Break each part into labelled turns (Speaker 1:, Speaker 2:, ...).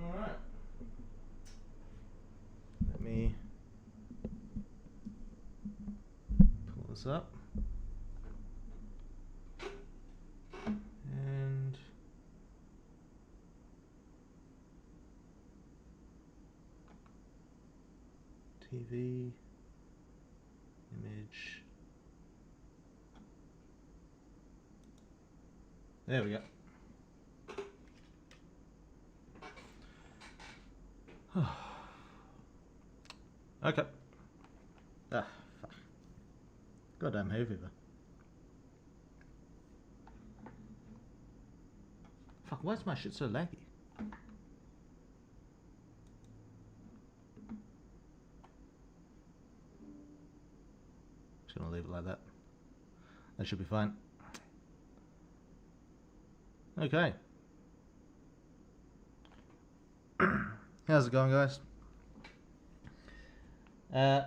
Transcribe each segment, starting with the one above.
Speaker 1: Alright. Let me pull this up. And TV, image. There we go. Okay. Ah, fuck. Goddamn hay fever. Fuck, why is my shit so laggy? Just gonna leave it like that. That should be fine. Okay. How's it going, guys? I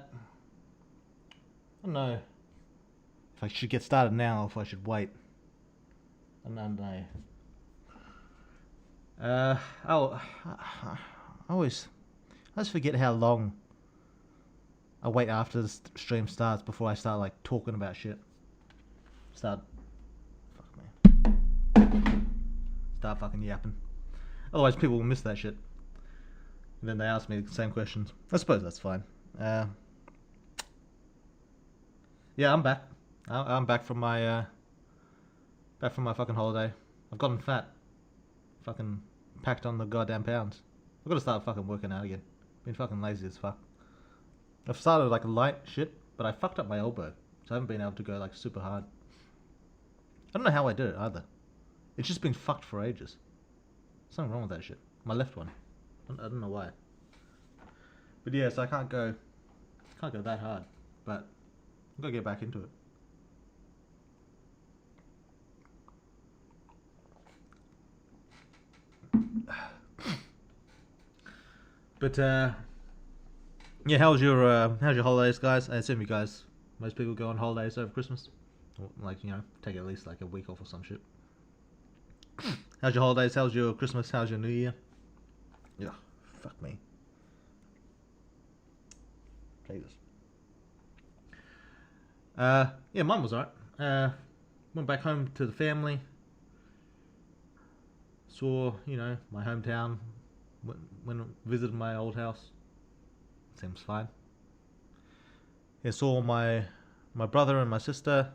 Speaker 1: don't know if I should get started now or if I should wait. I don't know. I always forget how long I wait after the stream starts before I start like talking about shit. Start fucking yapping. Otherwise people will miss that shit. And then they ask me the same questions. I suppose that's fine. Yeah, I'm back. I'm back from my fucking holiday. I've gotten fat. Fucking packed on the goddamn pounds. I've got to start fucking working out again. Been fucking lazy as fuck. I've started like a light shit, but I fucked up my elbow, so I haven't been able to go like super hard. I don't know how I did it either. It's just been fucked for ages. Something wrong with that shit. My left one. I don't know why. But yeah, so I can't go that hard. But I'm gonna get back into it. But yeah, how's your holidays, guys? I assume most people go on holidays over Christmas, or, like, take at least like a week off or some shit. How's your holidays? How's your Christmas? How's your New Year? Yeah, fuck me. Jesus. Yeah, mine was alright. Went back home to the family. Saw, my hometown. When visited my old house. Seems fine. Yeah, saw my brother and my sister.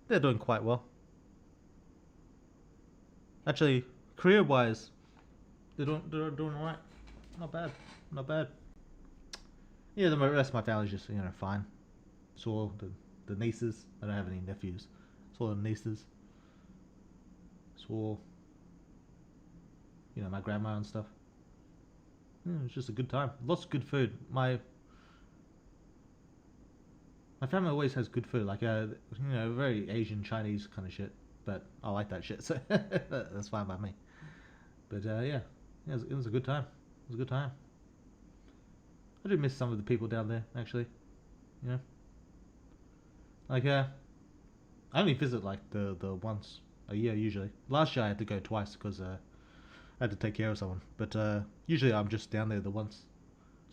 Speaker 1: They're doing quite well. Actually, career-wise, they're doing alright. Not bad. Yeah, the rest of my family's just fine. Saw the nieces. I don't have any nephews. Saw the nieces. Saw my grandma and stuff. Yeah, it was just a good time. Lots of good food. My family always has good food, like very Asian Chinese kind of shit. But I like that shit, so that's fine by me. But yeah, it was a good time. It was a good time. I do miss some of the people down there, actually. Like I only visit like the once a year usually. Last year I had to go twice because I had to take care of someone. But usually I'm just down there the once.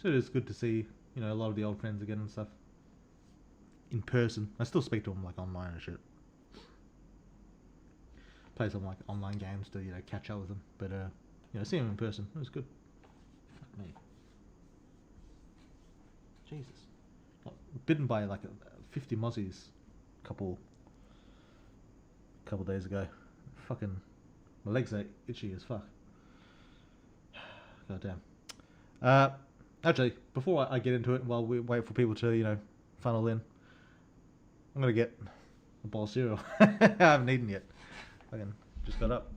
Speaker 1: So it is good to see a lot of the old friends again and stuff. In person. I still speak to them like online and shit. play some like online games to catch up with them. But seeing them in person, it was good. Fuck me. Jesus. Got bitten by like 50 mozzies couple days ago. Fucking my legs are itchy as fuck. God damn. Actually, before I get into it, while we wait for people to funnel in, I'm gonna get a bowl of cereal. I haven't eaten yet. Fucking just got up.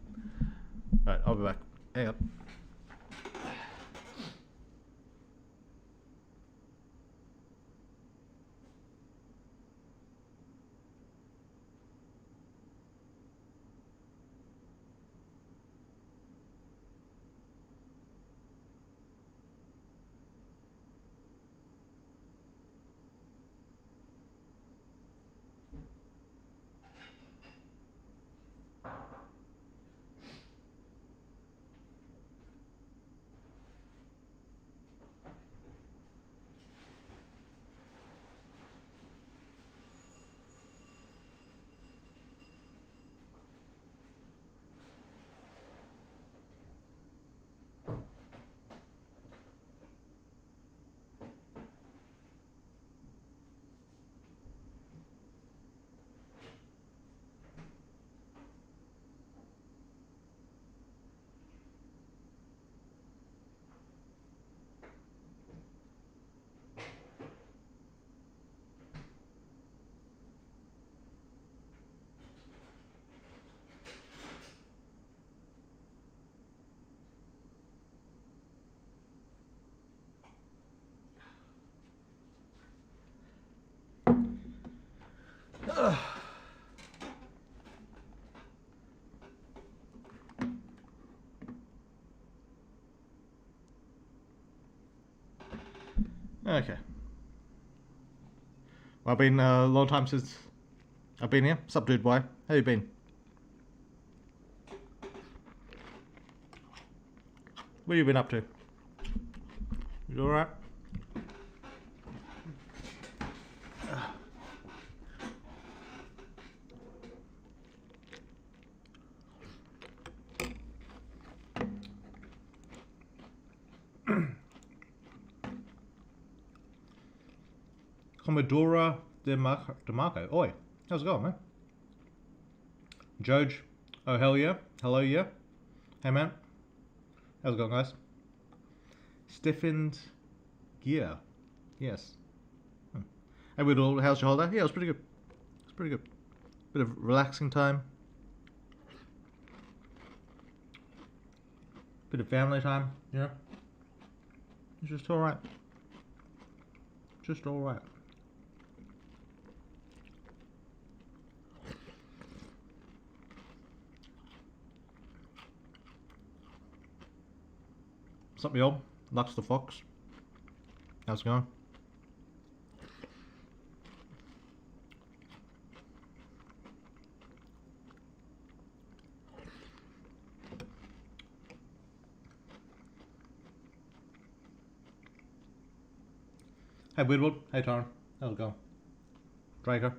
Speaker 1: Alright, I'll be back. Hang on. Okay. Well, I've been a long time since I've been here. Sup, dude boy? How you been? What have you been up to? You alright? Commodora DeMarco. Oi, how's it going, man? Joj. Oh, hell yeah. Hello, yeah. Hey, man. How's it going, guys? Stiffened gear. Yes. Hey, Whittle, how's your holiday? Yeah, it was pretty good. It's pretty good. Bit of relaxing time. Bit of family time, It's just alright. Just alright. What's up, y'all? Lux the Fox. How's it going? Hey, Woodward. Hey, Taran. How's it going? Draker.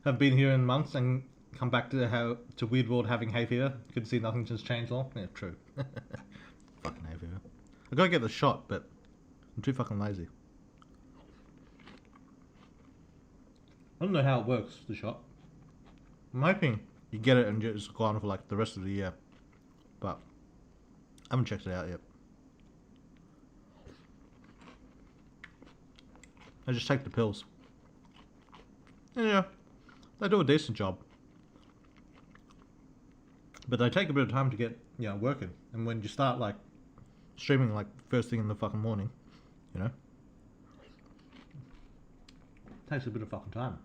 Speaker 1: Haven't been here in months and come back to Weird World having hay fever. Could see nothing just changed all. Yeah, true. Fucking hay fever. I gotta get the shot, but I'm too fucking lazy. I don't know how it works, the shot. I'm hoping you get it and just go on for like the rest of the year. But I haven't checked it out yet. I just take the pills. Yeah, they do a decent job. But they take a bit of time to get, working. And when you start like streaming like first thing in the fucking morning, it takes a bit of fucking time.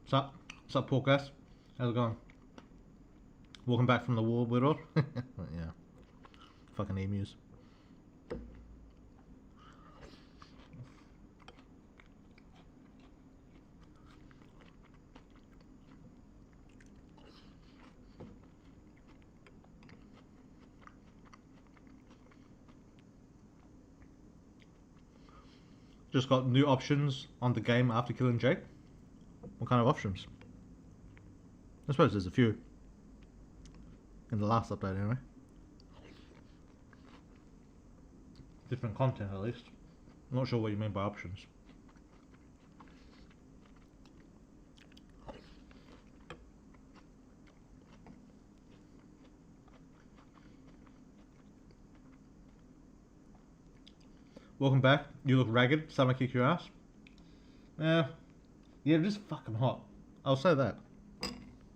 Speaker 1: Sup, pork ass? How's it going? Walking back from the war, Whittle? Yeah. Fucking emus. Just got new options on the game after killing Jake. What kind of options? I suppose there's a few. In the last update, anyway. Different content, at least. I'm not sure what you mean by options. Welcome back. You look ragged. Summer kick your ass. Yeah, it is fucking hot. I'll say that. It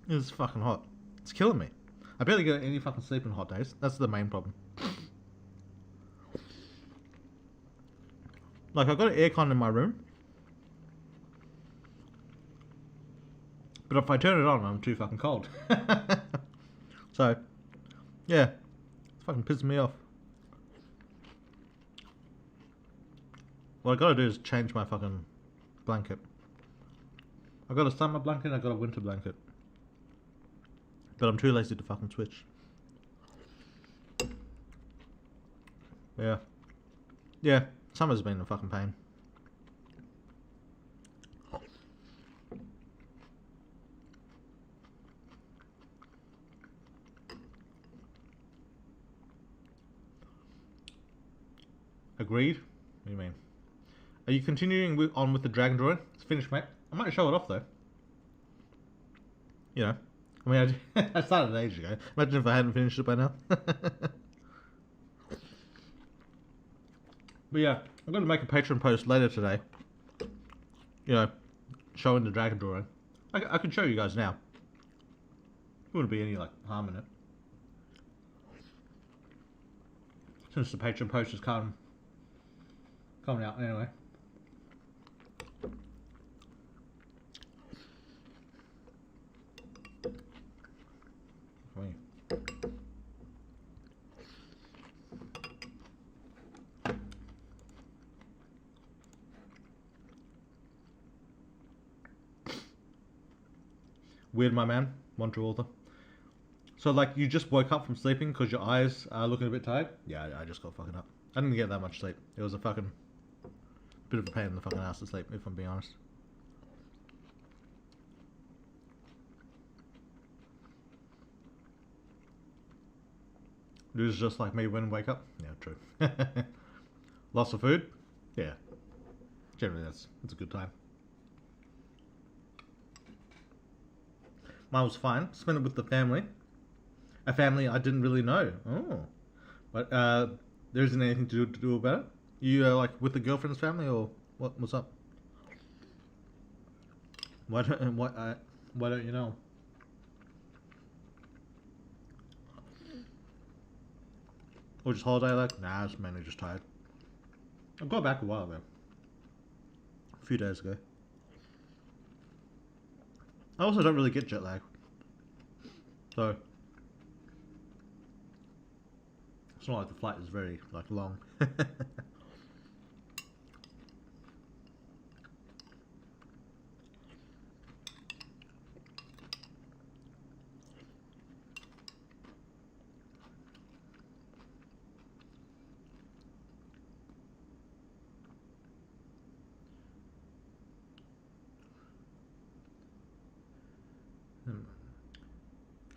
Speaker 1: is fucking hot. It's killing me. I barely get any fucking sleep in hot days. That's the main problem. Like, I've got an aircon in my room. But if I turn it on, I'm too fucking cold. So, yeah. It's fucking pissing me off. What I gotta do is change my fucking blanket. I got a summer blanket and I got a winter blanket. But I'm too lazy to fucking switch. Yeah. Yeah, summer's been a fucking pain. Agreed? What do you mean? Are you continuing on with the dragon drawing? It's finished, mate. I might show it off, though. You know. I mean, I started ages ago. Imagine if I hadn't finished it by now. But yeah, I'm going to make a Patreon post later today. You know, showing the dragon drawing. I can show you guys now. There wouldn't be any, like, harm in it. Since the Patreon post is coming out anyway. Weird, my man. One true author. So, like, you just woke up from sleeping because your eyes are looking a bit tired? Yeah, I just got fucking up. I didn't get that much sleep. It was a fucking bit of a pain in the fucking ass to sleep, if I'm being honest. It was just like me when I wake up? Yeah, true. Loss of food? Yeah. Generally, that's a good time. Mine was fine. Spent it with the family. A family I didn't really know. Oh. But there isn't anything to do about it? You like with the girlfriend's family or what's up? Why don't you know? Or just holiday like? Nah, it's mainly just tired. I got back a while ago. A few days ago. I also don't really get jet lag. So it's not like the flight is very like long.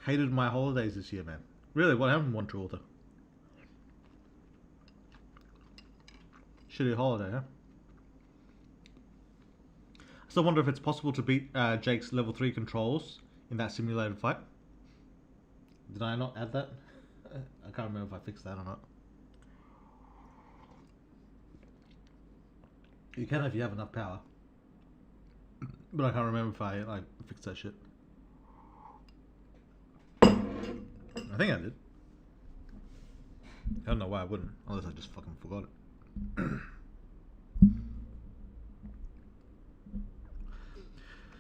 Speaker 1: Hated my holidays this year, man. Really, what happened, One True Author? Shitty holiday, huh? I still wonder if it's possible to beat Jake's level 3 controls in that simulated fight. Did I not add that? I can't remember if I fixed that or not. You can if you have enough power. But I can't remember if I like fixed that shit. I think I did. I don't know why I wouldn't, unless I just fucking forgot it.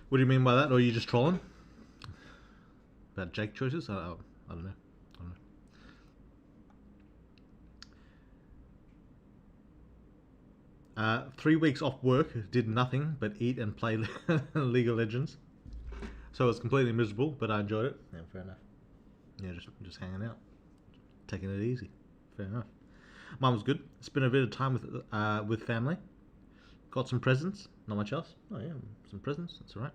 Speaker 1: What do you mean by that? Or are you just trolling? About Jake choices? I don't know. 3 weeks off work, did nothing but eat and play League of Legends. So it was completely miserable, but I enjoyed it. Yeah, fair enough. Yeah, just hanging out, taking it easy. Fair enough. Mine was good. Spent a bit of time with family. Got some presents. Not much else. Oh yeah, some presents. That's alright.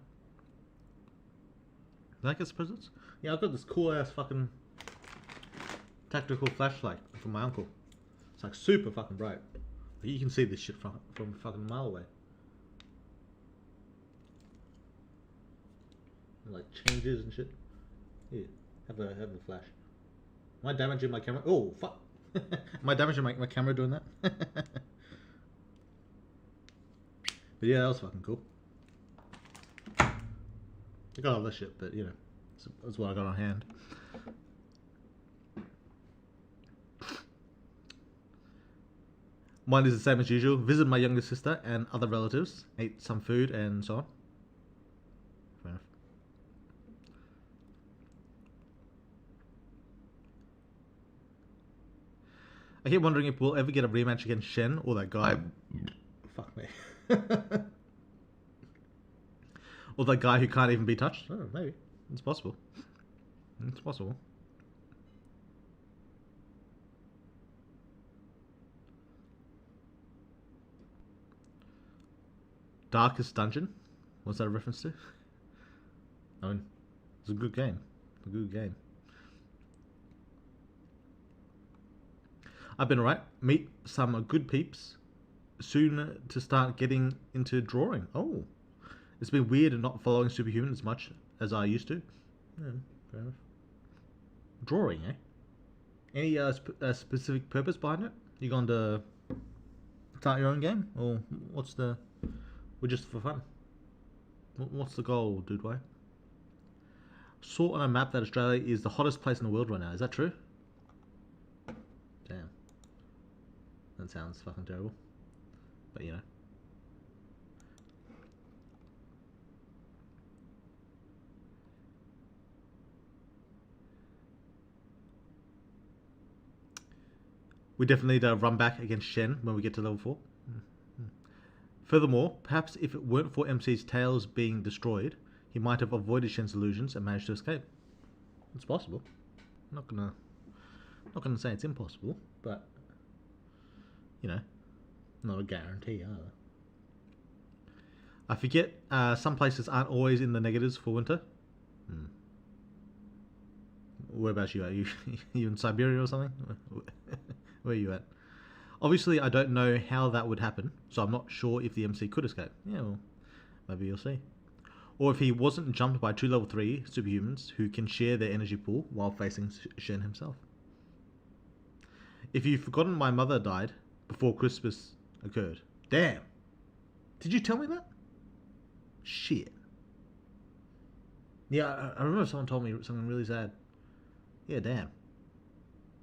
Speaker 1: Did I get some presents? Yeah, I've got this cool ass fucking tactical flashlight from my uncle. It's like super fucking bright. You can see this shit from fucking a mile away. And like changes and shit. Here, have a flash. Am I damaging my camera? Oh fuck! Am I damaging my camera doing that? But yeah, that was fucking cool. I got all this shit, but you know, that's what I got on hand. Mine is the same as usual. Visit my younger sister and other relatives. Ate some food and so on. Fair enough. I keep wondering if we'll ever get a rematch against Shen or that guy. Fuck me. Or that guy who can't even be touched. Oh, maybe. It's possible. It's possible. Darkest Dungeon? What's that a reference to? I mean, it's a good game. It's a good game. I've been alright. Meet some good peeps. Soon to start getting into drawing. Oh. It's been weird not following Superhuman as much as I used to. Yeah, fair enough. Drawing, eh? Any specific purpose behind it? You going to start your own game? Or what's the... We're just for fun. What's the goal, dude? Why? Saw on a map that Australia is the hottest place in the world right now. Is that true? Damn. That sounds fucking terrible. But you know. We definitely need to run back against Shen when we get to level 4. Furthermore, perhaps if it weren't for MC's tails being destroyed, he might have avoided Shen's illusions and managed to escape. It's possible. I'm not gonna say it's impossible, but you know, not a guarantee either. I forget some places aren't always in the negatives for winter. Where about you? Are you you in Siberia or something? Where are you at? Obviously, I don't know how that would happen, so I'm not sure if the MC could escape. Yeah, well, maybe you'll see. Or if he wasn't jumped by 2 level 3 superhumans who can share their energy pool while facing Shen himself. If you've forgotten, my mother died before Christmas occurred. Damn! Did you tell me that? Shit. Yeah, I remember someone told me something really sad. Yeah, damn.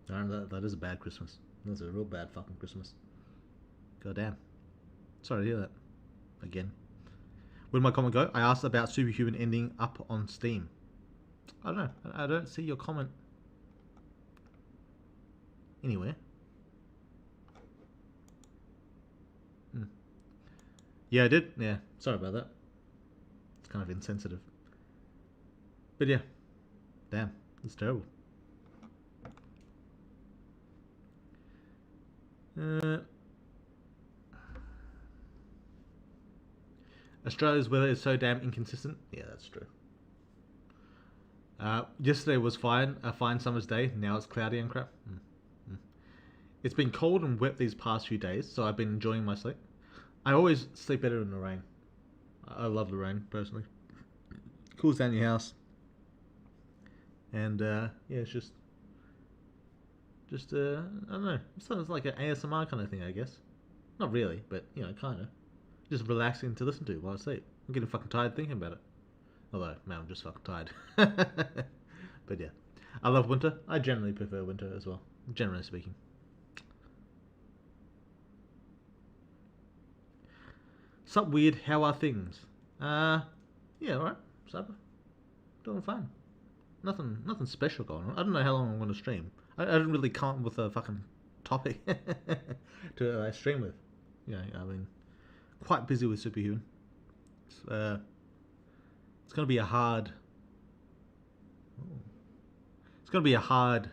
Speaker 1: That is a bad Christmas. That's a real bad fucking Christmas. God damn. Sorry to hear that. Again. Where did my comment go? I asked about Superhuman ending up on Steam. I don't know. I don't see your comment anywhere. Yeah, I did. Yeah. Sorry about that. It's kind of insensitive. But yeah. Damn. It's terrible. Australia's weather is so damn inconsistent. Yeah, that's true. Yesterday was fine, a fine summer's day. Now it's cloudy and crap. It's been cold and wet these past few days, so I've been enjoying my sleep. I always sleep better in the rain. I love the rain, personally. Cools down your house. And, yeah, it's just I don't know. It's like an ASMR kind of thing, I guess. Not really, but, you know, kind of. Just relaxing to listen to while I sleep. I'm getting fucking tired thinking about it. Although, man, I'm just fucking tired. But yeah. I love winter. I generally prefer winter as well. Generally speaking. Sup weird, how are things? Yeah, alright. Sup. Doing fine. Nothing special going on. I don't know how long I'm going to stream. I didn't really come up with a fucking topic to stream with. Yeah, I mean, quite busy with Superhuman. It's going to be a hard... It's going to be a hard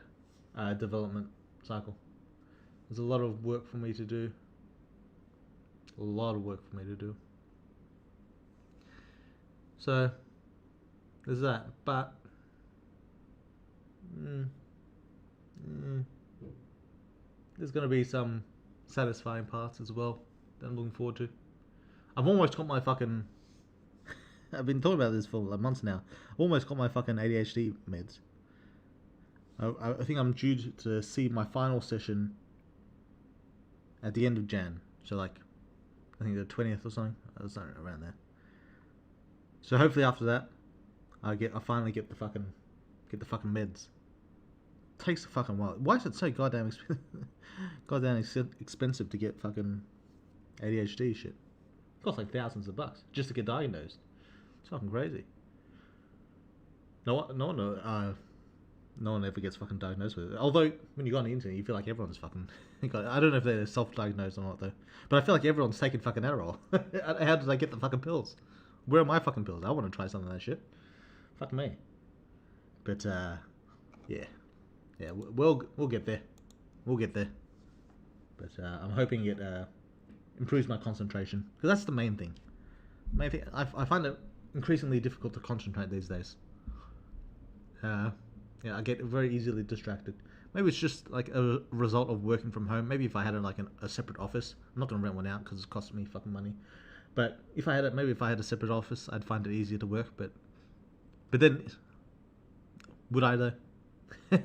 Speaker 1: development cycle. There's a lot of work for me to do. A lot of work for me to do. So there's that. But there's gonna be some satisfying parts as well that I'm looking forward to. I've almost got my fucking. I've been talking about this for like months now. I've almost got my fucking ADHD meds. I think I'm due to see my final session at the end of Jan. So like, I think the 20th or something. I was around there. So hopefully after that, I finally get the fucking meds. It takes a fucking while. Why is it so goddamn expensive to get fucking ADHD shit? It costs like thousands of bucks just to get diagnosed. It's fucking crazy. No one ever gets fucking diagnosed with it. Although when you go on the internet, you feel like everyone's fucking. I don't know if they're self-diagnosed or not though, but I feel like everyone's taking fucking Adderall. How did I get the fucking pills? Where are my fucking pills? I want to try some of that shit. Fuck me. But yeah, we'll get there. We'll get there. But I'm hoping it improves my concentration, because that's the main thing. I find it increasingly difficult to concentrate these days. Yeah, I get very easily distracted. Maybe it's just like a result of working from home. Maybe if I had a separate office, I'm not gonna rent one out because it's costing me fucking money. But if I had a separate office, I'd find it easier to work. But then, would I though?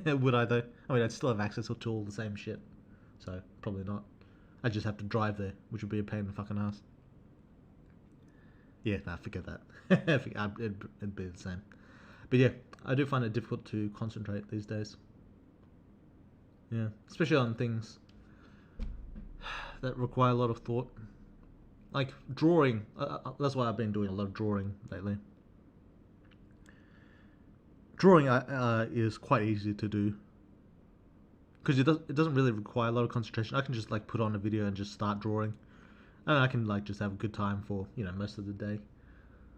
Speaker 1: Would I though? I mean, I'd still have access to all the same shit. So probably not. I'd just have to drive there, which would be a pain in the fucking ass. Yeah, nah, forget that. It'd be the same. But yeah, I do find it difficult to concentrate these days. Yeah, especially on things that require a lot of thought. Like drawing. That's why I've been doing a lot of drawing lately. Drawing is quite easy to do, because it doesn't really require a lot of concentration. I can just like put on a video and just start drawing, and I can like just have a good time for most of the day.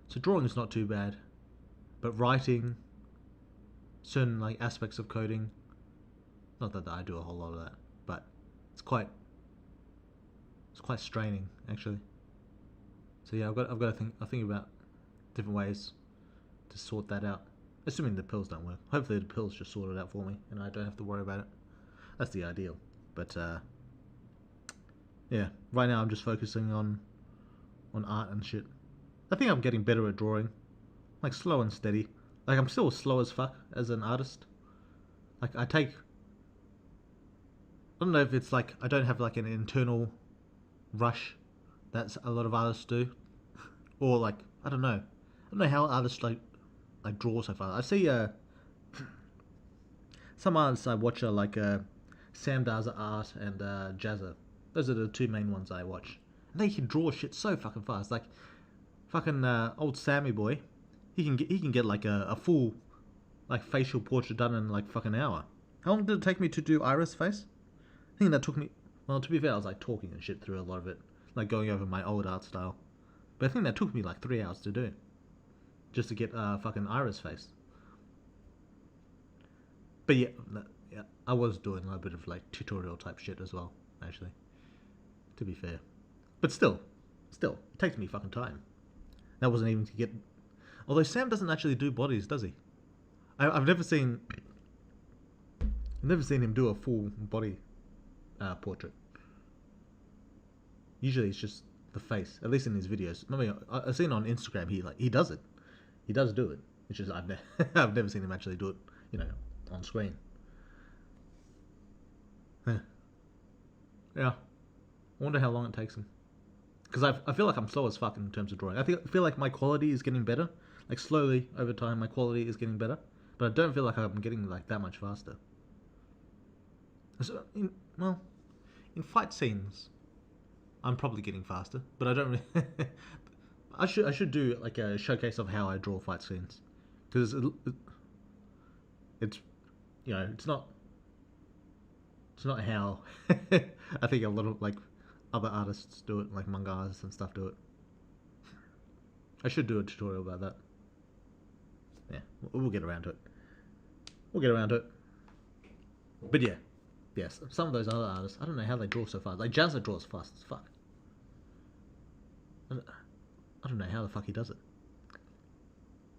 Speaker 1: So drawing is not too bad, but writing, certain like aspects of coding, not that I do a whole lot of that, but it's quite straining actually. So yeah, I've got to think about different ways to sort that out. Assuming the pills don't work. Hopefully the pills just sort it out for me and I don't have to worry about it. That's the ideal. But yeah, right now I'm just focusing on art and shit. I think I'm getting better at drawing. Like slow and steady. Like I'm still slow as fuck as an artist. Like I don't know if it's like I don't have like an internal rush that a lot of artists do. Or like I don't know how artists like draw so far. I see some artists I watch are like Sam Daza Art and Jazza. Those are the two main ones I watch. And they can draw shit so fucking fast. Like fucking old Sammy boy, he can get like a full like facial portrait done in like fucking hour. How long did it take me to do Iris face? I think that took me. Well, to be fair, I was like talking and shit through a lot of it, like going over my old art style. But I think that took me like 3 hours to do, just to get fucking Iris face. But yeah, I was doing a little bit of like tutorial type shit as well, actually. To be fair, but still, it takes me fucking time. That wasn't even to get. Although Sam doesn't actually do bodies, does he? I've never seen him do a full body portrait. Usually it's just the face, at least in his videos. I mean, I've seen on Instagram he does it. He does do it. It's just I've never seen him actually do it, on screen. Yeah. I wonder how long it takes him. Because I feel like I'm slow as fuck in terms of drawing. I feel like my quality is getting better. Like slowly over time, my quality is getting better. But I don't feel like I'm getting like that much faster. So in fight scenes, I'm probably getting faster. But I don't really. I should do like a showcase of how I draw fight scenes, because it's it's not how I think a lot of like other artists do it, like manga artists and stuff do it. I should do a tutorial about that. Yeah, we'll get around to it. But yeah, yes, some of those other artists, I don't know how they draw so fast. Like Jazza draws fast as fuck. I don't know how the fuck he does it.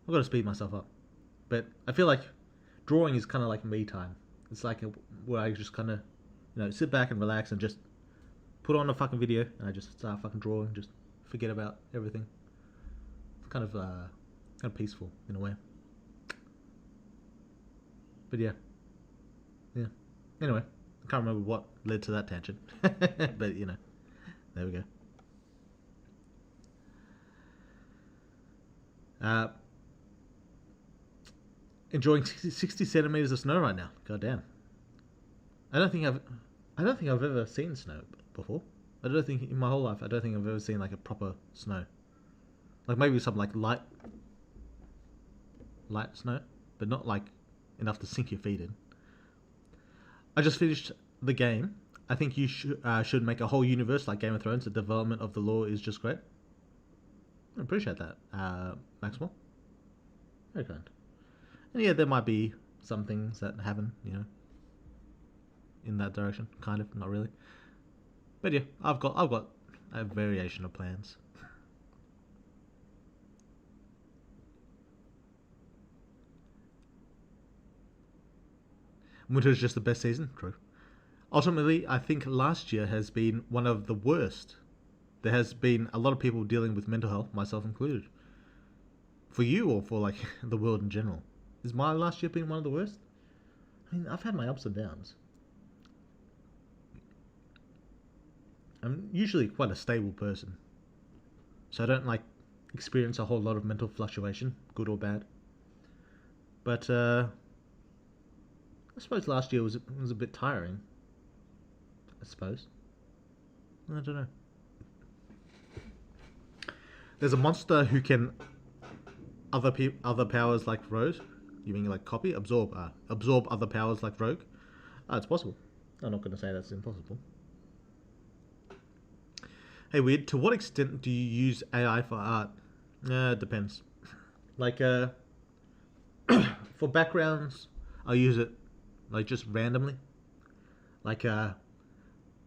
Speaker 1: I've got to speed myself up. But I feel like drawing is kind of like me time. It's like where I just kind of, sit back and relax and just put on a fucking video and I just start fucking drawing, just forget about everything. It's kind of peaceful in a way. But yeah. Anyway, I can't remember what led to that tangent, but there we go. Enjoying 60 centimeters of snow right now. God damn. I don't think I've ever seen snow before. I don't think in my whole life. I don't think I've ever seen like a proper snow. Like maybe some like light snow, but not like enough to sink your feet in. I just finished the game. I think you should make a whole universe like Game of Thrones. The development of the lore is just great. I appreciate that, Maxwell. Very kind. And yeah, there might be some things that happen, in that direction. Kind of, not really. But yeah, I've got a variation of plans. Winter is just the best season. True. Ultimately, I think last year has been one of the worst. There has been a lot of people dealing with mental health, myself included. For you or for like the world in general? Is my last year been one of the worst? I mean, I've had my ups and downs. I'm usually quite a stable person, so I don't like experience a whole lot of mental fluctuation, good or bad. But I suppose last year was a bit tiring. I suppose. I don't know. There's a monster who can other powers like Rogue. You mean like copy? Absorb other powers like Rogue? It's possible. I'm not going to say that's impossible. Hey, Weird, to what extent do you use AI for art? It depends. Like, for backgrounds, I use it, like, just randomly. Like,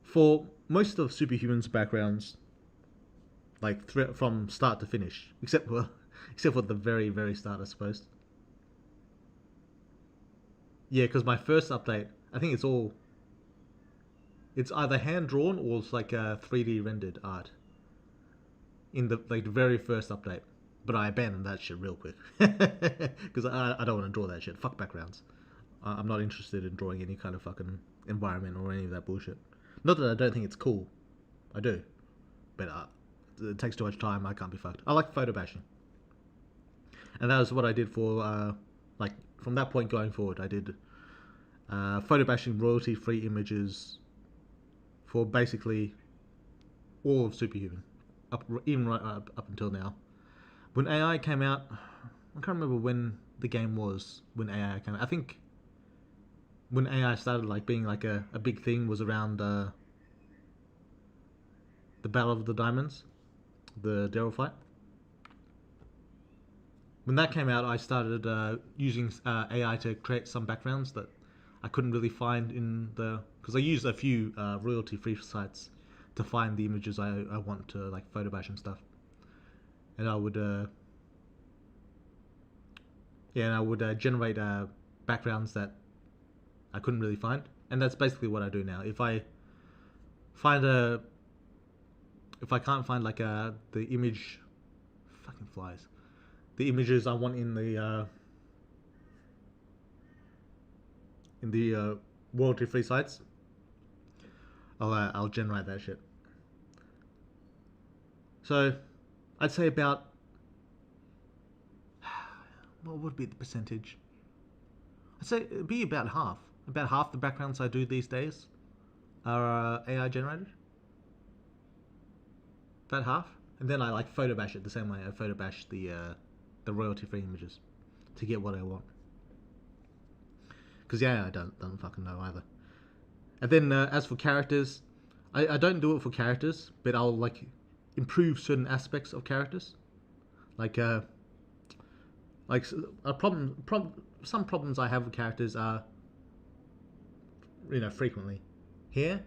Speaker 1: for most of Superhuman's backgrounds, like, from start to finish, except for the very, very start, I suppose. Yeah, because my first update, I think it's either hand drawn or it's like a 3D rendered art in the very first update. But I abandoned that shit real quick because I don't want to draw that shit. Fuck backgrounds. I'm not interested in drawing any kind of fucking environment or any of that bullshit. Not that I don't think it's cool, I do, but it takes too much time. I can't be fucked. I like photo bashing, and that was what I did for like from that point going forward. I did photo bashing royalty-free images for basically all of Superhuman, even right up until now. When AI came out, I can't remember when the game was when AI came out. I think when AI started like being like a big thing was around the Battle of the Diamonds, the Daryl fight. When that came out, I started using AI to create some backgrounds that I couldn't really find in because I used a few royalty-free sites to find the images I want to like photo bash and stuff, and I would generate backgrounds that I couldn't really find, and that's basically what I do now. If I can't find like the image, fucking flies, the images I want in the royalty-free sites, I'll generate that shit. So, I'd say about what would be the percentage? I'd say it'd be about half. About half the backgrounds I do these days are AI generated. About half, and then I like photo bash it the same way I photo bash the royalty-free images to get what I want. Because yeah, I don't fucking know either. And then as for characters, I don't do it for characters, but I'll like improve certain aspects of characters, like a some problems I have with characters are, frequently hair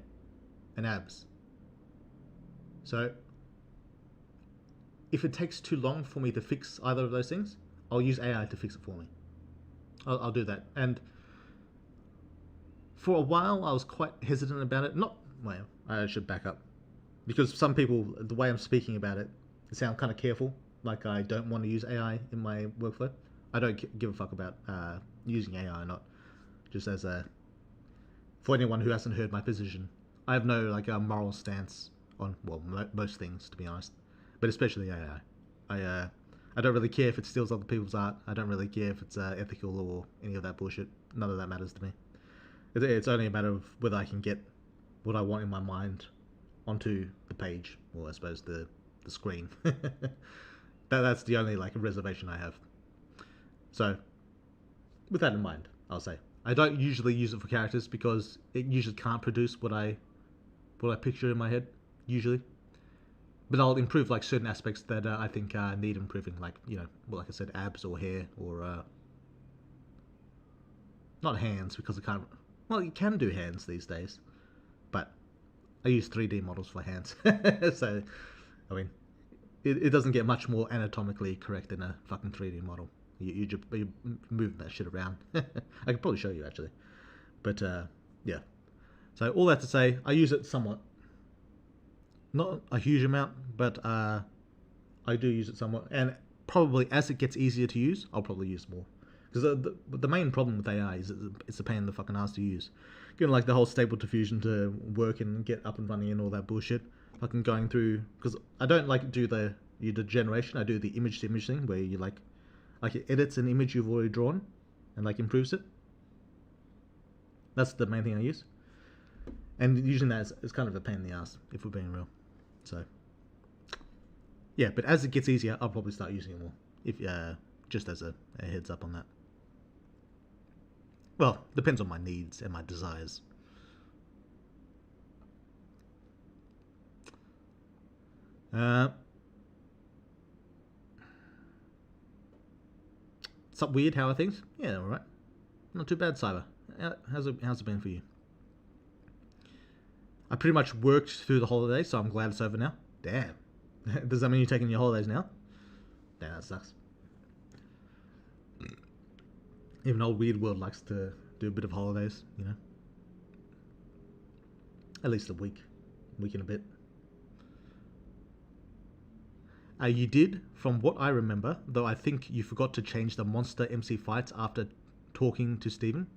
Speaker 1: and abs. So if it takes too long for me to fix either of those things, I'll use AI to fix it for me. I'll do that. And for a while, I was quite hesitant about it. Well, I should back up. Because some people, the way I'm speaking about it, sound kind of careful. Like I don't want to use AI in my workflow. I don't give a fuck about using AI or not. Just as for anyone who hasn't heard my position, I have no like a moral stance on most things, to be honest, but especially AI. I don't really care if it steals other people's art. I don't really care if it's ethical or any of that bullshit. None of that matters to me. It's only a matter of whether I can get what I want in my mind onto the page, or I suppose the screen. That's the only like reservation I have. So, with that in mind, I'll say I don't usually use it for characters because it usually can't produce what I picture in my head usually. But I'll improve like certain aspects that I think need improving, like like I said, abs or hair or not hands because it can't. Well, you can do hands these days, but I use 3D models for hands. So, I mean, it doesn't get much more anatomically correct than a fucking 3D model. You're moving that shit around. I could probably show you actually, but yeah. So all that to say, I use it somewhat. Not a huge amount, but I do use it somewhat, and probably as it gets easier to use, I'll probably use more. Because the main problem with AI is it's a pain in the fucking ass to use. Getting like the whole Stable Diffusion to work and get up and running and all that bullshit. Fucking going through, because I don't like do the generation. I do the image to image thing where you like it edits an image you've already drawn and like improves it. That's the main thing I use. And using that is kind of a pain in the ass if we're being real. So yeah, but as it gets easier, I'll probably start using it more. If just as a heads up on that. Well, depends on my needs and my desires. What's up, weird? How are things? Yeah, all right. Not too bad, Cyber. How's it been for you? I pretty much worked through the holiday, so I'm glad it's over now. Damn. Does that mean you're taking your holidays now? Damn, that sucks. Even old Weird World likes to do a bit of holidays, At least a week and a bit. You did, from what I remember, though I think you forgot to change the monster MC fights after talking to Steven.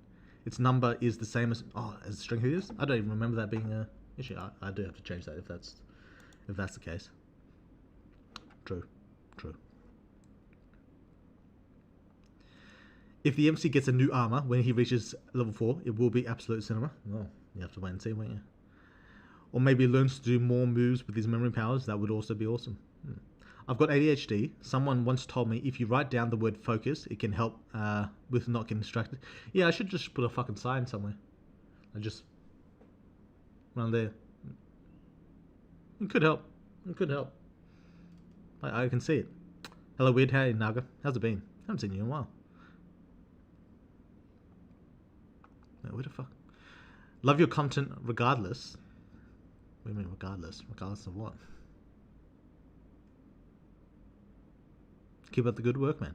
Speaker 1: Its number is the same as Strength is? I don't even remember that being a issue. I do have to change that if that's the case. True. If the MC gets a new armor when he reaches level 4, it will be absolute cinema. Well, you have to wait and see, won't you? Or maybe learns to do more moves with his memory powers. That would also be awesome. I've got ADHD. Someone once told me if you write down the word focus, it can help with not getting distracted. Yeah, I should just put a fucking sign somewhere. I just run there. It could help. I can see it. Hello, Weird. Hey, Naga. How's it been? I haven't seen you in a while. Where the fuck? Love your content regardless. What do you mean regardless? Regardless of what? Keep up the good work, man.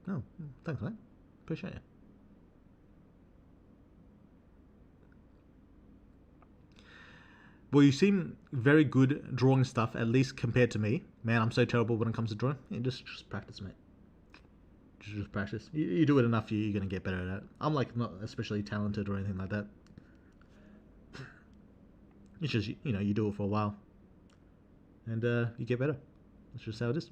Speaker 1: Oh, thanks, mate. Appreciate it. Well, you seem very good drawing stuff, at least compared to me. Man, I'm so terrible when it comes to drawing. Yeah, just practice, mate. Just practice. You do it enough, you're going to get better at it. I'm like not especially talented or anything like that. It's just, you do it for a while. And you get better. That's just how it is.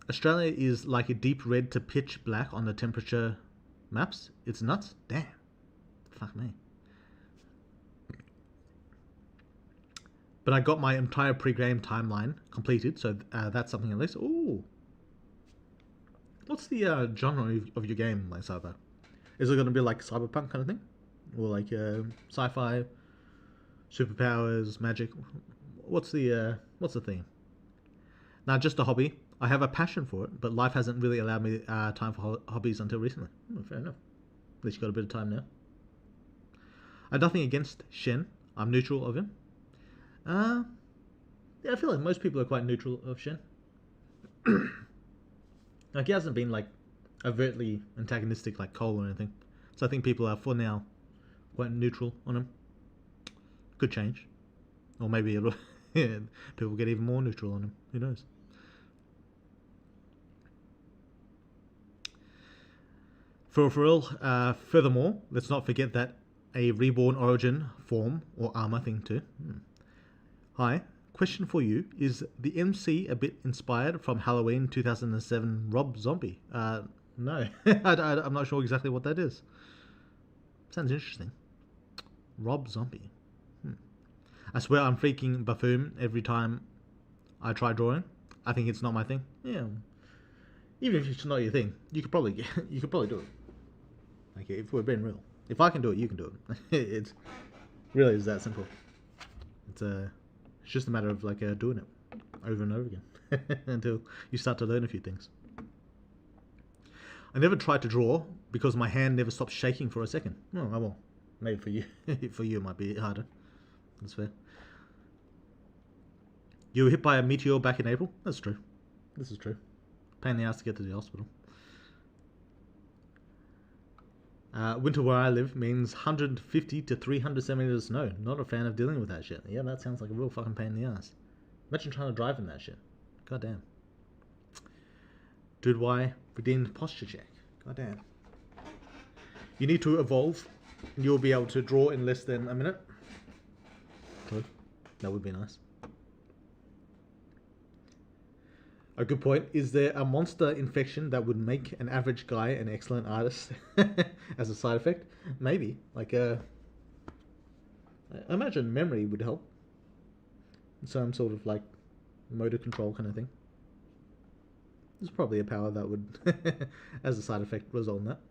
Speaker 1: Australia is like a deep red to pitch black on the temperature maps. It's nuts. Damn. Fuck me. But I got my entire pre-game timeline completed, so that's something at least. Ooh. What's the genre of your game, like Cyber? Is it going to be like cyberpunk kind of thing? Or like sci-fi, superpowers, magic? What's the theme? Now, just a hobby. I have a passion for it, but life hasn't really allowed me time for hobbies until recently. Fair enough. At least you got a bit of time now. I have nothing against Shen. I'm neutral of him. Uh, yeah, I feel like most people are quite neutral of Shen. Like he hasn't been like overtly antagonistic like Cole or anything. So I think people are for now quite neutral on him. Could change, or maybe it'll yeah, people get even more neutral on him. Who knows? For real. Furthermore, let's not forget that a reborn origin form or armor thing too. Hi, question for you: is the MC a bit inspired from Halloween 2007 Rob Zombie? No, I'm not sure exactly what that is. Sounds interesting. Rob Zombie. I swear I'm freaking buffoon every time I try drawing. I think it's not my thing. Yeah. Even if it's not your thing, you could probably do it. Like if we're being real, if I can do it, you can do it. It's really is that simple. It's just a matter of like doing it over and over again until you start to learn a few things. I never tried to draw because my hand never stopped shaking for a second. Oh, well, maybe for you, for you it might be harder. That's fair. You were hit by a meteor back in April? That's true. This is true. Pain in the ass to get to the hospital. Winter where I live means 150 to 300 centimeters of snow. Not a fan of dealing with that shit. Yeah, that sounds like a real fucking pain in the ass. Imagine trying to drive in that shit. God damn. Dude, why? Redeemed posture check. God damn. You need to evolve. And you'll be able to draw in less than a minute. Good. That would be nice. A good point. Is there a monster infection that would make an average guy an excellent artist as a side effect? Maybe. Like I imagine memory would help. Some sort of like motor control kind of thing. There's probably a power that would, as a side effect, result in that.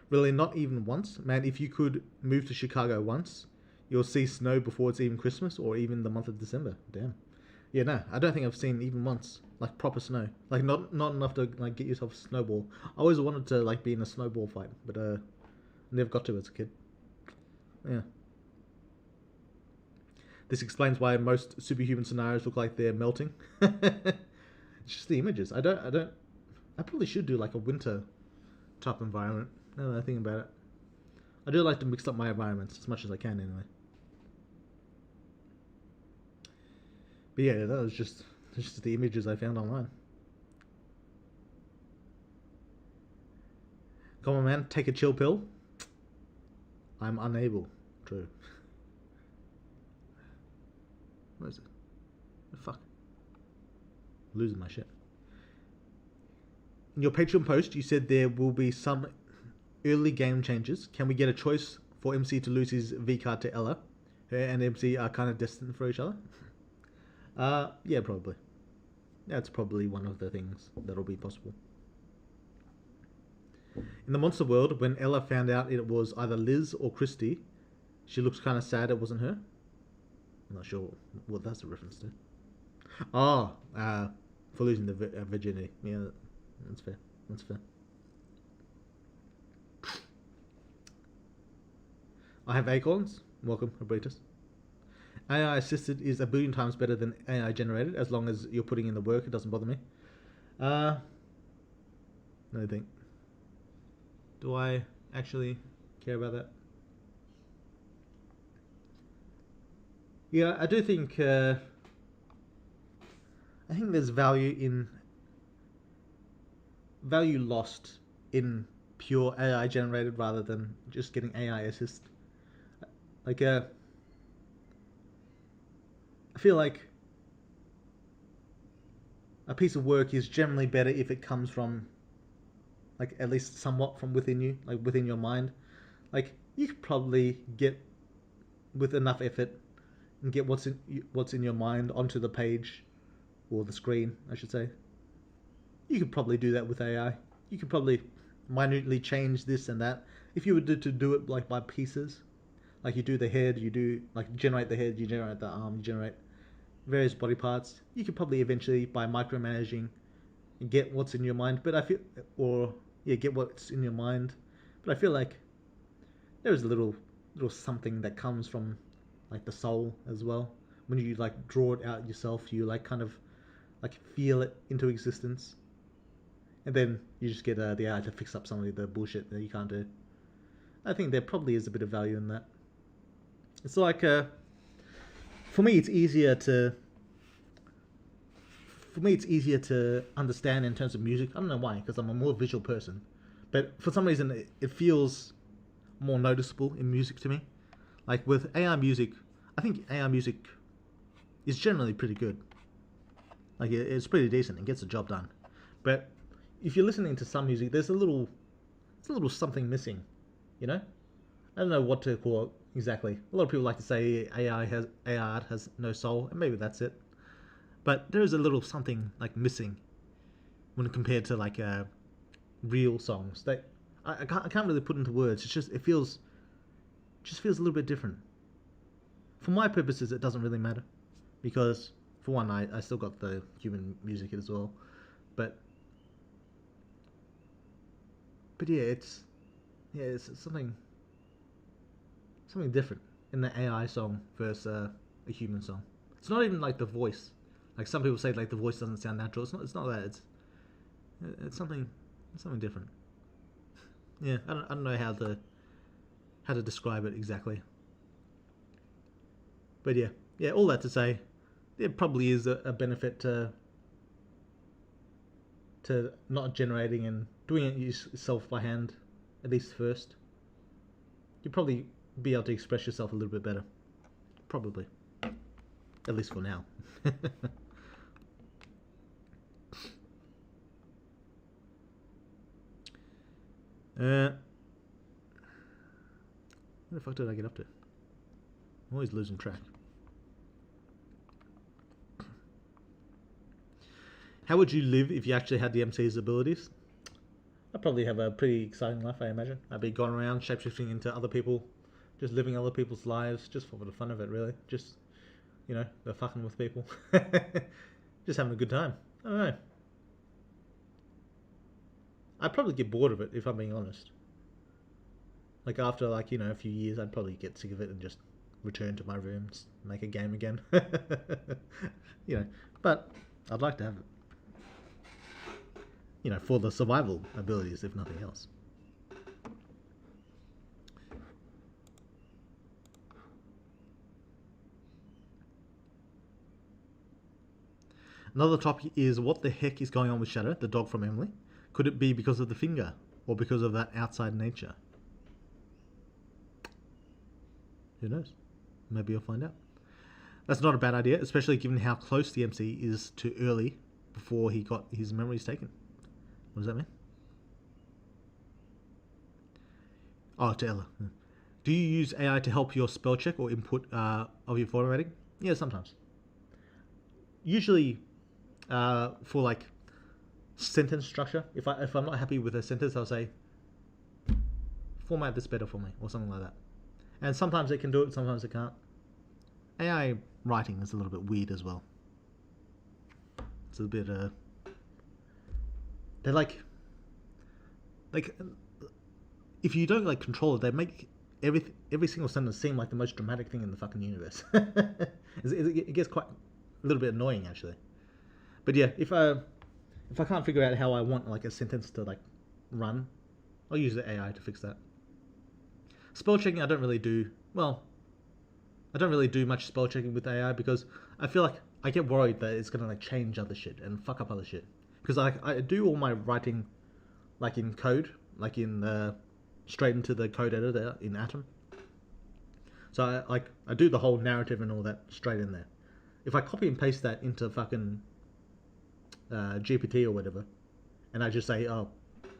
Speaker 1: Really, not even once? Man, if you could move to Chicago once, you'll see snow before it's even Christmas or even the month of December. Damn. Yeah, no, I don't think I've seen even once like proper snow. Like not enough to like get yourself a snowball. I always wanted to like be in a snowball fight, but never got to as a kid. Yeah. This explains why most superhuman scenarios look like they're melting. It's just the images. I probably should do like a winter type environment. Now that I think about it, I do like to mix up my environments as much as I can anyway. But yeah, that was just the images I found online. Come on, man, take a chill pill. I'm unable. True. What is it? The fuck? Losing my shit. In your Patreon post, you said there will be some early game changes. Can we get a choice for MC to lose his V card to Ella? Her and MC are kind of destined for each other. Yeah, probably. That's probably one of the things that'll be possible. In the monster world, when Ella found out it was either Liz or Christy, she looks kind of sad it wasn't her. I'm not sure what that's a reference to. Oh, for losing the virginity. Yeah, that's fair. That's fair. I have acorns. Welcome, Abritus. AI assisted is a billion times better than AI generated, as long as you're putting in the work. It doesn't bother me. No think. Do I actually care about that? Yeah, I do think. I think there's value lost in pure AI generated rather than just getting AI assist. Like I feel like a piece of work is generally better if it comes from, like, at least somewhat from within you, like within your mind. Like you could probably get, with enough effort, and get what's in your mind onto the page, or the screen, I should say. You could probably do that with AI. You could probably minutely change this and that. If you were to do it like by pieces, like you do the head, you do like generate the head, you generate the arm, you generate various body parts. You could probably eventually, by micromanaging, get what's in your mind. But I feel, or yeah, get what's in your mind. But I feel like there is a little little something that comes from like the soul as well. When you like draw it out yourself, you like kind of like feel it into existence, and then you just get the AI to fix up some of the bullshit that you can't do. I think there probably is a bit of value in that. It's like for me, it's easier to understand in terms of music. I don't know why, because I'm a more visual person, but for some reason it feels more noticeable in music to me. Like with AI music, I think AI music is generally pretty good. Like it's pretty decent. It gets the job done. But if you're listening to some music, there's a little something missing. You know, I don't know what to call it exactly. A lot of people like to say AI art has no soul, and maybe that's it. But there is a little something like missing when compared to like real songs. That I can't really put into words. It's just it feels a little bit different. For my purposes, it doesn't really matter because for one, I still got the human music as well, but yeah, it's something different in the AI song versus a human song. It's not even like the voice. Like some people say, like the voice doesn't sound natural. It's not that. It's something different. Yeah, I don't know how to describe it exactly. But yeah, all that to say, there probably is a benefit to not generating and doing it yourself by hand, at least first. You'd probably be able to express yourself a little bit better. Probably. At least for now. Where the fuck did I get up to? I'm always losing track. How would you live if you actually had the MC's abilities? I'd probably have a pretty exciting life, I imagine. I'd be going around shapeshifting into other people, just living other people's lives, just for the fun of it, really. Just, the fucking with people. Just having a good time. I don't know. I'd probably get bored of it, if I'm being honest. Like, after, a few years, I'd probably get sick of it and just return to my room, make a game again. But I'd like to have it. For the survival abilities, if nothing else. Another topic is what the heck is going on with Shadow, the dog from Emily? Could it be because of the finger or because of that outside nature? Who knows? Maybe you'll find out. That's not a bad idea, especially given how close the MC is to early before he got his memories taken. What does that mean? Oh, to Ella. Do you use AI to help your spell check or input of your formatting? Yeah, sometimes. Usually for like sentence structure. If I'm not happy with a sentence, I'll say format this better for me or something like that. And sometimes it can do it, sometimes it can't. AI writing is a little bit weird as well. It's a bit they're like if you don't control it, they make every single sentence seem like the most dramatic thing in the fucking universe. It gets quite a little bit annoying actually. But yeah, if I can't figure out how I want a sentence to run, I'll use the AI to fix that. Spell checking I don't really do much spell checking with AI because I feel like I get worried that it's gonna change other shit and fuck up other shit. Because I do all my writing in code, in straight into the code editor in Atom. So I do the whole narrative and all that straight in there. If I copy and paste that into fucking GPT or whatever, and I just say, oh,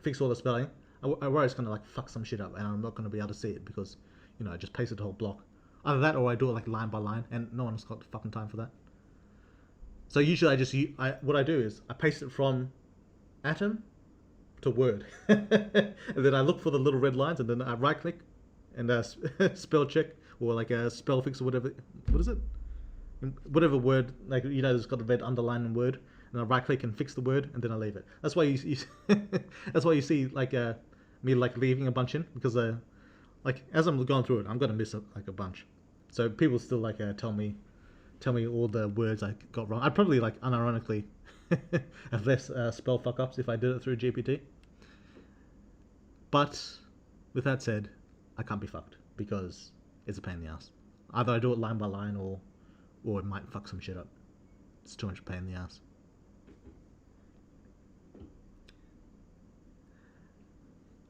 Speaker 1: fix all the spelling, I worry it's gonna fuck some shit up and I'm not gonna be able to see it because I just pasted the whole block. Either that or I do it line by line, and no one's got the fucking time for that. So usually what I do is I paste it from Atom to Word, and then I look for the little red lines, and then I right click and spell check or a spell fix or whatever. What is it? Whatever word it's got a red underline in Word, and I right click and fix the word, and then I leave it. That's why you that's why you see me leaving a bunch in because like as I'm going through it, I'm gonna miss like a bunch. So people still like tell me all the words I got wrong. I'd probably like unironically have less spell fuck ups if I did it through GPT. But with that said, I can't be fucked because it's a pain in the ass. Either I do it line by line or it might fuck some shit up. It's too much pain in the ass.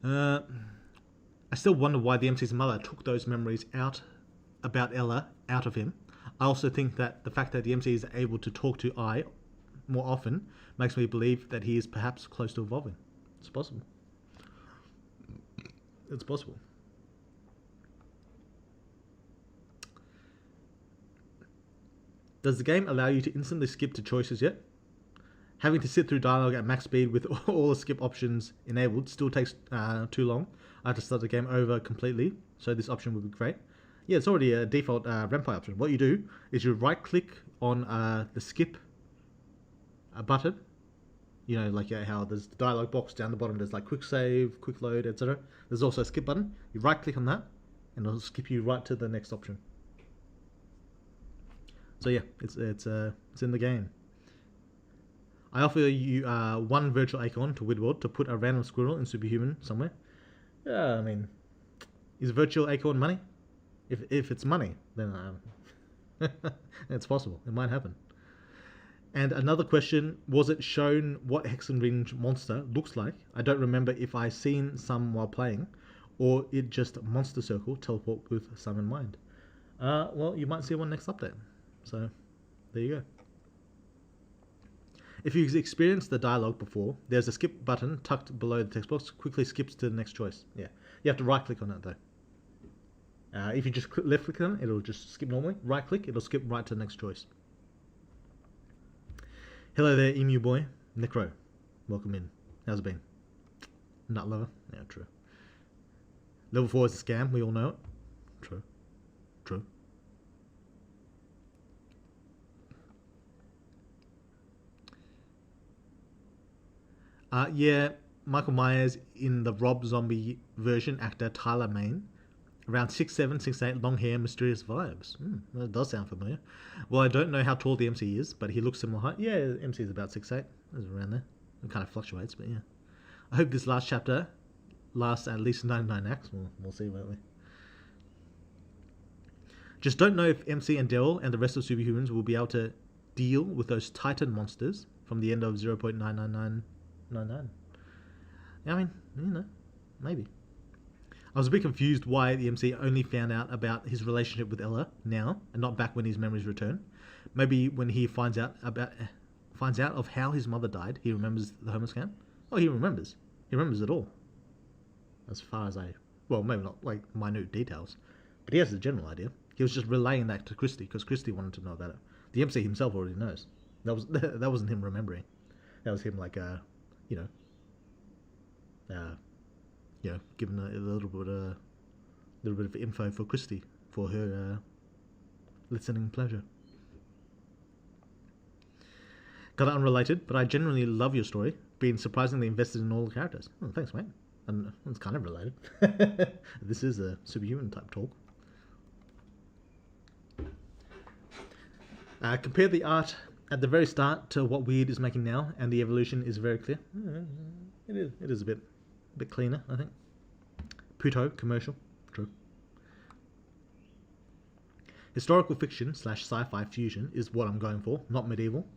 Speaker 1: I still wonder why the MC's mother took those memories about Ella out of him. I also think that the fact that the MC is able to talk to I more often makes me believe that he is perhaps close to evolving. It's possible. It's possible. Does the game allow you to instantly skip to choices yet? Having to sit through dialogue at max speed with all the skip options enabled still takes too long. I have to start the game over completely, so this option would be great. Yeah, it's already a default Ren'Py option. What you do is you right click on the skip button. You know, like how there's the dialogue box down the bottom, there's like quick save, quick load, etc. There's also a skip button. You right click on that and it'll skip you right to the next option. So yeah, it's in the game. I offer you one virtual acorn to Widworld to put a random squirrel in Superhuman somewhere. Yeah, I mean, is virtual acorn money? If it's money, then it's possible. It might happen. And another question, was it shown what Hexen Ring monster looks like? I don't remember if I seen some while playing, or it just monster circle teleport with some in mind. Well, you might see one next update. So, there you go. If you've experienced the dialogue before, there's a skip button tucked below the text box. Quickly skips to the next choice. Yeah, you have to right click on it though. If you just left click on it, it'll just skip normally. Right click, it'll skip right to the next choice. Hello there, Emu Boy. Necro. Welcome in. How's it been? Nut lover? Yeah, true. Level 4 is a scam, we all know it. True. True. Yeah, Michael Myers in the Rob Zombie version, actor Tyler Mane. Around 6'7", 6'8", long hair, mysterious vibes. That does sound familiar. Well, I don't know how tall the MC is, but he looks similar height. Yeah, MC is about 6'8". It's around there. It kind of fluctuates, but yeah. I hope this last chapter lasts at least 99 acts. We'll see, won't we? Just don't know if MC and Daryl and the rest of Superhumans will be able to deal with those Titan monsters from the end of 0.99999. Yeah, I mean, you know, maybe. I was a bit confused why the MC only found out about his relationship with Ella now and not back when his memories return. Maybe when he finds out of how his mother died, he remembers the homeless camp. Oh, he remembers. He remembers it all. As far as well, maybe not like minute details, but he has the general idea. He was just relaying that to Christy because Christy wanted to know about it. The MC himself already knows. That wasn't him remembering. That was him like you know, giving a little bit of info for Christy for her listening pleasure. Got it unrelated, but I genuinely love your story. Being surprisingly invested in all the characters. Oh, thanks, mate. And it's kind of related. This is a Superhuman type talk. Compare the art at the very start to what Weird is making now, and the evolution is very clear. It is a bit cleaner, I think. Puto, commercial, true. Historical fiction / sci-fi fusion is what I'm going for, not medieval.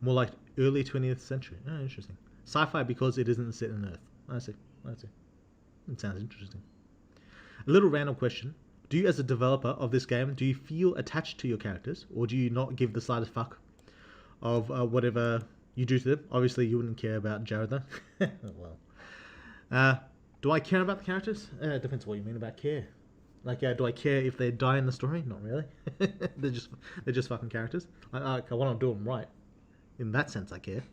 Speaker 1: More like early 20th century. Oh, interesting. Sci-fi because it isn't set in Earth. I see. It sounds interesting. A little random question. Do you, as a developer of this game, do you feel attached to your characters, or do you not give the slightest fuck of whatever you do to them? Obviously, you wouldn't care about Jared, though. Well. Do I care about the characters? It depends what you mean about care. Like, do I care if they die in the story? Not really. they're just fucking characters. I want to do them right. In that sense, I care.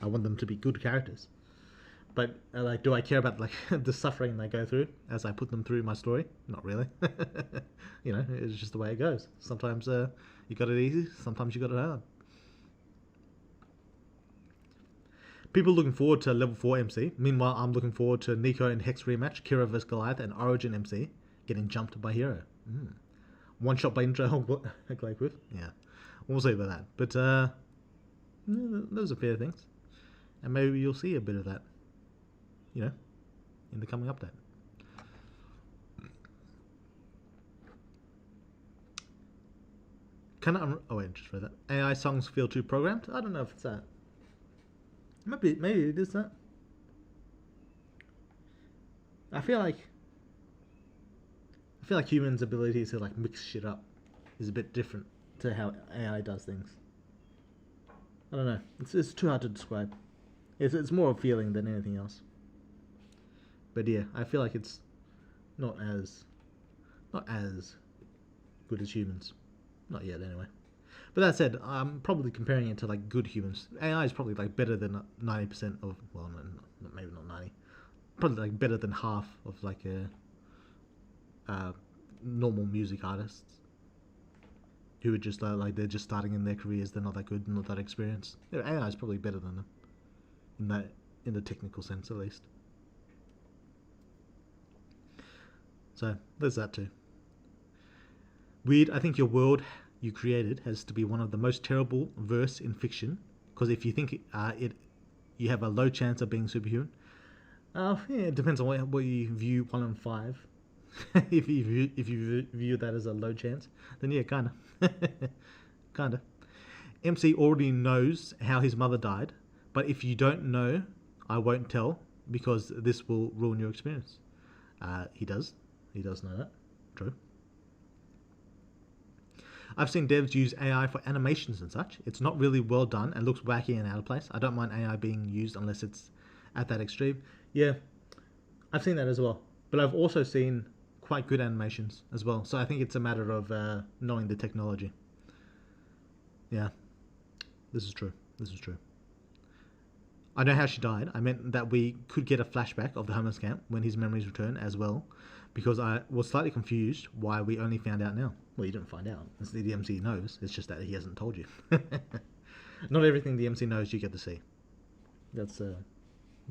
Speaker 1: I want them to be good characters. But like, do I care about like the suffering they go through as I put them through my story? Not really. You know, it's just the way it goes. Sometimes you got it easy. Sometimes you got it hard. People looking forward to level 4 MC. Meanwhile, I'm looking forward to Nico and Hex rematch, Kira vs Goliath, and Origin MC. Getting jumped by hero. One shot by intro. Glyquid. Yeah, we'll see about that. But those are fair things, and maybe you'll see a bit of that, you know, in the coming update. Oh wait, just read that. AI songs feel too programmed. I don't know if it's that. Maybe it is that. I feel like humans' ability to like mix shit up is a bit different to how AI does things. I don't know. It's too hard to describe. It's more a feeling than anything else. But yeah, I feel like it's not as good as humans. Not yet, anyway. But that said, I'm probably comparing it to like good humans. AI is probably like better than 90% of, well, maybe not 90. Probably like better than half of like normal music artists who are just like they're just starting in their careers. They're not that good, not that experienced. AI is probably better than them in the technical sense, at least. So there's that too. Weird. I think your world you created has to be one of the most terrible verse in fiction, because if you think you have a low chance of being superhuman. Yeah, it depends on what you view 1 in 5. if you view that as a low chance, then yeah, kinda. MC already knows how his mother died, but if you don't know, I won't tell, because this will ruin your experience. He does know that. True. I've seen devs use AI for animations and such. It's not really well done and looks wacky and out of place. I don't mind AI being used unless it's at that extreme. Yeah, I've seen that as well. But I've also seen quite good animations as well. So I think it's a matter of knowing the technology. Yeah, this is true. I know how she died. I meant that we could get a flashback of the homeless camp when his memories return as well, because I was slightly confused why we only found out now. Well, you didn't find out. It's the DMC knows. It's just that he hasn't told you. Not everything the MC knows you get to see. That's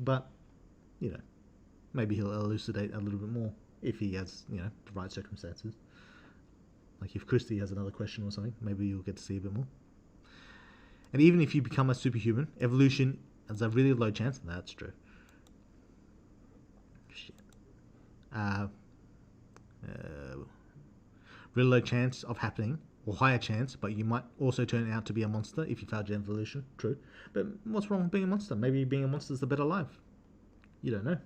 Speaker 1: but you know, maybe he'll elucidate a little bit more if he has, you know, the right circumstances. Like if Christy has another question or something, maybe you'll get to see a bit more. And even if you become a superhuman, evolution has a really low chance. That's true. Shit. Really low chance of happening, or higher chance, but you might also turn out to be a monster if you failed your evolution. True. But what's wrong with being a monster? Maybe being a monster is the better life. You don't know.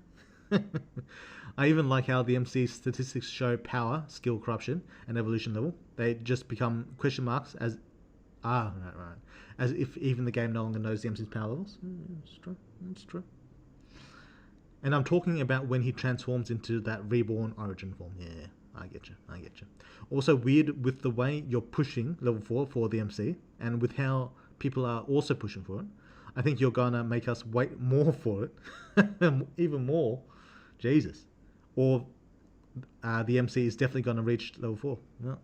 Speaker 1: I even like how the MC's statistics show power, skill, corruption, and evolution level. They just become question marks as right. As if even the game no longer knows the MC's power levels. It's true. And I'm talking about when he transforms into that reborn origin form. Yeah, I get you. Also weird with the way you're pushing level 4 for the MC, and with how people are also pushing for it. I think you're gonna make us wait more for it. Even more. Jesus. Or the MC is definitely gonna reach level 4. Well,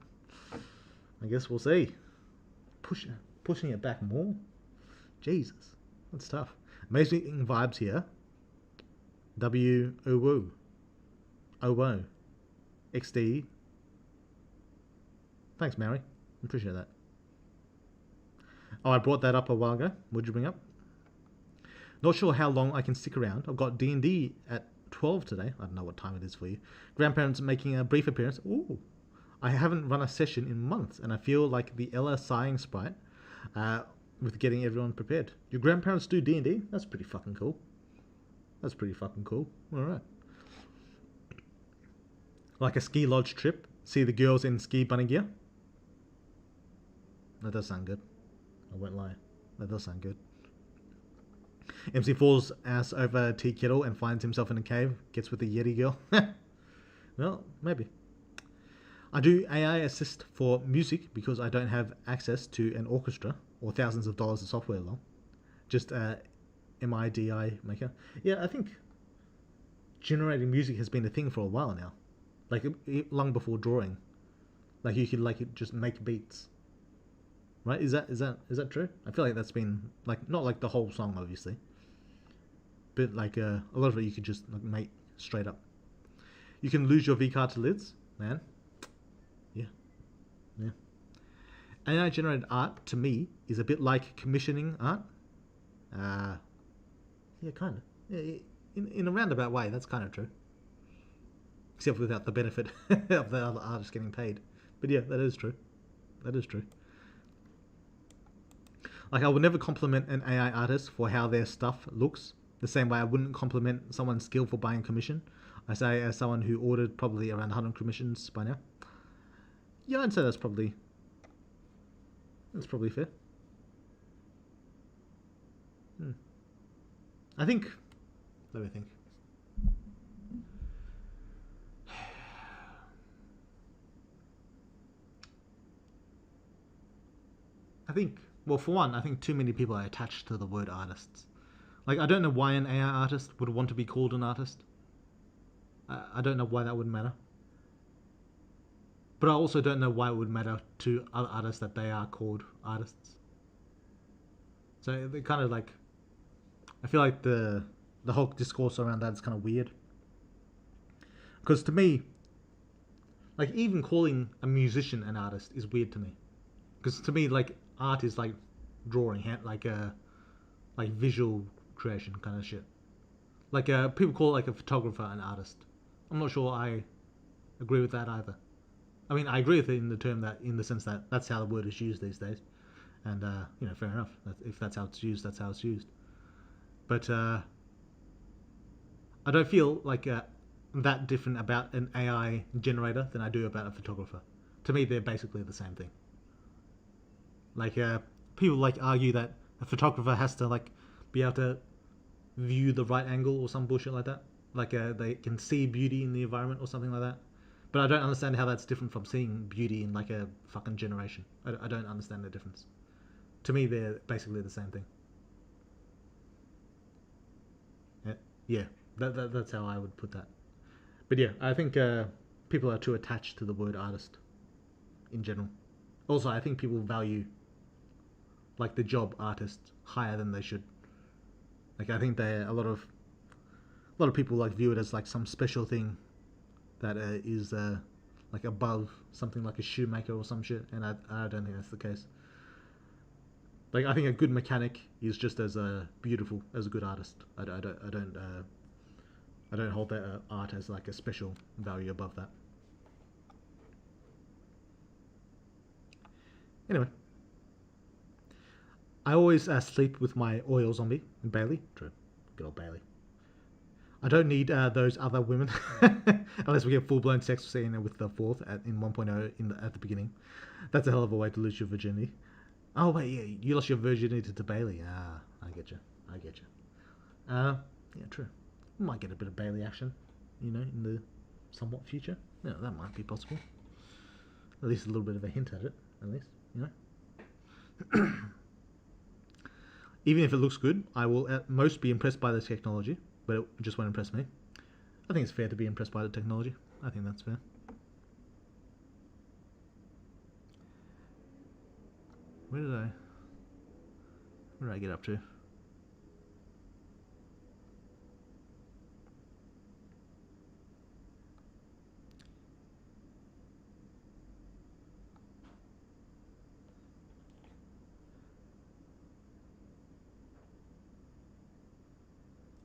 Speaker 1: I guess we'll see. Pushing it back more? Jesus. That's tough. Amazing vibes here. W-O-O. O-O. XD. Thanks, Mary. Appreciate that. Oh, I brought that up a while ago. What'd you bring up? Not sure how long I can stick around. I've got D&D at 12 today. I don't know what time it is for you. Grandparents making a brief appearance. Ooh. I haven't run a session in months, and I feel like the Ella sighing sprite with getting everyone prepared. Your grandparents do D&D? That's pretty fucking cool. Alright. Like a ski lodge trip. See the girls in ski bunny gear. That does sound good. I won't lie. That does sound good. MC falls ass over a tea kettle and finds himself in a cave. Gets with the Yeti girl. Well, maybe. I do AI assist for music because I don't have access to an orchestra or thousands of dollars of software along. Just MIDI maker. Yeah, I think generating music has been a thing for a while now. Like long before drawing. Like you could like just make beats. Right? Is that true? I feel like that's been like not like the whole song obviously. But like a lot of it you could just like make straight up. You can lose your V card to lids. man. Yeah, yeah. AI generated art to me is a bit like commissioning art. Uh, yeah, kind of. Yeah, in a roundabout way, that's kind of true. Except without the benefit of the other artist getting paid. But yeah, that is true. That is true. Like, I would never compliment an AI artist for how their stuff looks, the same way I wouldn't compliment someone's skill for buying commission. I say as someone who ordered probably around 100 commissions by now. Yeah, I'd say that's probably fair. I think. Let me think. I think. Well, for one, I think too many people are attached to the word artists. Like, I don't know why an AI artist would want to be called an artist. I don't know why that would matter. But I also don't know why it would matter to other artists that they are called artists. So they kind of like. I feel like the whole discourse around that is kind of weird. Because to me, like, even calling a musician an artist is weird to me. Because to me, like, art is like drawing, like like visual creation kind of shit. Like, people call like a photographer an artist. I'm not sure I agree with that either. I mean, I agree with it in the term that, in the sense that that's how the word is used these days, and fair enough. If that's how it's used, that's how it's used. But I don't feel like that different about an AI generator than I do about a photographer. To me, they're basically the same thing. Like, people like argue that a photographer has to like be able to view the right angle or some bullshit like that. Like, they can see beauty in the environment or something like that. But I don't understand how that's different from seeing beauty in like a fucking generation. I don't understand the difference. To me, they're basically the same thing. Yeah, that's how I would put that. But yeah, I think people are too attached to the word artist in general. Also, I think people value like the job artist higher than they should. Like, I think a lot of people like view it as like some special thing that is like above something like a shoemaker or some shit, and I don't think that's the case. Like, I think a good mechanic is just as beautiful as a good artist. I don't hold that art as like a special value above that. Anyway, I always sleep with my oil zombie, Bailey. True, good old Bailey. I don't need those other women unless we get full blown sex scene with the fourth in 1.0 at the beginning. That's a hell of a way to lose your virginity. Oh wait, yeah, you lost your virginity to Bailey. Ah, I get you. Yeah, true. We might get a bit of Bailey action, in the somewhat future. Yeah, that might be possible. At least a little bit of a hint at it. At least. Even if it looks good, I will at most be impressed by the technology, but it just won't impress me. I think it's fair to be impressed by the technology. I think that's fair. Where did I get up to?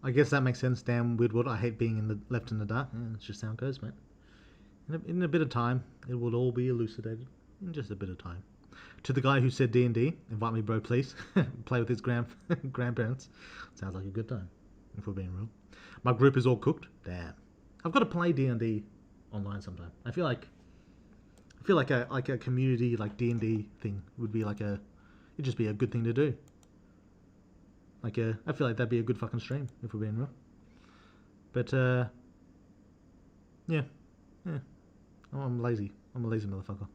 Speaker 1: I guess that makes sense. Damn Woodward, I hate being left in the dark. Yeah, that's just how it goes, mate. In a bit of time, it will all be elucidated. In just a bit of time. To the guy who said D&D, invite me, bro, please. Play with his grandparents. Sounds like a good time, if we're being real. My group is all cooked. Damn. I've got to play D&D online sometime. I feel like a community like D&D thing would be like it'd just be a good thing to do. Like, I feel like that'd be a good fucking stream, if we're being real. But, yeah. I'm lazy. I'm a lazy motherfucker.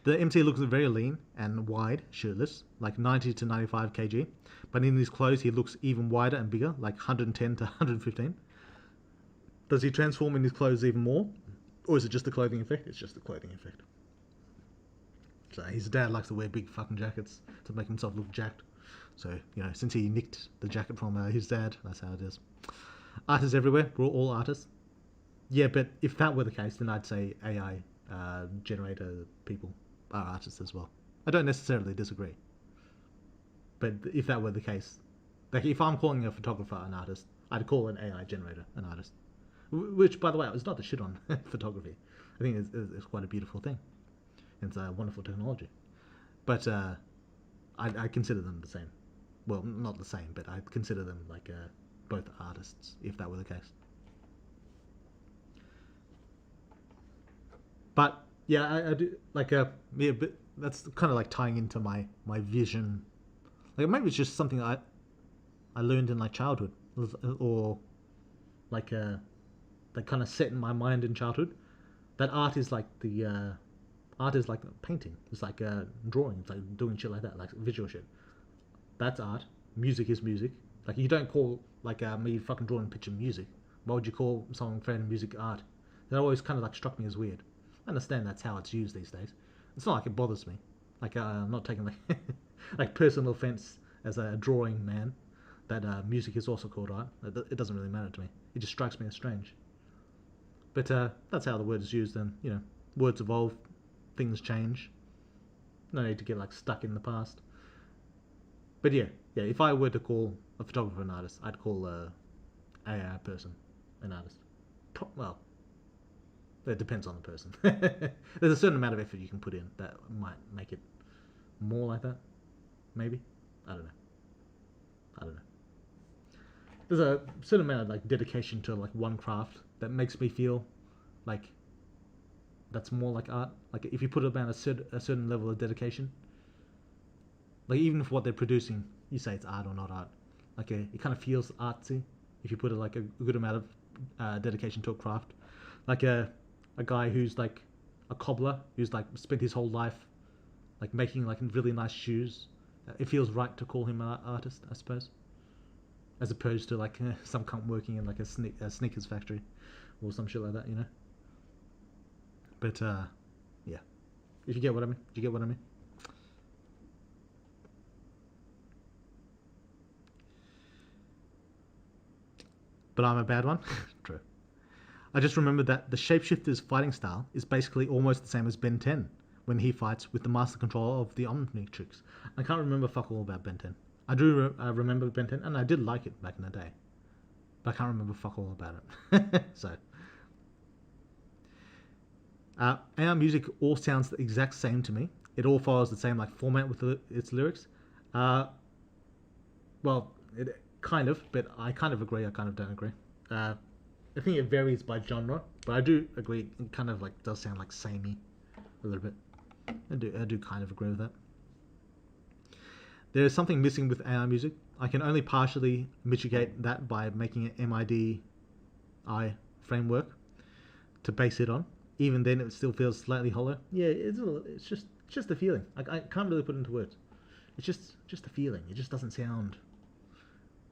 Speaker 1: The MT looks very lean and wide, shirtless, like 90 to 95 kg. But in his clothes, he looks even wider and bigger, like 110 to 115. Does he transform in his clothes even more? Or is it just the clothing effect? It's just the clothing effect. So his dad likes to wear big fucking jackets to make himself look jacked. So, since he nicked the jacket from his dad, that's how it is. Artists everywhere. We're all artists. Yeah, but if that were the case, then I'd say AI generator people are artists as well. I don't necessarily disagree, but if that were the case, like if I'm calling a photographer an artist, I'd call an AI generator an artist. Which, by the way, is not the shit on photography. I think it's quite a beautiful thing. It's a wonderful technology. But I consider them the same. Well, not the same, but I consider them like both artists, if that were the case. But yeah, I do like yeah, but that's kind of like tying into my vision. Like maybe it's just something I learned in like childhood, or like that kind of set in my mind in childhood. That art is like the art is like painting. It's like drawing. It's like doing shit like that, like visual shit. That's art. Music is music. Like you don't call like me fucking drawing a picture music. Why would you call someone creating music art? That always kind of like struck me as weird. I understand that's how it's used these days. It's not like it bothers me. Like I'm not taking like like personal offense as a drawing man that music is also called art. It doesn't really matter to me. It just strikes me as strange. But that's how the word is used, and words evolve, things change. No need to get like stuck in the past. But yeah. If I were to call a photographer an artist, I'd call a AI person an artist. Well, it depends on the person. There's a certain amount of effort you can put in that might make it more like that. Maybe. I don't know. I don't know. There's a certain amount of like dedication to like one craft that makes me feel like that's more like art. Like if you put about a certain level of dedication, like even if what they're producing, you say it's art or not art. Like it kind of feels artsy if you put like a good amount of dedication to a craft. Like a guy who's like a cobbler who's like spent his whole life like making like really nice shoes. It feels right to call him an artist, I suppose, as opposed to like some cunt working in like a sneakers factory or some shit like that. But yeah, if you get what I mean, do you get what I mean? But I'm a bad one. True. I just remembered that the shapeshifter's fighting style is basically almost the same as Ben 10 when he fights with the master control of the Omnitrix. I can't remember fuck all about Ben 10. I do remember Ben 10, and I did like it back in the day, but I can't remember fuck all about it. So, our music all sounds the exact same to me. It all follows the same like format with its lyrics. Uh, well, it kind of, but I kind of agree. I kind of don't agree. I think it varies by genre, but I do agree. It kind of like does sound like samey a little bit. I do kind of agree with that. There is something missing with AI music. I can only partially mitigate that by making an MIDI framework to base it on. Even then, it still feels slightly hollow. Yeah, it's just a feeling. I can't really put it into words. It's just a feeling. It just doesn't sound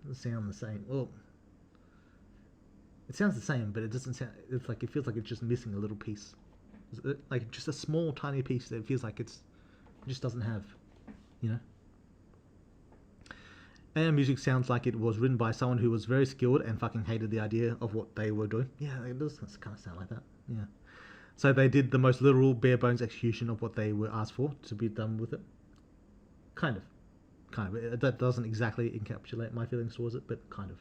Speaker 1: the same. Well, it sounds the same, but it doesn't sound. It's like it feels like it's just missing a little piece, like just a small, tiny piece that it feels like it just doesn't have. You know. And music sounds like it was written by someone who was very skilled and fucking hated the idea of what they were doing. Yeah, it does kind of sound like that. Yeah. So they did the most literal, bare bones execution of what they were asked for to be done with it. Kind of. Kind of. That doesn't exactly encapsulate my feelings towards it, but kind of.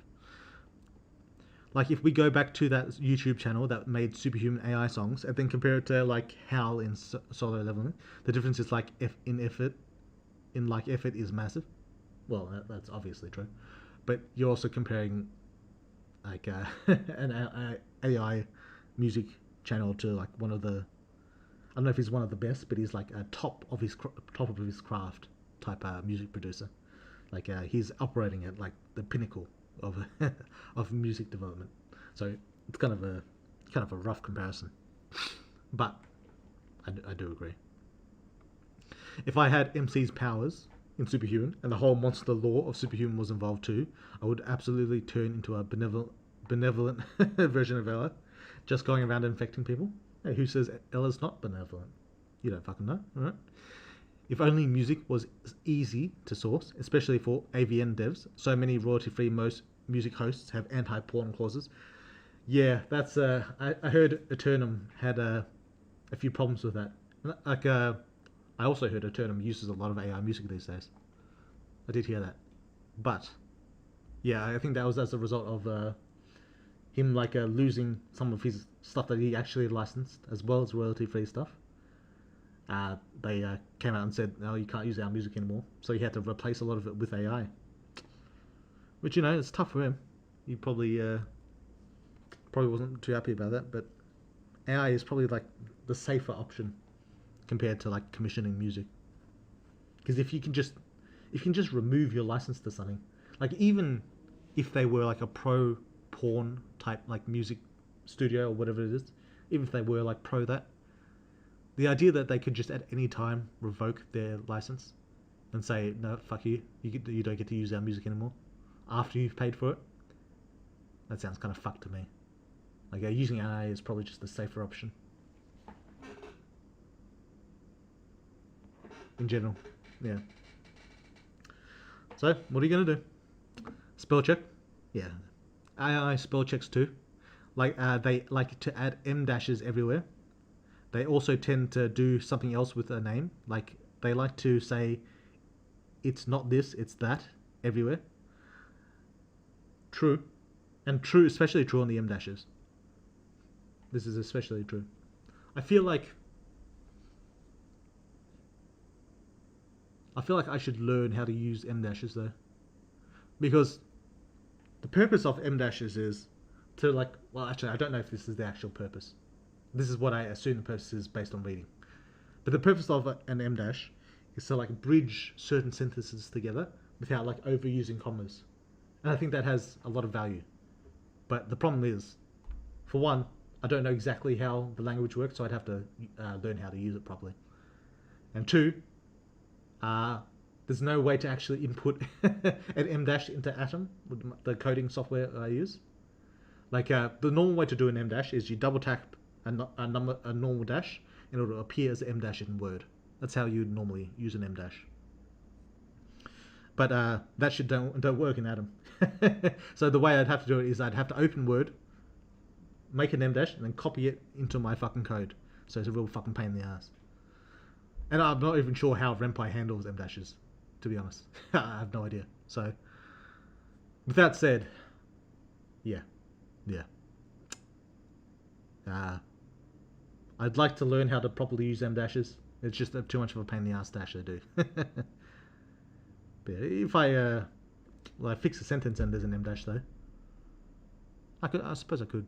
Speaker 1: Like if we go back to that YouTube channel that made superhuman AI songs and then compare it to like Howl in Solo Leveling, the difference is like effort is massive. Well, that's obviously true, but you're also comparing like an AI music channel to like one of the, I don't know if he's one of the best, but he's like a top of his craft type music producer. Like he's operating at like the pinnacle of of music development. So it's kind of a rough comparison, but I do agree. If I had MC's powers in Superhuman and the whole monster lore of Superhuman was involved too, I would absolutely turn into a benevolent version of Ella, just going around infecting people. Hey, who says Ella's not benevolent? You don't fucking know, alright? If only music was easy to source, especially for AVN devs. So many royalty-free most music hosts have anti-porn clauses. Yeah, that's I heard Eternum had a few problems with that. Like I also heard Eternum uses a lot of AI music these days. I did hear that, but yeah, I think that was as a result of him like losing some of his stuff that he actually licensed, as well as royalty-free stuff. They came out and said, "No, you can't use our music anymore." So he had to replace a lot of it with AI, which it's tough for him. He probably wasn't too happy about that, but AI is probably like the safer option compared to like commissioning music. Because if you can just remove your license to something, like even if they were like a pro porn type like music studio or whatever it is, even if they were like pro that, the idea that they could just at any time revoke their license and say no, fuck you, you don't get to use our music anymore after you've paid for it, that sounds kind of fucked to me. Like using AI is probably just the safer option in general. Yeah. So what are you gonna do? Spell check? Yeah. AI spell checks too. Like they like to add M dashes everywhere. They also tend to do something else with a name. Like they like to say it's not this, it's that everywhere. True. And true, especially true on the M dashes. This is especially true. I feel like I should learn how to use M dashes though. Because the purpose of M dashes is to like well actually I don't know if this is the actual purpose. This is what I assume the purpose is based on reading. But the purpose of an M dash is to like bridge certain sentences together without like overusing commas. And I think that has a lot of value. But the problem is, for one, I don't know exactly how the language works, so I'd have to learn how to use it properly. And two, uh, there's no way to actually input an M dash into Atom with the coding software I use. Like the normal way to do an M dash is you double tap a normal dash and it'll appear as an M dash in Word. That's how you normally use an M dash. But that shit don't work in Atom. So the way I'd have to do it is I'd have to open Word, make an M dash, and then copy it into my fucking code. So it's a real fucking pain in the ass. And I'm not even sure how Ren'Py handles M dashes, to be honest. I have no idea. So, with that said, yeah, yeah. Uh, I'd like to learn how to properly use M dashes. It's just too much of a pain in the ass to actually do. But if I fix a sentence and there's an M dash though, I suppose I could.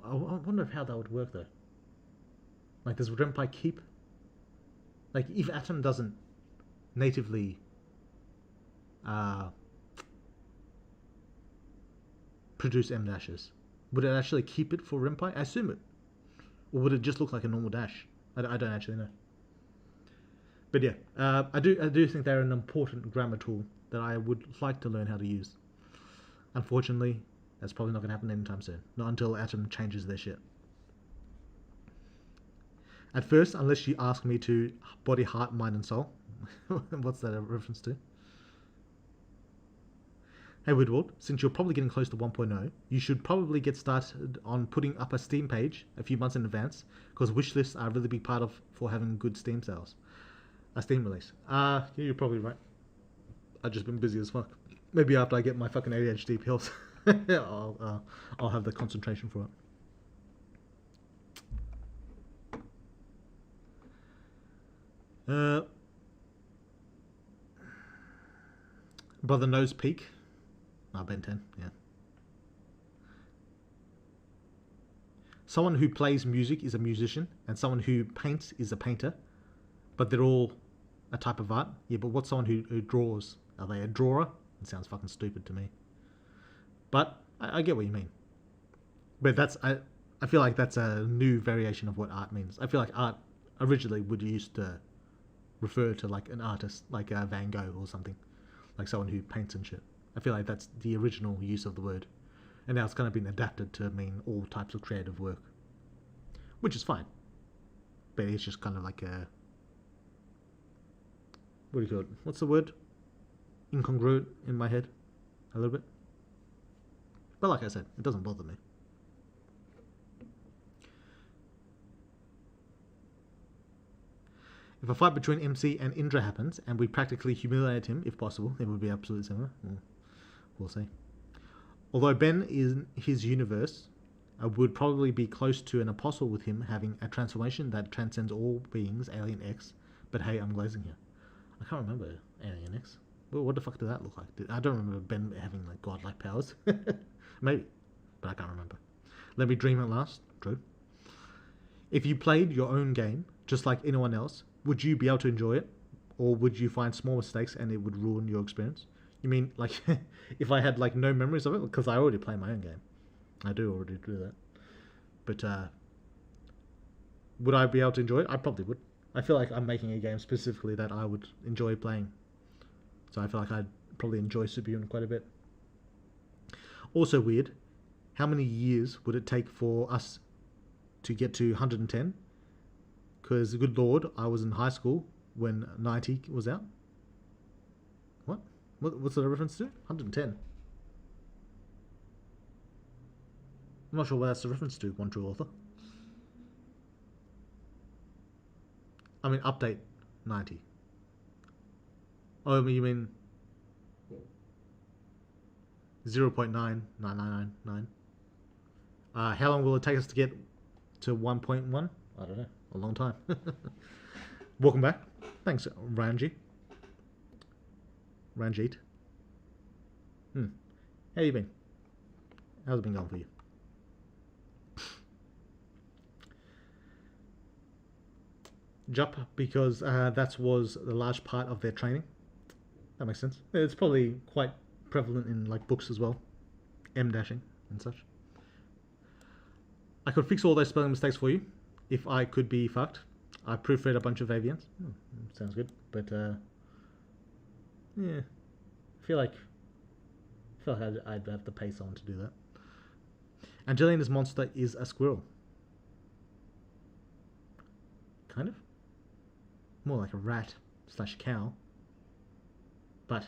Speaker 1: I wonder how that would work though. Like, does Ren'Py keep? Like, if Atom doesn't natively uh, produce M dashes, would it actually keep it for Ren'Py? I assume it. Or would it just look like a normal dash? I don't actually know. But yeah, I do think they're an important grammar tool that I would like to learn how to use. Unfortunately, that's probably not going to happen anytime soon. Not until Atom changes their shit. At first, unless you ask me to body, heart, mind, and soul. What's that a reference to? Hey Woodward, since you're probably getting close to 1.0, you should probably get started on putting up a Steam page a few months in advance, because wish lists are a really big part of for having good Steam sales. A Steam release. Yeah, you're probably right. I've just been busy as fuck. Maybe after I get my fucking ADHD pills, I'll have the concentration for it. Brother Nose Peak. Ben 10, yeah. Someone who plays music is a musician, and someone who paints is a painter, but they're all a type of art. Yeah, but what's someone who draws? Are they a drawer? It sounds fucking stupid to me. But I get what you mean. But I feel like that's a new variation of what art means. I feel like art originally would used to refer to like an artist, like Van Gogh or something, like someone who paints and shit. I feel like that's the original use of the word, and now it's kind of been adapted to mean all types of creative work, which is fine. But it's just kind of like a what do you call it? What's the word? Incongruent in my head, a little bit. But like I said, it doesn't bother me. If a fight between MC and Indra happens, and we practically humiliate him, if possible, it would be absolutely similar. We'll see. Although Ben in his universe would probably be close to an apostle with him having a transformation that transcends all beings, Alien X. But hey, I'm glazing here. I can't remember Alien X. Well, what the fuck did that look like? I don't remember Ben having like godlike powers. Maybe, but I can't remember. Let me dream at last. True. If you played your own game, just like anyone else, would you be able to enjoy it? Or would you find small mistakes and it would ruin your experience? You mean, like, if I had, like, no memories of it? Because I already play my own game. I do already do that. But, would I be able to enjoy it? I probably would. I feel like I'm making a game specifically that I would enjoy playing. So I feel like I'd probably enjoy Superhuman quite a bit. Also weird, how many years would it take for us to get to 110? Because, good lord, I was in high school when 90 was out. What? What's the reference to? 110. I'm not sure what that's the reference to, One True Author. I mean, update 90. Oh, you mean 0.99999? How long will it take us to get to 1.1? I don't know. A long time. Welcome back. Thanks, Ranjit. How you been? How's it been going for you? Jup, because that was the large part of their training. That makes sense. It's probably quite prevalent in like books as well. M-dashing and such. I could fix all those spelling mistakes for you if I could be fucked. I proofread a bunch of avians. Sounds good. But yeah, I feel like I'd have to pay someone to do that. Angelina's monster is a squirrel. Kind of. More like a rat / cow. But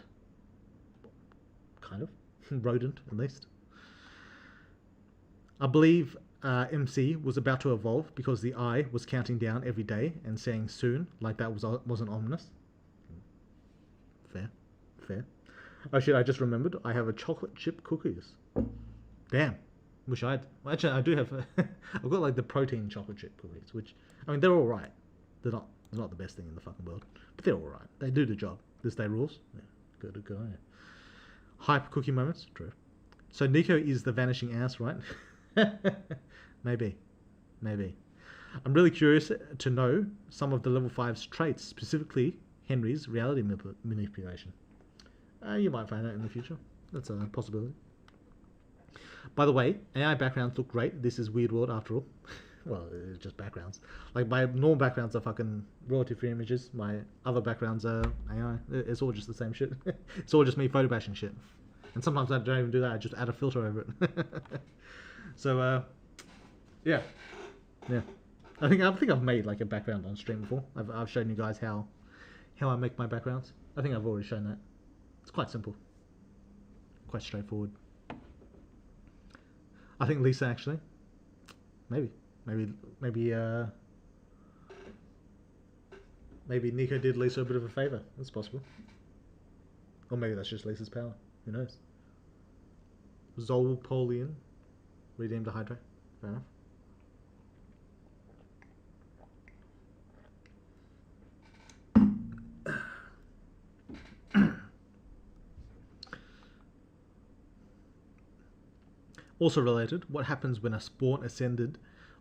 Speaker 1: kind of. Rodent, at least. I believe MC was about to evolve because the eye was counting down every day and saying soon, like that wasn't ominous. Fair. Oh shit, I just remembered, I have a chocolate chip cookies. Damn. Wish I had. Well, actually, I do have. I've got like the protein chocolate chip cookies, which, I mean, they're all right. They're not the best thing in the fucking world, but they're all right. They do the job. This day rules. Yeah, good on you. Hype cookie moments. True. So Nico is the vanishing ass, right? Maybe. I'm really curious to know some of the level 5's traits, specifically Henry's reality manipulation. You might find that in the future. That's a possibility. By the way, AI backgrounds look great. This is Weird World after all. Well, it's just backgrounds. Like, my normal backgrounds are fucking royalty-free images. My other backgrounds are AI. It's all just the same shit. It's all just me photo bashing shit. And sometimes I don't even do that. I just add a filter over it. So, yeah. I think I've made like a background on stream before. I've shown you guys how I make my backgrounds. I think I've already shown that. It's quite simple. Quite straightforward. I think Lisa actually. Maybe Nico did Lisa a bit of a favour. That's possible. Or maybe that's just Lisa's power. Who knows? Zolpolian redeemed a Hydra. Fair enough. Also related, what happens when a spawn ascended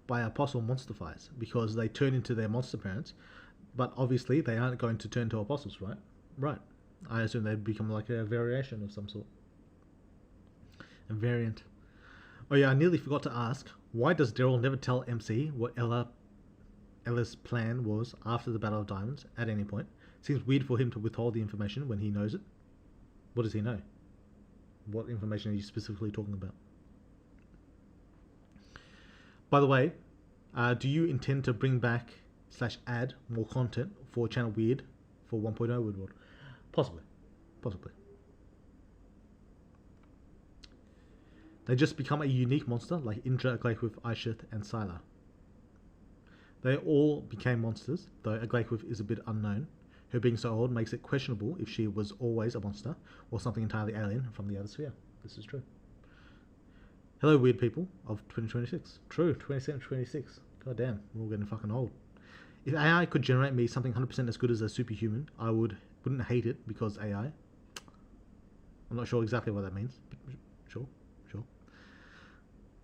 Speaker 1: by apostle monstifies? Because they turn into their monster parents, but obviously they aren't going to turn to apostles, right? Right. I assume they'd become like a variation of some sort. A variant. Oh yeah, I nearly forgot to ask, why does Daryl never tell MC what Ella's plan was after the Battle of Diamonds at any point? Seems weird for him to withhold the information when he knows it. What does he know? What information are you specifically talking about? By the way, do you intend to bring back / add more content for Channel Weird for 1.0 Weird World? Possibly. They just become a unique monster like Indra, Aglaquith, Aishith, and Sylar. They all became monsters, though Aglaquith is a bit unknown. Her being so old makes it questionable if she was always a monster or something entirely alien from the other sphere. This is true. Hello, weird people of 2026. True, 2726. God damn, we're all getting fucking old. If AI could generate me something 100% as good as a superhuman, I wouldn't hate it because AI. I'm not sure exactly what that means. But sure.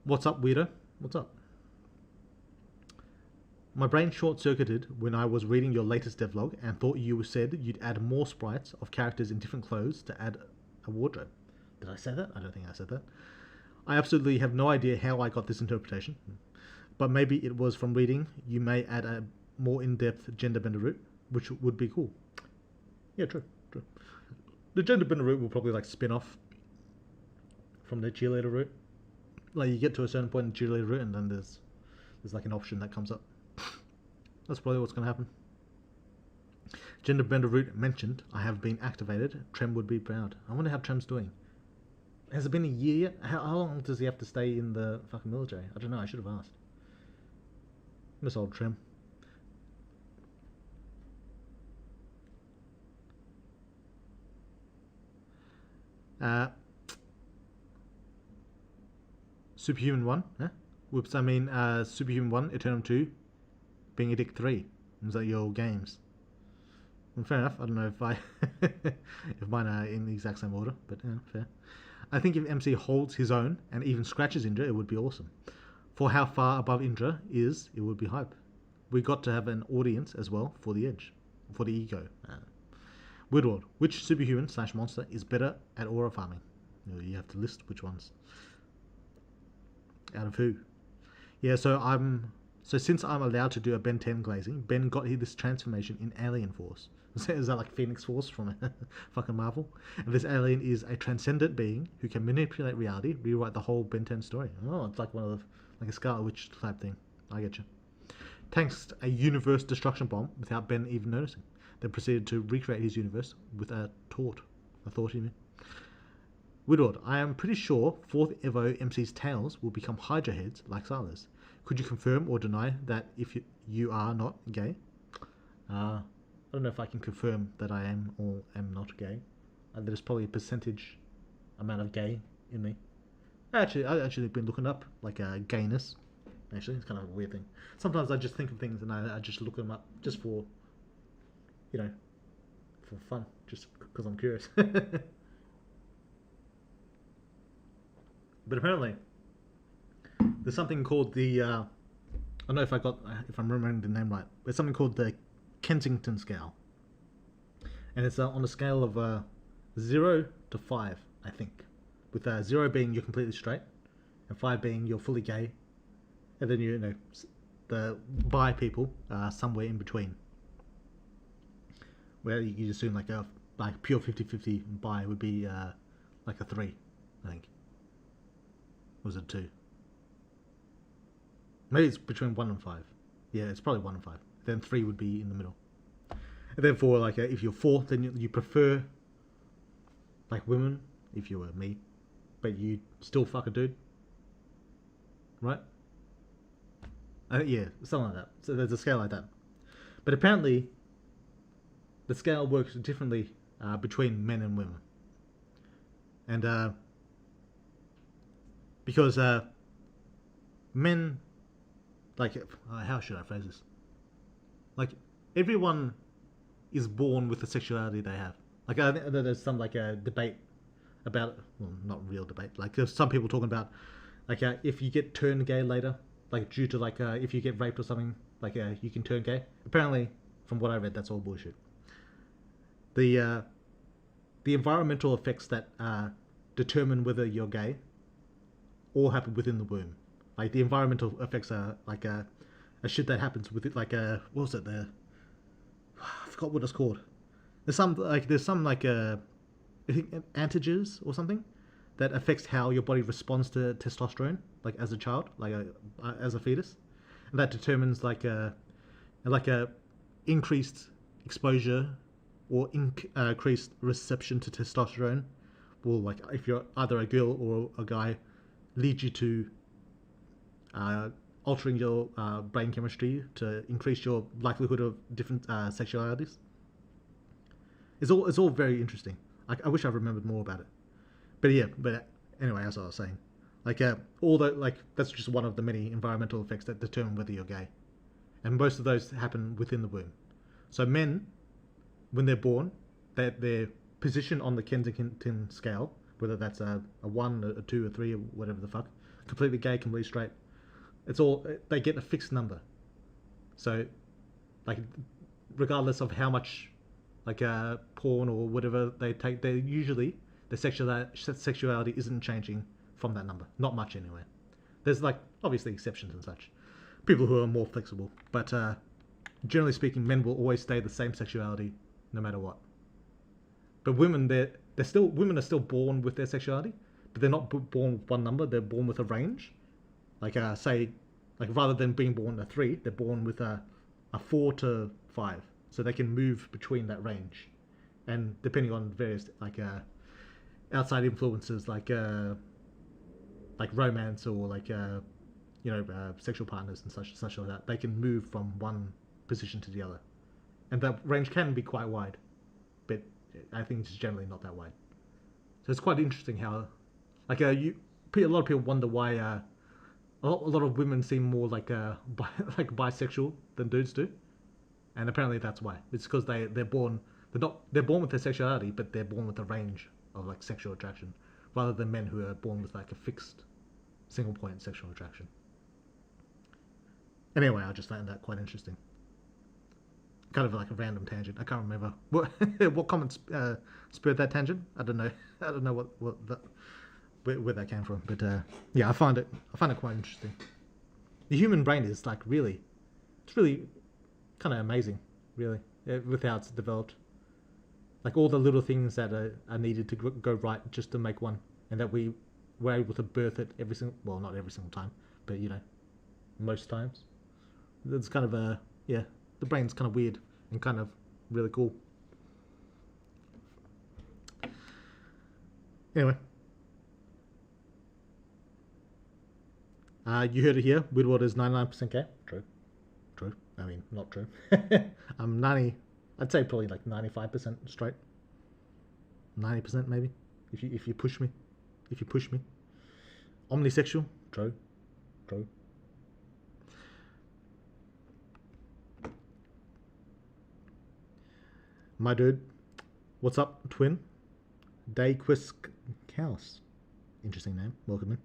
Speaker 1: What's up, weirdo? What's up? My brain short-circuited when I was reading your latest devlog and thought you said you'd add more sprites of characters in different clothes to add a wardrobe. Did I say that? I don't think I said that. I absolutely have no idea how I got this interpretation, but maybe it was from reading. You may add a more in-depth gender bender route, which would be cool. Yeah, true. The gender bender route will probably like spin off from the cheerleader route. Like you get to a certain point in the cheerleader route and then there's like an option that comes up. That's probably what's going to happen. Gender bender route mentioned. I have been activated. Trem would be proud. I wonder how Trem's doing. Has it been a year yet? How long does he have to stay in the fucking military? I don't know. I should have asked. Miss old Trem. Superhuman 1, huh? Whoops, I mean Superhuman 1, Eternum 2, Being a Dick 3. Is that your games? Well, fair enough. I don't know if if mine are in the exact same order, but yeah, fair. I think if MC holds his own and even scratches Indra, it would be awesome. For how far above Indra is, it would be hype. We got to have an audience as well for the edge, for the ego. Woodward, which superhuman / monster is better at aura farming? You have to list which ones. Out of who? Yeah, so since I'm allowed to do a Ben 10 glazing, Ben got this transformation in Alien Force. Is that like Phoenix Force from fucking Marvel? And this alien is a transcendent being who can manipulate reality, rewrite the whole Ben 10 story. Oh, it's like one of like a Scarlet Witch type thing. I get you. Tanks a universe destruction bomb without Ben even noticing. Then proceeded to recreate his universe with a thought, you mean? Woodward, I am pretty sure 4th Evo MC's tails will become Hydra heads like Silas. Could you confirm or deny that if you are not gay? I don't know if I can confirm that I am or am not gay. There's probably a percentage amount of gay in me. I've actually been looking up like gayness. Actually, it's kind of a weird thing. Sometimes I just think of things and I just look them up just for, for fun, just because I'm curious. But apparently, there's something called the, I don't know if I'm remembering the name right, but it's something called the Kensington scale. And it's on a scale of 0 to 5, I think. With 0 being you're completely straight, and 5 being you're fully gay, and then the bi people are somewhere in between. Where you assume like pure 50-50 bi would be like a 3, I think. Or was it 2? Maybe it's between 1 and 5. Yeah, it's probably 1 and 5. Then 3 would be in the middle. And then for like if you're 4, then you prefer like women, if you were me, but you still fuck a dude, right? Yeah, something like that. So there's a scale like that. But apparently, the scale works differently between men and women. And because men, like, how should I phrase this? Like, everyone is born with the sexuality they have. Like, I think there's some like a debate about, well, not real debate. Like, there's some people talking about, like, if you get turned gay later, like due to like if you get raped or something, like you can turn gay. Apparently, from what I read, that's all bullshit. The environmental effects that determine whether you're gay all happen within the womb. Like the environmental effects are like a shit that happens with it. Like what was it? I forgot what it's called. There's some I think antigens or something that affects how your body responds to testosterone, like as a child, like as a fetus, and that determines like a increased exposure or increased reception to testosterone. Well, like if you're either a girl or a guy, lead you to altering your brain chemistry to increase your likelihood of different sexualities. It's all very interesting. I wish I remembered more about it. But yeah, but anyway, as I was saying, like all the like that's just one of the many environmental effects that determine whether you're gay, and most of those happen within the womb. So men, when they're born, their position on the Kensington scale, whether that's a 1, a 2, a 3, or whatever the fuck, completely gay, completely straight, it's all, they get a fixed number. So, like, regardless of how much, like, porn or whatever they take, they usually, the sexuality isn't changing from that number. Not much anyway. There's, like, obviously exceptions and such. People who are more flexible. But, generally speaking, men will always stay the same sexuality no matter what. But women, women are still born with their sexuality, but they're not born with one number. They're born with a range. Like say, like rather than being born a 3, they're born with a 4 to 5, so they can move between that range, and depending on various like outside influences like romance or like sexual partners and such like that, they can move from one position to the other, and that range can be quite wide, but I think it's generally not that wide. So it's quite interesting how, like, a lot of people wonder why a lot of women seem more like like bisexual than dudes do, and apparently that's why. It's because they're born with their sexuality, but they're born with a range of like sexual attraction, rather than men who are born with like a fixed single point sexual attraction. Anyway, I just found that quite interesting. Kind of like a random tangent. I can't remember what comment spurred that tangent. I don't know. I don't know where that came from. But yeah, I find it quite interesting. The human brain is like it's really kind of amazing, really, with how it's developed. Like all the little things that are needed to go right just to make one, and that we were able to birth it not every single time, but most times. It's kind of the brain's kind of weird and kind of really cool. Anyway, you heard it here. Woodward is 99% gay. True. I mean, not true. I'm 90. I'd say probably like 95% straight. 90% maybe. If you push me. Omnisexual. True. My dude, what's up, twin? Dayquist Kaus. Interesting name. Welcome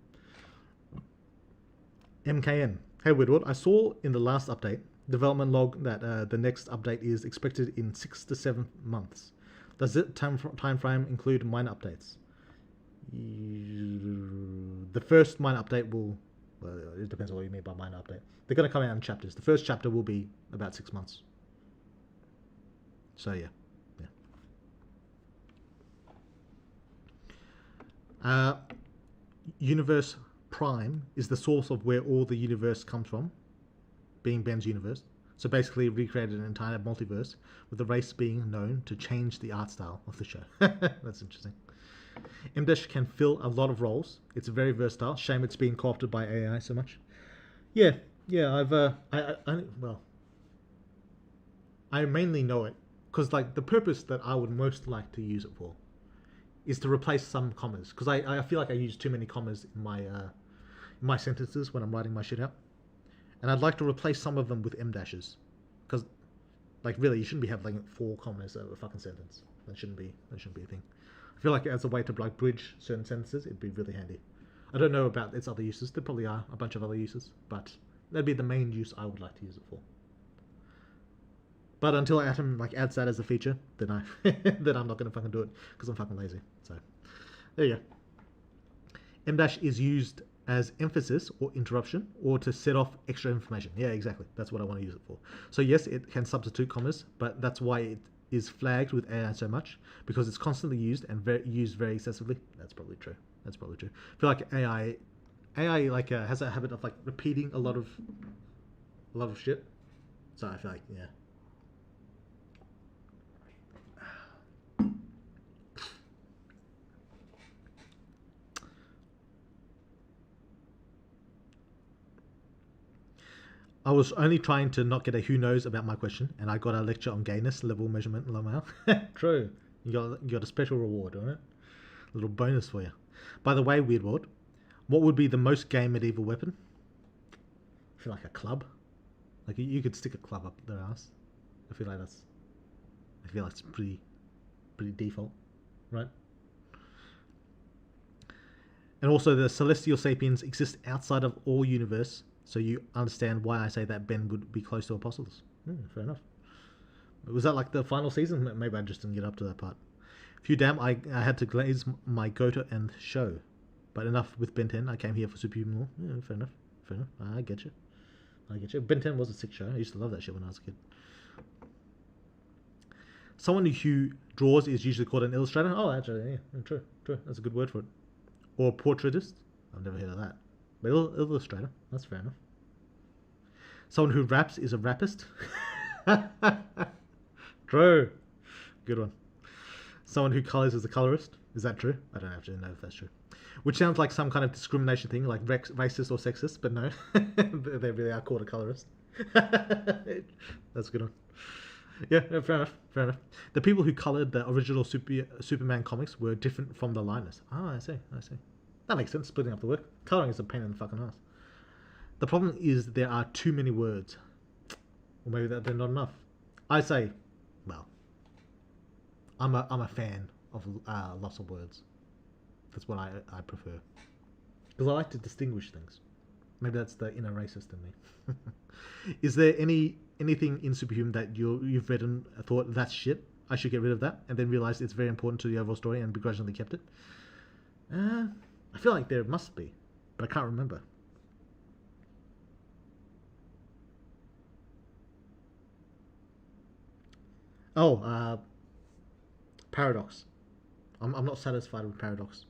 Speaker 1: in. MKN. Hey, Woodward. I saw in the last update, development log, that the next update is expected in 6 to 7 months. Does it time frame include mine updates? The first mine update will... Well, it depends on what you mean by mine update. They're going to come out in chapters. The first chapter will be about 6 months. So, yeah. Universe Prime is the source of where all the universe comes from, being Ben's universe. So basically recreated an entire multiverse, with the race being known to change the art style of the show. That's interesting. M-Dash can fill a lot of roles. It's very versatile. Shame it's being co-opted by AI so much. Yeah, I mainly know it because like the purpose that I would most like to use it for is to replace some commas, because I feel like I use too many commas in my sentences when I'm writing my shit out, and I'd like to replace some of them with M-dashes, because like really you shouldn't be having like 4 commas of a fucking sentence. That shouldn't be a thing. I feel like as a way to like bridge certain sentences, it'd be really handy. I don't know about its other uses. There probably are a bunch of other uses, but that'd be the main use I would like to use it for. But until Atom like adds that as a feature, then I'm not gonna fucking do it because I'm fucking lazy. So there you go. M- is used as emphasis or interruption, or to set off extra information. Yeah, exactly. That's what I want to use it for. So yes, it can substitute commas, but that's why it is flagged with AI so much, because it's constantly used and used very excessively. That's probably true. I feel like AI like has a habit of like repeating a lot of shit. So I feel like I was only trying to not get a who knows about my question, and I got a lecture on gayness, level measurement, Lamau. True. You got a special reward, alright? A little bonus for you. By the way, Weird World, what would be the most gay medieval weapon? I feel like a club. Like you could stick a club up their ass. I feel like it's pretty default, right? And also, the celestial sapiens exist outside of all universe, so you understand why I say that Ben would be close to apostles. Fair enough. Was that like the final season? Maybe I just didn't get up to that part. Phew, damn, I had to glaze my Gota and show. But enough with Ben 10. I came here for Superhuman Law. Yeah, fair enough. I get you. Ben 10 was a sick show. I used to love that shit when I was a kid. Someone who draws is usually called an illustrator. Oh, actually, yeah, true. That's a good word for it. Or a portraitist. I've never heard of that. But illustrator. That's fair enough. Someone who raps is a rappist. True. Good one. Someone who colours is a colorist. Is that true? I don't actually know if that's true. Which sounds like some kind of discrimination thing, like racist or sexist, but no. They really are called a colorist. That's a good one. Yeah, fair enough. The people who coloured the original Superman comics were different from the liners. Oh, I see. That makes sense, splitting up the work. Colouring is a pain in the fucking ass. The problem is there are too many words. Or maybe that they're not enough. I say, well, I'm a fan of lots of words. That's what I prefer. Because I like to distinguish things. Maybe that's the inner racist in me. Is there anything in Superhuman that you've read and thought, that's shit, I should get rid of that, and then realised it's very important to the overall story and begrudgingly kept it? I feel like there must be, but I can't remember. Oh, Paradox. I'm not satisfied with Paradox.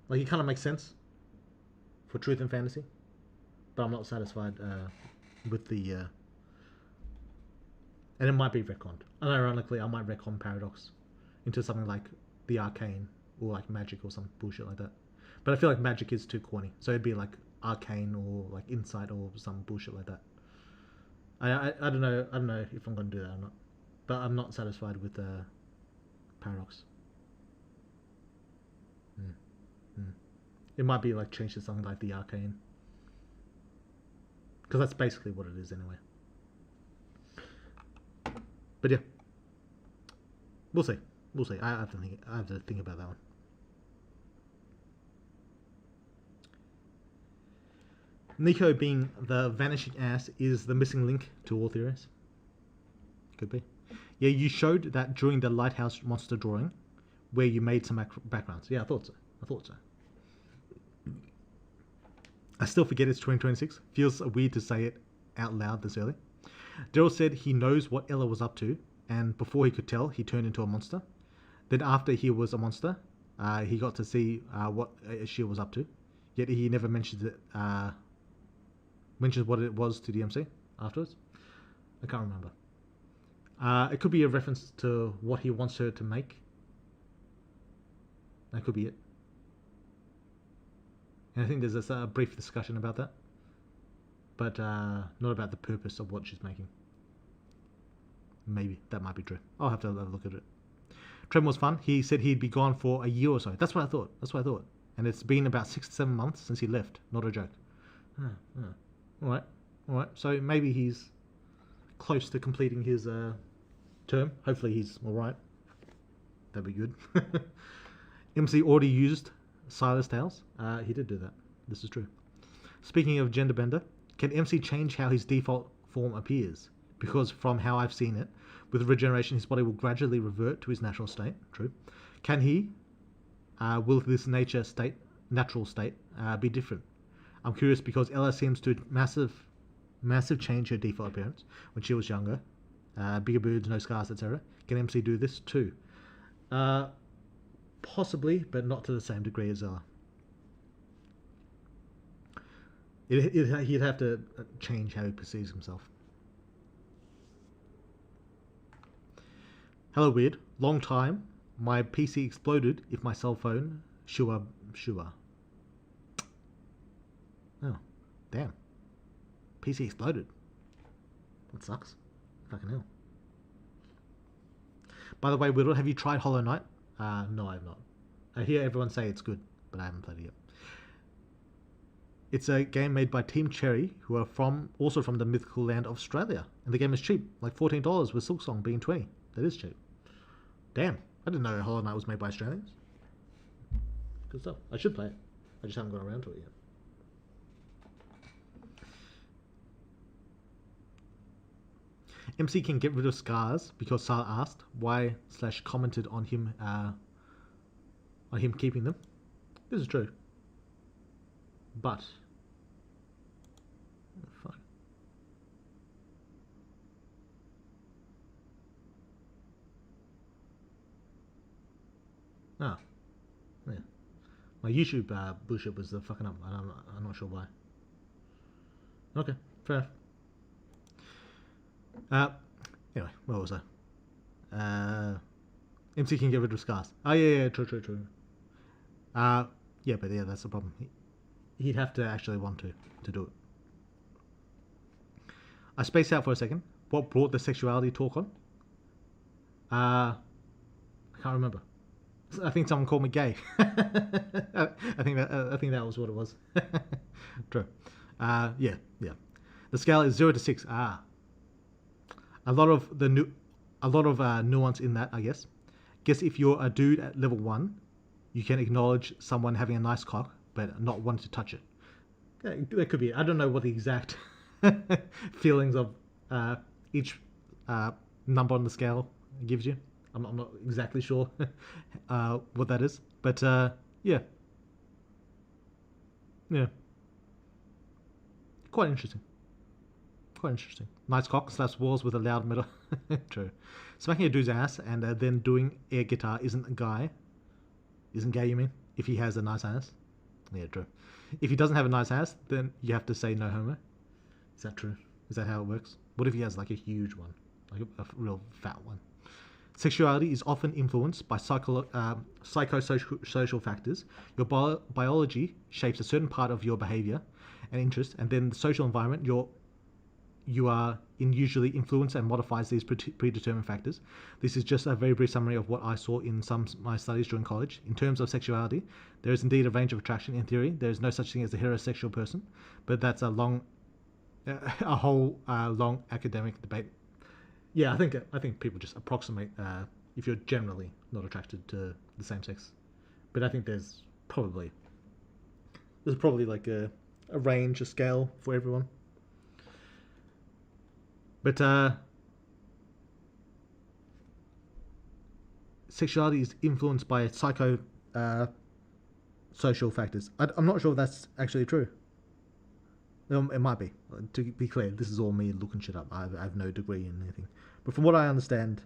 Speaker 1: Like, it kind of makes sense for truth and fantasy, but I'm not satisfied with the... and it might be retconned. And ironically, I might retcon Paradox into something like the Arcane or like Magic or some bullshit like that. But I feel like Magic is too corny, so it'd be like Arcane or like Insight or some bullshit like that. I don't know if I'm going to do that or not, but I'm not satisfied with Paradox. It might be like changed to something like the Arcane, because that's basically what it is anyway. But yeah, we'll see. I have to think about that one. Nico being the vanishing ass is the missing link to all theories. Could be. Yeah, you showed that during the lighthouse monster drawing, where you made some backgrounds. Yeah, I thought so. I still forget it's 2026. Feels weird to say it out loud this early. Daryl said he knows what Ella was up to, and before he could tell, he turned into a monster. Then after he was a monster, he got to see what she was up to. Yet he never mentions it. Mentions what it was to DMC afterwards. I can't remember. It could be a reference to what he wants her to make. That could be it. And I think there's a brief discussion about that, but not about the purpose of what she's making. Maybe that might be true. I'll have to have a look at it. Trem was fun. He said he'd be gone for a year or so. That's what I thought. And it's been about 6 to 7 months since he left. Not a joke. All right. So maybe he's close to completing his term. Hopefully he's all right. That'd be good. MC already used Silas Tales. He did do that. This is true. Speaking of gender bender, can MC change how his default form appears? Because from how I've seen it, with regeneration, his body will gradually revert to his natural state. True. Can he? Will this natural state be different? I'm curious because Ella seems to massive change her default appearance when she was younger. Bigger boobs, no scars, etc. Can MC do this too? Possibly, but not to the same degree as Ella. He'd have to change how he perceives himself. Hello, Weird. Long time. My PC exploded if my cell phone... Shua. Oh, damn. PC exploded. That sucks. Fucking hell. By the way, Whittle, have you tried Hollow Knight? No, I have not. I hear everyone say it's good, but I haven't played it yet. It's a game made by Team Cherry, who are also from the mythical land of Australia. And the game is cheap, like $14 with Silksong being $20. That is cheap. Damn, I didn't know Hollow Knight was made by Australians. Good stuff. I should play it. I just haven't gone around to it yet. MC can get rid of scars because Sal asked why / commented on him keeping them. This is true. But fuck. Ah. Yeah. My YouTube bullshit was the fucking up. I'm not sure why. Okay, fair enough. Anyway, where was I? MC can get rid of scars. Oh yeah, true. Yeah, but yeah, that's the problem. He'd have to actually want to do it. I spaced out for a second. What brought the sexuality talk on? I can't remember. I think someone called me gay. I think that was what it was. True. Yeah. The scale is 0 to 6. A lot of nuance in that, I guess. Guess if you're a dude at level 1, you can acknowledge someone having a nice cock, but not wanting to touch it. That could be. I don't know what the exact feelings of each number on the scale gives you. I'm not exactly sure what that is, but yeah, quite interesting. Nice cock slaps walls with a loud metal. True. Smacking a dude's ass and then doing air guitar isn't gay, you mean? If he has a nice ass? Yeah, true. If he doesn't have a nice ass, then you have to say no homo. Is that true? Is that how it works? What if he has like a huge one? Like a real fat one? Sexuality is often influenced by psychosocial factors. Your biology shapes a certain part of your behavior and interest, and then the social environment you are in usually influence and modifies these predetermined factors. This is just a very brief summary of what I saw in some of my studies during college. In terms of sexuality, there is indeed a range of attraction. In theory, there is no such thing as a heterosexual person, but that's a whole long academic debate. Yeah, I think people just approximate if you're generally not attracted to the same sex, but I think there's probably like a range, a scale for everyone. But sexuality is influenced by social factors. I'm not sure if that's actually true. It might be. To be clear, this is all me looking shit up. I have no degree in anything. But from what I understand,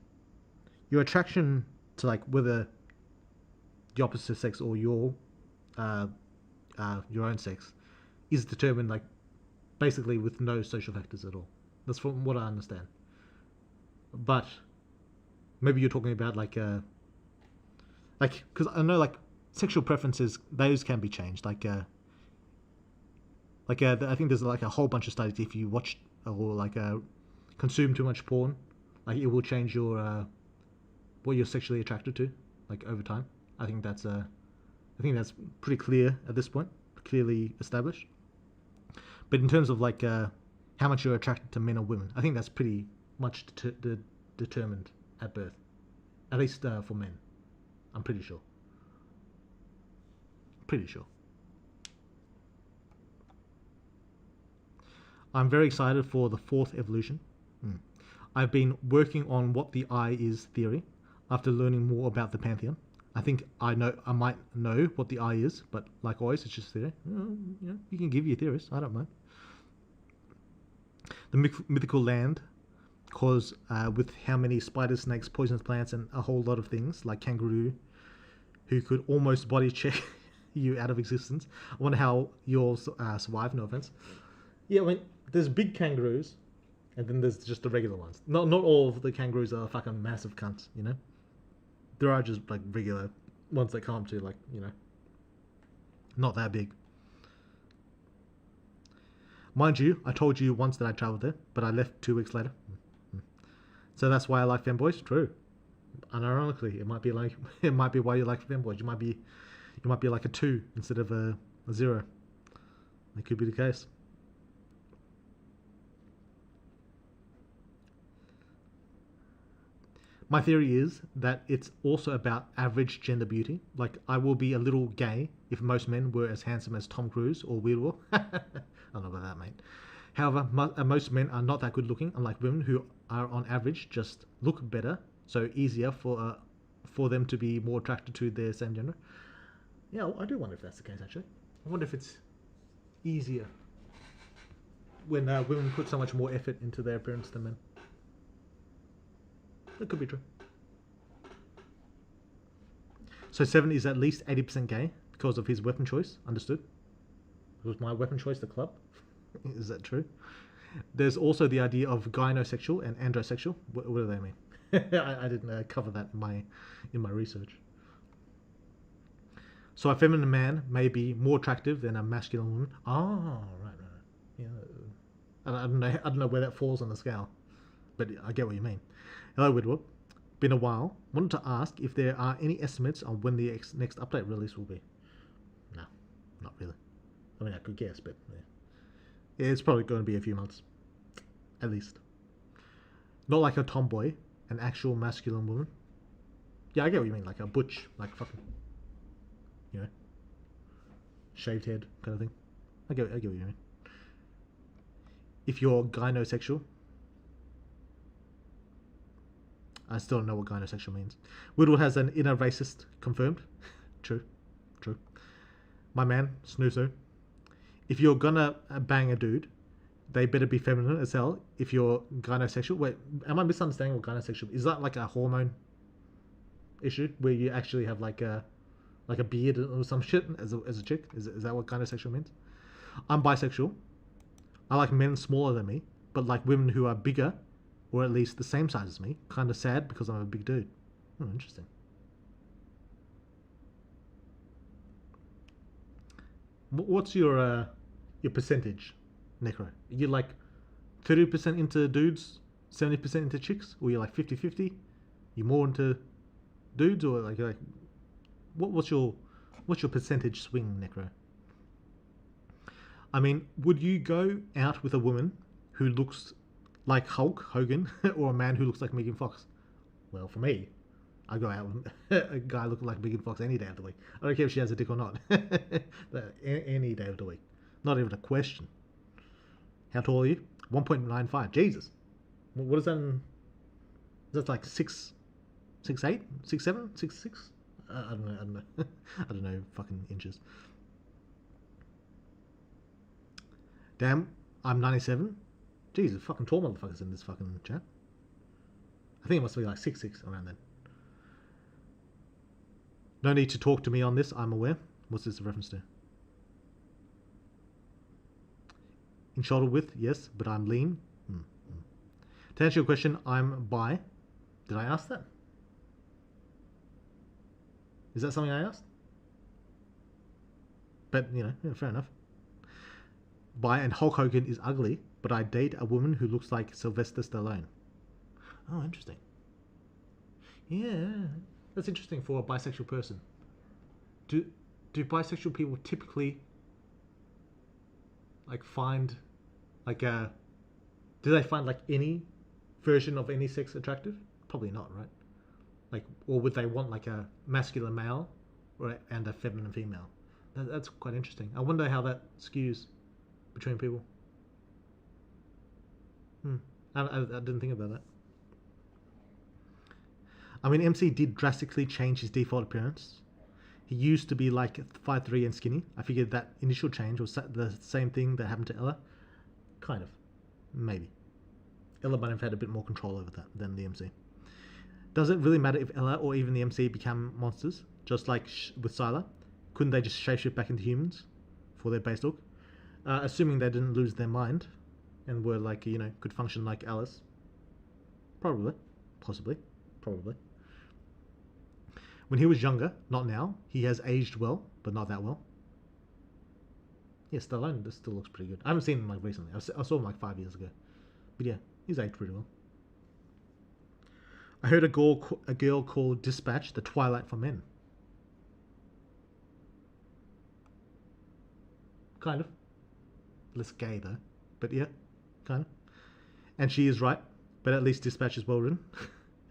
Speaker 1: your attraction to like whether the opposite sex or your own sex is determined like basically with no social factors at all. That's from what I understand. But maybe you're talking about like because I know like sexual preferences, those can be changed. I think there's like a whole bunch of studies. If you watch or like consume too much porn, like it will change your what you're sexually attracted to, like over time. I think that's pretty clear at this point, clearly established. But in terms of like how much you're attracted to men or women, I think that's pretty much determined at birth, at least for men. I'm pretty sure. I'm very excited for the 4th evolution. I've been working on what the eye is theory after learning more about the Pantheon. I think I might know what the eye is, but like always, it's just theory. You can give your theories. I don't mind. The mythical land, cause with how many spiders, snakes, poisonous plants, and a whole lot of things like kangaroo, who could almost body check you out of existence. I wonder how you'll survive. No offense. Yeah, I mean, there's big kangaroos, and then there's just the regular ones. Not all of the kangaroos are fucking massive cunts, you know? There are just like regular ones that come to like, not that big. Mind you, I told you once that I travelled there, but I left 2 weeks later. So that's why I like femboys. True. Unironically, it might be like it might be why you like femboys. You might be like a 2 instead of a 0. That could be the case. My theory is that it's also about average gender beauty. Like, I will be a little gay if most men were as handsome as Tom Cruise or Weird Al. I don't know about that, mate. However, most men are not that good looking, unlike women who are on average just look better, so easier for them to be more attracted to their same gender. Yeah, I do wonder if that's the case, actually. I wonder if it's easier when women put so much more effort into their appearance than men. That could be true. So 7 is at least 80% gay because of his weapon choice. Understood. Was my weapon choice the club? Is that true? There's also the idea of gynosexual and androsexual. What do they mean? I didn't cover that in my research. So a feminine man may be more attractive than a masculine woman. Oh, right. Yeah. I don't know where that falls on the scale, but I get what you mean. Hello, Widward. Been a while. Wanted to ask if there are any estimates on when the next update release will be. No, not really. I mean, I could guess, but yeah, it's probably going to be a few months, at least. Not like a tomboy, an actual masculine woman. Yeah, I get what you mean, like a butch, like fucking, shaved head kind of thing. I get what you mean. If you're gynosexual, I still don't know what gynosexual means. Whittle has an inner racist confirmed. True. My man, Snoozo. If you're gonna bang a dude, they better be feminine as hell. If you're gynosexual, wait, am I misunderstanding what gynosexual is? That like a hormone issue where you actually have like a beard or some shit as a chick? Is that what gynosexual means? I'm bisexual. I like men smaller than me, but like women who are bigger, or at least the same size as me. Kind of sad because I'm a big dude. Interesting. What's your percentage, Necro? You like 30% into dudes, 70% into chicks, or you're like 50-50? You more into dudes, or like what's your percentage swing, Necro? I mean, would you go out with a woman who looks like Hulk Hogan or a man who looks like Megan Fox? Well, for me, I go out with a guy looking like Megan Fox any day of the week. I don't care if she has a dick or not. Any day of the week. Not even a question. How tall are you? 1.95. Jesus. What is that in... Is that like 6'8"? 6'7"? 6'6"? I don't know. I don't know fucking inches. Damn, I'm 97. Jesus, fucking tall motherfuckers in this fucking chat. I think it must be like 6'6" around then. No need to talk to me on this, I'm aware. What's this a reference to? In shoulder width, yes, but I'm lean. To answer your question, I'm bi. Did I ask that? Is that something I asked? But, yeah, fair enough. Bi, and Hulk Hogan is ugly, but I date a woman who looks like Sylvester Stallone. Oh, interesting. Yeah, that's interesting for a bisexual person. Do bisexual people typically like find like do they find like any version of any sex attractive? Probably not, right? Like, or would they want like a masculine male and a feminine female? That's quite interesting. I wonder how that skews between people. I didn't think about that. I mean, MC did drastically change his default appearance. He used to be like 5'3" and skinny. I figured that initial change was the same thing that happened to Ella. Kind of. Maybe. Ella might have had a bit more control over that than the MC. Does it really matter if Ella or even the MC become monsters? Just like with Sylar? Couldn't they just shapeshift back into humans for their base look? Assuming they didn't lose their mind and were like, could function like Alice. Probably. Possibly. Probably. When he was younger, not now, he has aged well, but not that well. Yeah, Stallone, this still looks pretty good. I haven't seen him like recently. I saw him like 5 years ago. But yeah, he's aged pretty well. I heard a girl called Dispatch the Twilight for men. Kind of. Less gay though. But yeah, kind of. And she is right. But at least Dispatch is well written.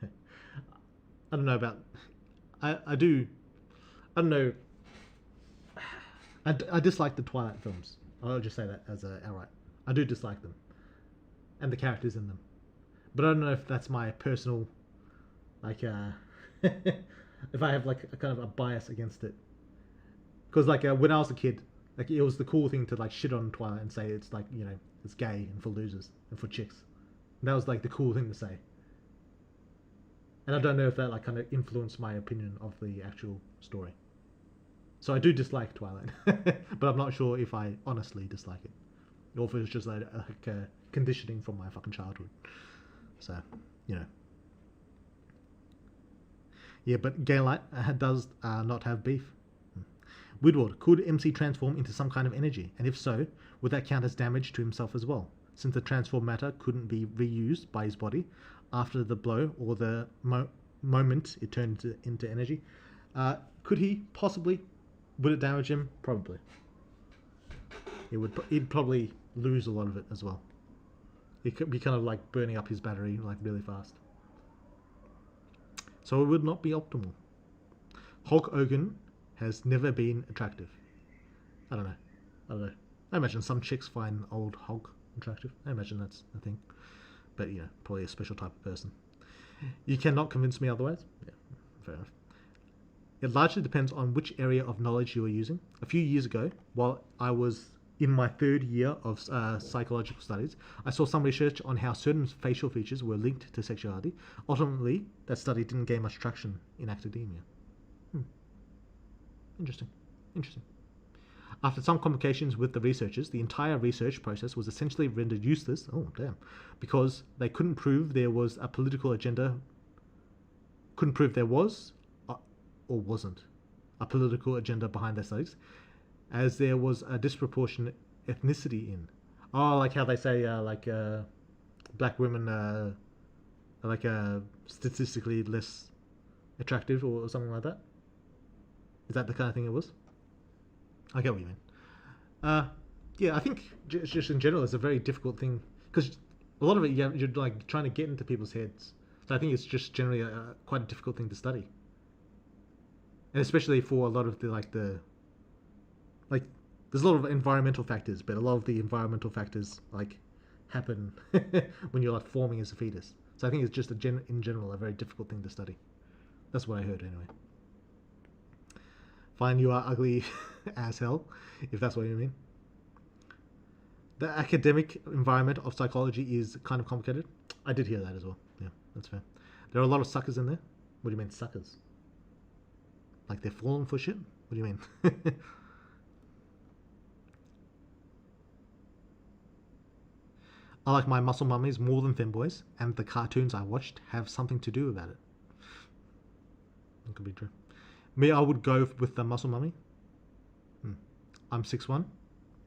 Speaker 1: I don't know about. I do. I don't know. I dislike the Twilight films. I'll just say that as a outright. I do dislike them, and the characters in them. But I don't know if that's my personal, like, if I have like a kind of a bias against it. Because like when I was a kid, like it was the cool thing to like shit on Twilight and say it's like it's gay and for losers and for chicks. And that was like the cool thing to say. And I don't know if that like kind of influenced my opinion of the actual story. So I do dislike Twilight, but I'm not sure if I honestly dislike it, or if it's just like conditioning from my fucking childhood. So, yeah. But Gaylight does not have beef. Woodward, could MC transform into some kind of energy, and if so, would that count as damage to himself as well? Since the transformed matter couldn't be reused by his body after the blow or the moment it turned into energy, could he possibly? Would it damage him? Probably. He'd probably lose a lot of it as well. It could be kind of like burning up his battery like really fast. So it would not be optimal. Hulk Hogan has never been attractive. I don't know. I imagine some chicks find old Hulk attractive. I imagine that's the thing. But probably a special type of person. You cannot convince me otherwise. Yeah, fair enough. It largely depends on which area of knowledge you are using. A few years ago, while I was in my third year of psychological studies, I saw some research on how certain facial features were linked to sexuality. Ultimately, that study didn't gain much traction in academia. Interesting. After some complications with the researchers, the entire research process was essentially rendered useless, because they couldn't prove there was a political agenda, couldn't prove there was or wasn't a political agenda behind their studies, as there was a disproportionate ethnicity in. Oh, like how they say, black women are like statistically less attractive or something like that. Is that the kind of thing it was? I get what you mean. Yeah, I think just in general, it's a very difficult thing because a lot of it you're like trying to get into people's heads. So I think it's just generally quite a difficult thing to study. And especially for a lot of there's a lot of environmental factors, but a lot of the environmental factors happen when you're forming as a fetus. So I think it's just in general a very difficult thing to study. That's what I heard anyway. Fine, you are ugly as hell, if that's what you mean. The academic environment of psychology is kind of complicated. I did hear that as well. Yeah, that's fair. There are a lot of suckers in there. What do you mean, suckers? Like they're falling for shit? What do you mean? I like my muscle mummies more than femboys, and the cartoons I watched have something to do about it. That could be true. Me, I would go with the muscle mummy. I'm 6'1".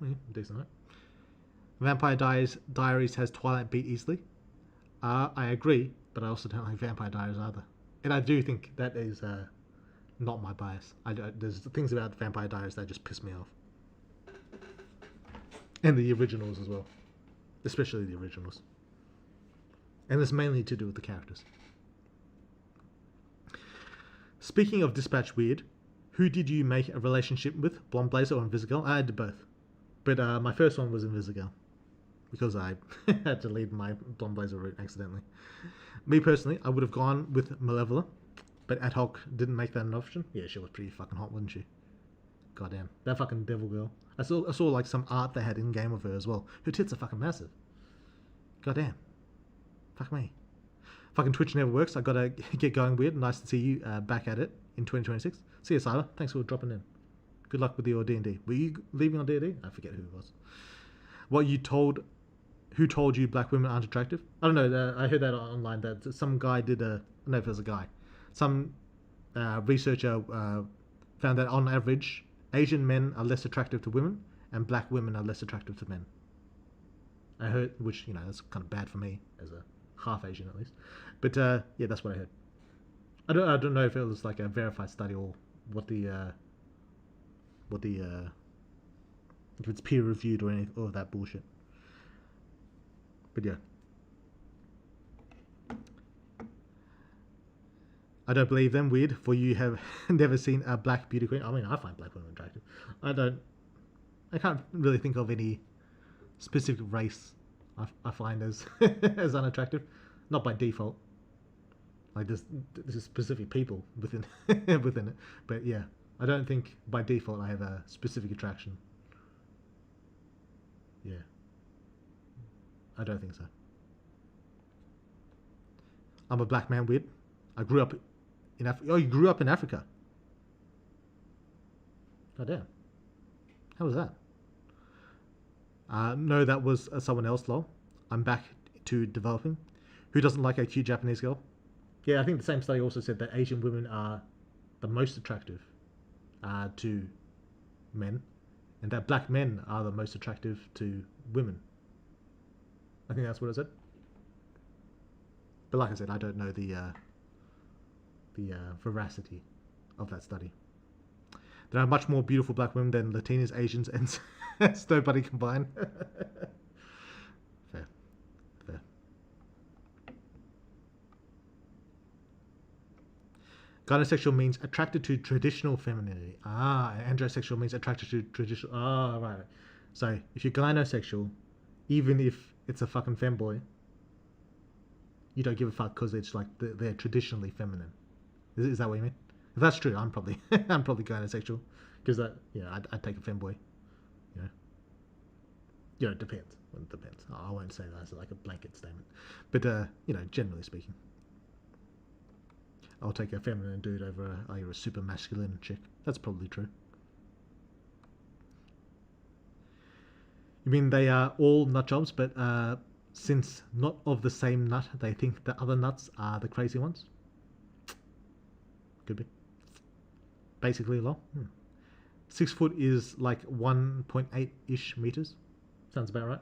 Speaker 1: Yeah, decent, right? Vampire Diaries has Twilight beat easily. I agree, but I also don't like Vampire Diaries either. And I do think that is not my bias. There's things about Vampire Diaries that just piss me off. And the originals as well. Especially the originals. And it's mainly to do with the characters. Speaking of Dispatch Weird, who did you make a relationship with? Blonde Blazer or Invisigal? I did both. But my first one was Invisigal. Because I had to leave my Blonde Blazer route accidentally. Me personally, I would have gone with Malevola. But Ad Hoc didn't make that an option. Yeah, she was pretty fucking hot, wasn't she? Goddamn. That fucking devil girl. I saw like some art they had in game of her as well. Her tits are fucking massive. Goddamn. Fuck me. Fucking Twitch never works. I gotta get going weird. Nice to see you back at it in 2026. See you, Siler. Thanks for dropping in. Good luck with your D&D. Were you leaving on D&D? I forget who it was. Who told you black women aren't attractive? I don't know. I heard that online that some guy did I don't know if it was a guy. Some researcher found that on average, Asian men are less attractive to women and black women are less attractive to men. I heard, which, you know, that's kind of bad for me as a half Asian at least. But yeah, that's what I heard. I don't know if it was like a verified study or what the if it's peer reviewed or any of that bullshit. But yeah. I don't believe them. Weird, for you have never seen a black beauty queen. I mean, I find black women attractive. I can't really think of any specific race I find as as unattractive. Not by default. Like there's specific people within within it. But yeah, I don't think by default I have a specific attraction. Yeah. I don't think so. I'm a black man, weird. I grew up in Africa. Oh, you grew up in Africa? Oh, damn. How was that? No, that was someone else, lol. I'm back to developing. Who doesn't like a cute Japanese girl? Yeah, I think the same study also said that Asian women are the most attractive to men, and that black men are the most attractive to women. I think that's what it said. But like I said, I don't know the veracity of that study. There are much more beautiful black women than Latinas, Asians, and Snow Bunny combined. Fair. Fair. Gynosexual means attracted to traditional femininity. And androsexual means attracted to traditional... right. So, if you're gynosexual, even if it's a fucking femboy, you don't give a fuck because it's like they're traditionally feminine. Is that what you mean? If that's true, I'm probably gynosexual, because I'd take a femboy. It depends. It depends. I won't say that as like a blanket statement, but generally speaking, I'll take a feminine dude over a super masculine chick. That's probably true. You mean they are all nut jobs, but since not of the same nut, they think the other nuts are the crazy ones? Could be. Basically, lol. 6 foot is like 1.8-ish meters. Sounds about right.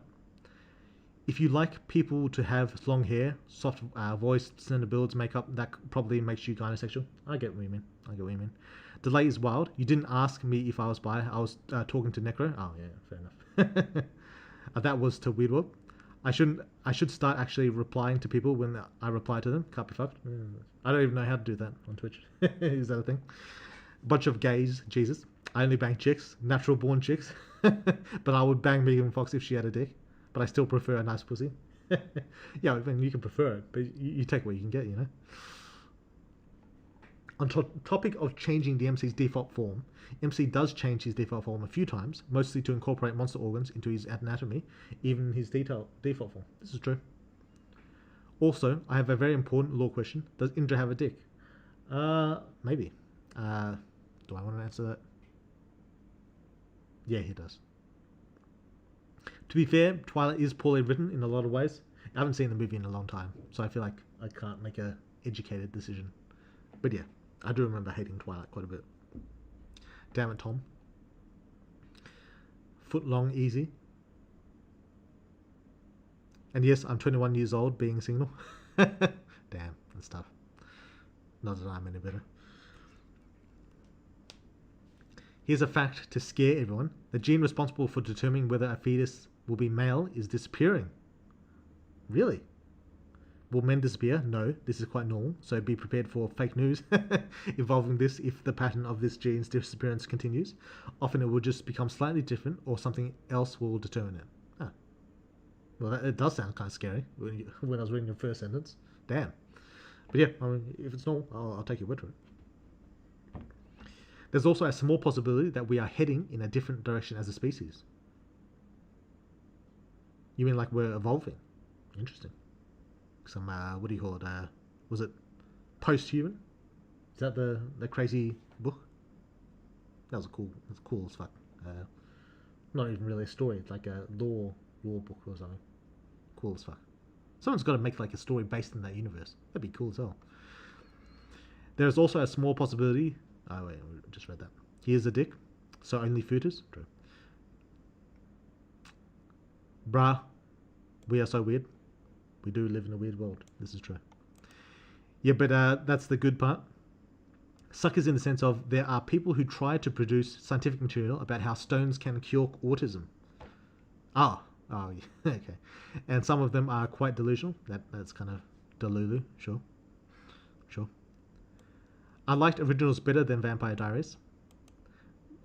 Speaker 1: If you like people to have long hair, soft voice, slender builds, makeup, that probably makes you gynosexual. I get what you mean. Delay is wild. You didn't ask me if I was bi. I was talking to Necro. Oh yeah, fair enough. That was to Weird World. I should start actually replying to people when I reply to them. Can't be fucked. I don't even know how to do that on Twitch. Is that a thing? Bunch of gays, Jesus. I only bang chicks, natural born chicks. But I would bang Megan Fox if she had a dick. But I still prefer a nice pussy. Yeah, I mean, you can prefer it, but you take what you can get, On topic of changing the MC's default form, MC does change his default form a few times, mostly to incorporate monster organs into his anatomy, even his default form. This is true. Also, I have a very important law question. Does Indra have a dick? Maybe. Do I want to answer that? Yeah, he does. To be fair, Twilight is poorly written in a lot of ways. I haven't seen the movie in a long time, so I feel like I can't make a educated decision. But yeah, I do remember hating Twilight quite a bit. Damn it, Tom. Foot long, easy. And yes, I'm 21 years old, being single. Damn, that's tough. Not that I'm any better. Here's a fact to scare everyone. The gene responsible for determining whether a fetus will be male is disappearing. Really? Will men disappear? No, this is quite normal, so be prepared for fake news involving this if the pattern of this gene's disappearance continues. Often it will just become slightly different or something else will determine it. Ah. Well, it does sound kind of scary when I was reading your first sentence. Damn. But yeah, I mean, if it's normal, I'll take your word for it. There's also a small possibility that we are heading in a different direction as a species. You mean like we're evolving? Interesting. Some, what do you call it? Was it Post-Human? Is that the crazy book? That's cool as fuck. Not even really a story. It's like a law book or something. Cool as fuck. Someone's got to make like a story based in that universe. That'd be cool as hell. There is also a small possibility. Oh wait, I just read that. Here's a dick. So only foetus. True. Bruh, we are so weird. We do live in a weird world. This is true. Yeah, but that's the good part. Suckers in the sense of there are people who try to produce scientific material about how stones can cure autism. Oh, yeah, okay. And some of them are quite delusional. That's kind of delulu, sure. I liked originals better than Vampire Diaries.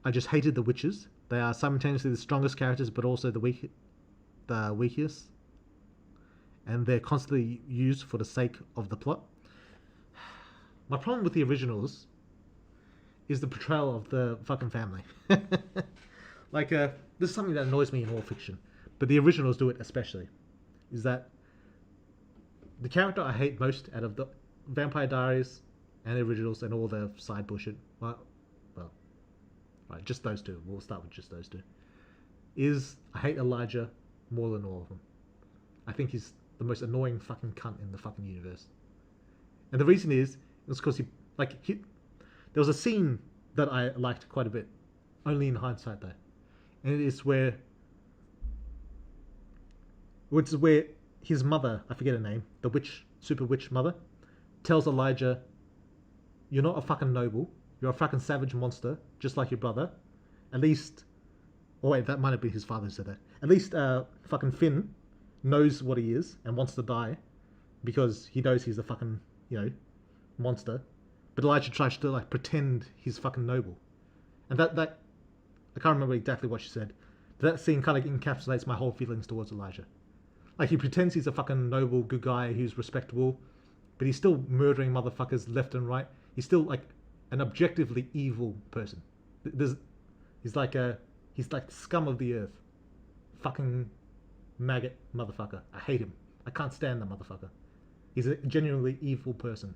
Speaker 1: I just hated the witches. They are simultaneously the strongest characters, but also the weakest, and they're constantly used for the sake of the plot. My problem with the originals is the portrayal of the fucking family. Like, this is something that annoys me in all fiction, but the originals do it especially. Is that the character I hate most out of the Vampire Diaries and the originals and all the side bullshit? Well, right, just those two. We'll start with just those two. Is I hate Elijah more than all of them. I think he's the most annoying fucking cunt in the fucking universe. And the reason is because there was a scene that I liked quite a bit, only in hindsight though, and it is where his mother, I forget her name, the witch, super witch mother, tells Elijah, "You're not a fucking noble. You're a fucking savage monster, just like your brother. At least, oh wait, that might have been his father who said that. At least, fucking Finn knows what he is and wants to die because he knows he's a fucking, monster. But Elijah tries to like pretend he's fucking noble, and that I can't remember exactly what she said. But that scene kind of encapsulates my whole feelings towards Elijah. Like he pretends he's a fucking noble, good guy who's respectable, but he's still murdering motherfuckers left and right. He's still like an objectively evil person. He's like the scum of the earth. Fucking maggot motherfucker. I hate him. I can't stand that motherfucker. He's a genuinely evil person.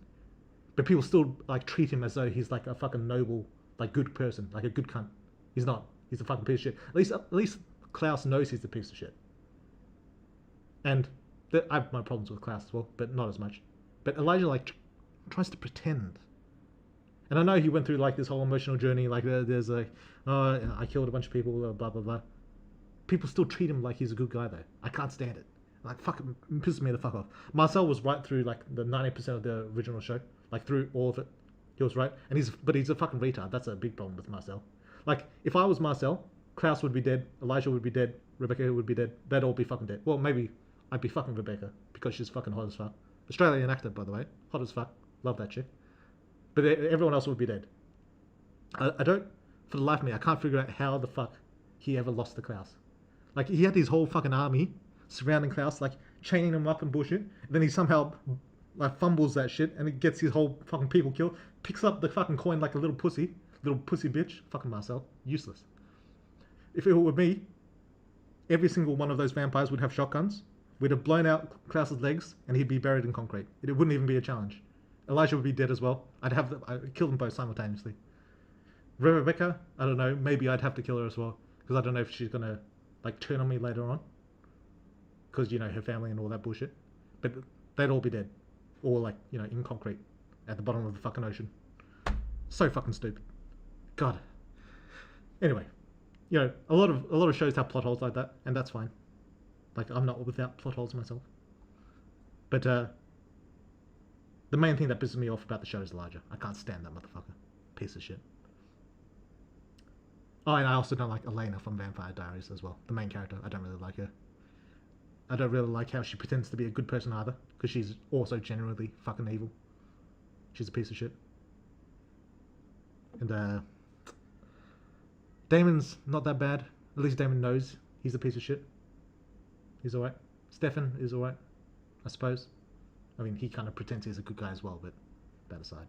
Speaker 1: But people still like treat him as though he's like a fucking noble, like good person, like a good cunt. He's not. He's a fucking piece of shit. At least Klaus knows he's a piece of shit. And I have my problems with Klaus as well, but not as much. But Elijah like tries to pretend. And I know he went through like this whole emotional journey. Like there's like, oh, I killed a bunch of people, blah blah blah. People still treat him like he's a good guy though. I can't stand it. Like fuck, it pisses me the fuck off. Marcel was right through like the 90% of the original show, like through all of it. He was right, and he's a fucking retard. That's a big problem with Marcel. Like if I was Marcel, Klaus would be dead, Elijah would be dead, Rebecca would be dead. They'd all be fucking dead. Well, maybe I'd be fucking Rebecca because she's fucking hot as fuck. Australian actor, by the way, hot as fuck. Love that chick. But everyone else would be dead. I don't, for the life of me, I can't figure out how the fuck he ever lost to Klaus. Like he had his whole fucking army surrounding Klaus, like chaining him up and bullshit. And then he somehow like fumbles that shit and it gets his whole fucking people killed. Picks up the fucking coin like a little pussy bitch. Fucking Marcel, useless. If it were me, every single one of those vampires would have shotguns. We'd have blown out Klaus's legs and he'd be buried in concrete. It wouldn't even be a challenge. Elijah would be dead as well. I'd kill them both simultaneously. Rebecca, I don't know. Maybe I'd have to kill her as well because I don't know if she's gonna like turn on me later on. Because her family and all that bullshit. But they'd all be dead, or like in concrete at the bottom of the fucking ocean. So fucking stupid. God. Anyway, a lot of shows have plot holes like that, and that's fine. Like I'm not without plot holes myself. But the main thing that pisses me off about the show is Elijah. I can't stand that motherfucker. Piece of shit. Oh, and I also don't like Elena from Vampire Diaries as well. The main character. I don't really like her. I don't really like how she pretends to be a good person either, because she's also genuinely fucking evil. She's a piece of shit. And Damon's not that bad. At least Damon knows he's a piece of shit. He's alright. Stefan is alright, I suppose. I mean, he kind of pretends he's a good guy as well, but that aside.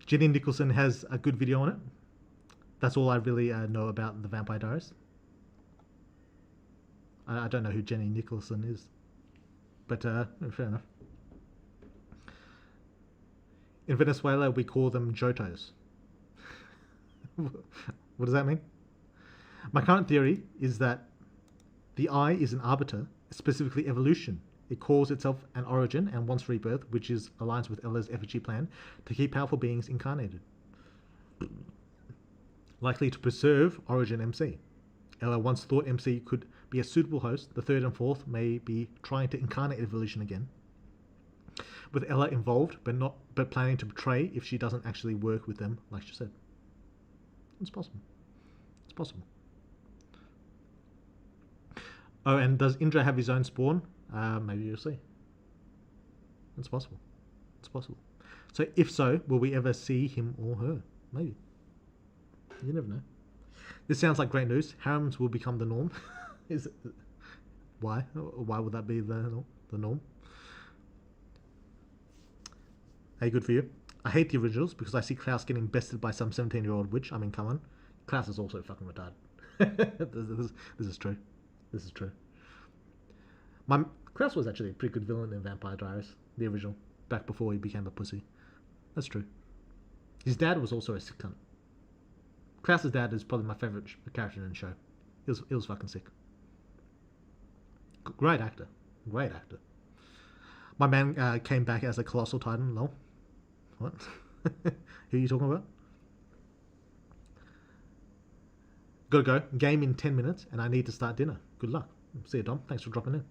Speaker 1: Jenny Nicholson has a good video on it. That's all I really know about the Vampire Diaries. I don't know who Jenny Nicholson is, but fair enough. In Venezuela, we call them Jotos. What does that mean? My current theory is that the eye is an arbiter, specifically evolution. It calls itself an origin and wants rebirth, which is aligns with Ella's effigy plan to keep powerful beings incarnated. likely to preserve Origin MC. Ella once thought MC could be a suitable host. The third and fourth may be trying to incarnate Evolution again, with Ella involved, but planning to betray if she doesn't actually work with them, like she said. It's possible. It's possible. Oh, and does Indra have his own spawn? Maybe you'll see. It's possible. It's possible. So if so, will we ever see him or her? Maybe. You never know. This sounds like great news. Harems will become the norm. Is it? Why? Why would that be the norm? Hey, good for you. I hate the originals because I see Klaus getting bested by some 17-year-old witch. I mean, come on. Klaus is also fucking retarded. This is true. This is true. Klaus was actually a pretty good villain in Vampire Diaries, the original, back before he became a pussy. That's true. His dad was also a sick cunt. Klaus's dad is probably my favourite character in the show. He was fucking sick. Great actor. Great actor. My man came back as a colossal titan. Lol. What? Who are you talking about? Gotta go. Game in 10 minutes and I need to start dinner. Good luck. See you, Dom. Thanks for dropping in.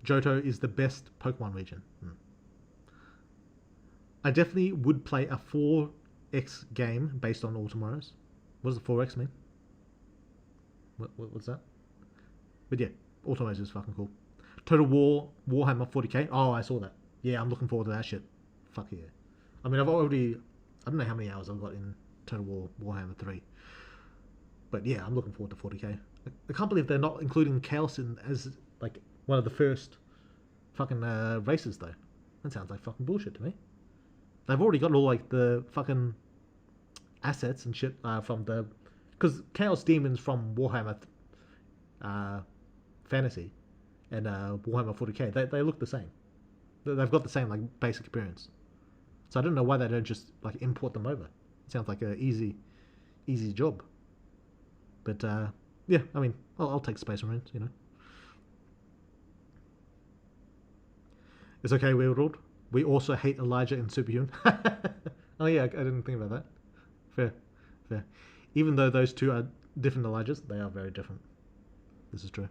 Speaker 1: Johto is the best Pokemon region. I definitely would play a 4X game based on Automoros. What does the 4X mean? What's that? But yeah, Automoros is fucking cool. Total War Warhammer 40k. Oh, I saw that. Yeah, I'm looking forward to that shit. Fuck yeah. I mean, I don't know how many hours I've got in Total War Warhammer 3. But yeah, I'm looking forward to 40k. I can't believe they're not including Chaos as like one of the first fucking races though. That sounds like fucking bullshit to me. They've already got all like the fucking assets and shit from the, because Chaos Demons from Warhammer Fantasy and Warhammer 40k, they look the same. They've got the same like basic appearance. So I don't know why they don't just like import them over. It sounds like a easy job. But yeah, I mean, I'll take Space Marines, you know. It's okay, Weird. We also hate Elijah in Superhuman. Oh yeah, I didn't think about that. Fair. Even though those two are different Elijahs, they are very different. This is true.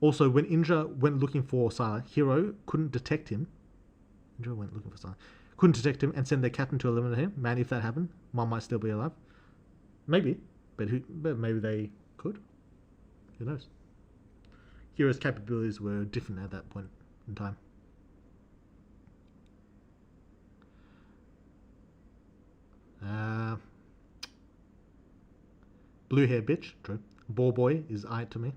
Speaker 1: Also, when Indra went looking for Sala, Hero couldn't detect him. Indra went looking for Sala. Couldn't detect him and send their captain to eliminate him. Man, if that happened, Mom might still be alive. Maybe. But maybe they could. Who knows? Hero's capabilities were different at that point in time. Blue hair bitch, true. Ball boy is eyed to me.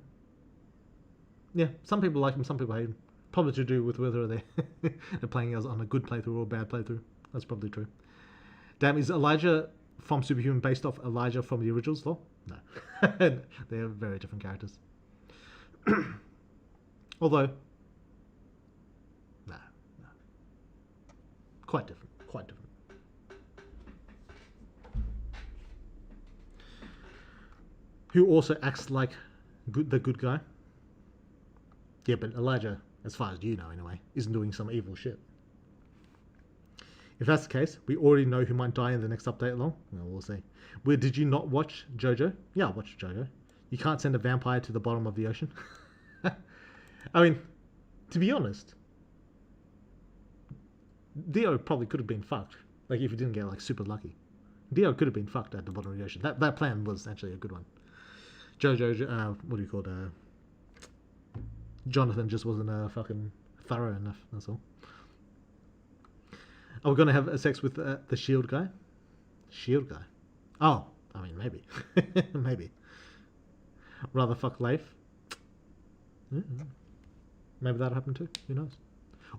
Speaker 1: Yeah, some people like him, some people hate him. Probably to do with whether they're playing us on a good playthrough or a bad playthrough. That's probably true. Damn, is Elijah from Superhuman based off Elijah from the originals though? No. They are very different characters. Although, no. Quite different. Who also acts like the good guy? Yeah, but Elijah, as far as you know anyway, isn't doing some evil shit. If that's the case, we already know who might die in the next update along. Well, we'll see. Did you not watch JoJo? Yeah, I watched JoJo. You can't send a vampire to the bottom of the ocean. I mean, to be honest, Dio probably could have been fucked. Like, if he didn't get, like, super lucky. Dio could have been fucked at the bottom of the ocean. That plan was actually a good one. JoJo, what do you call it? Jonathan just wasn't fucking thorough enough, that's all. Are we going to have sex with the shield guy? Shield guy? Oh, I mean, maybe. Maybe. Rather fuck Leif? Mm-hmm. Maybe that'll happen too. Who knows?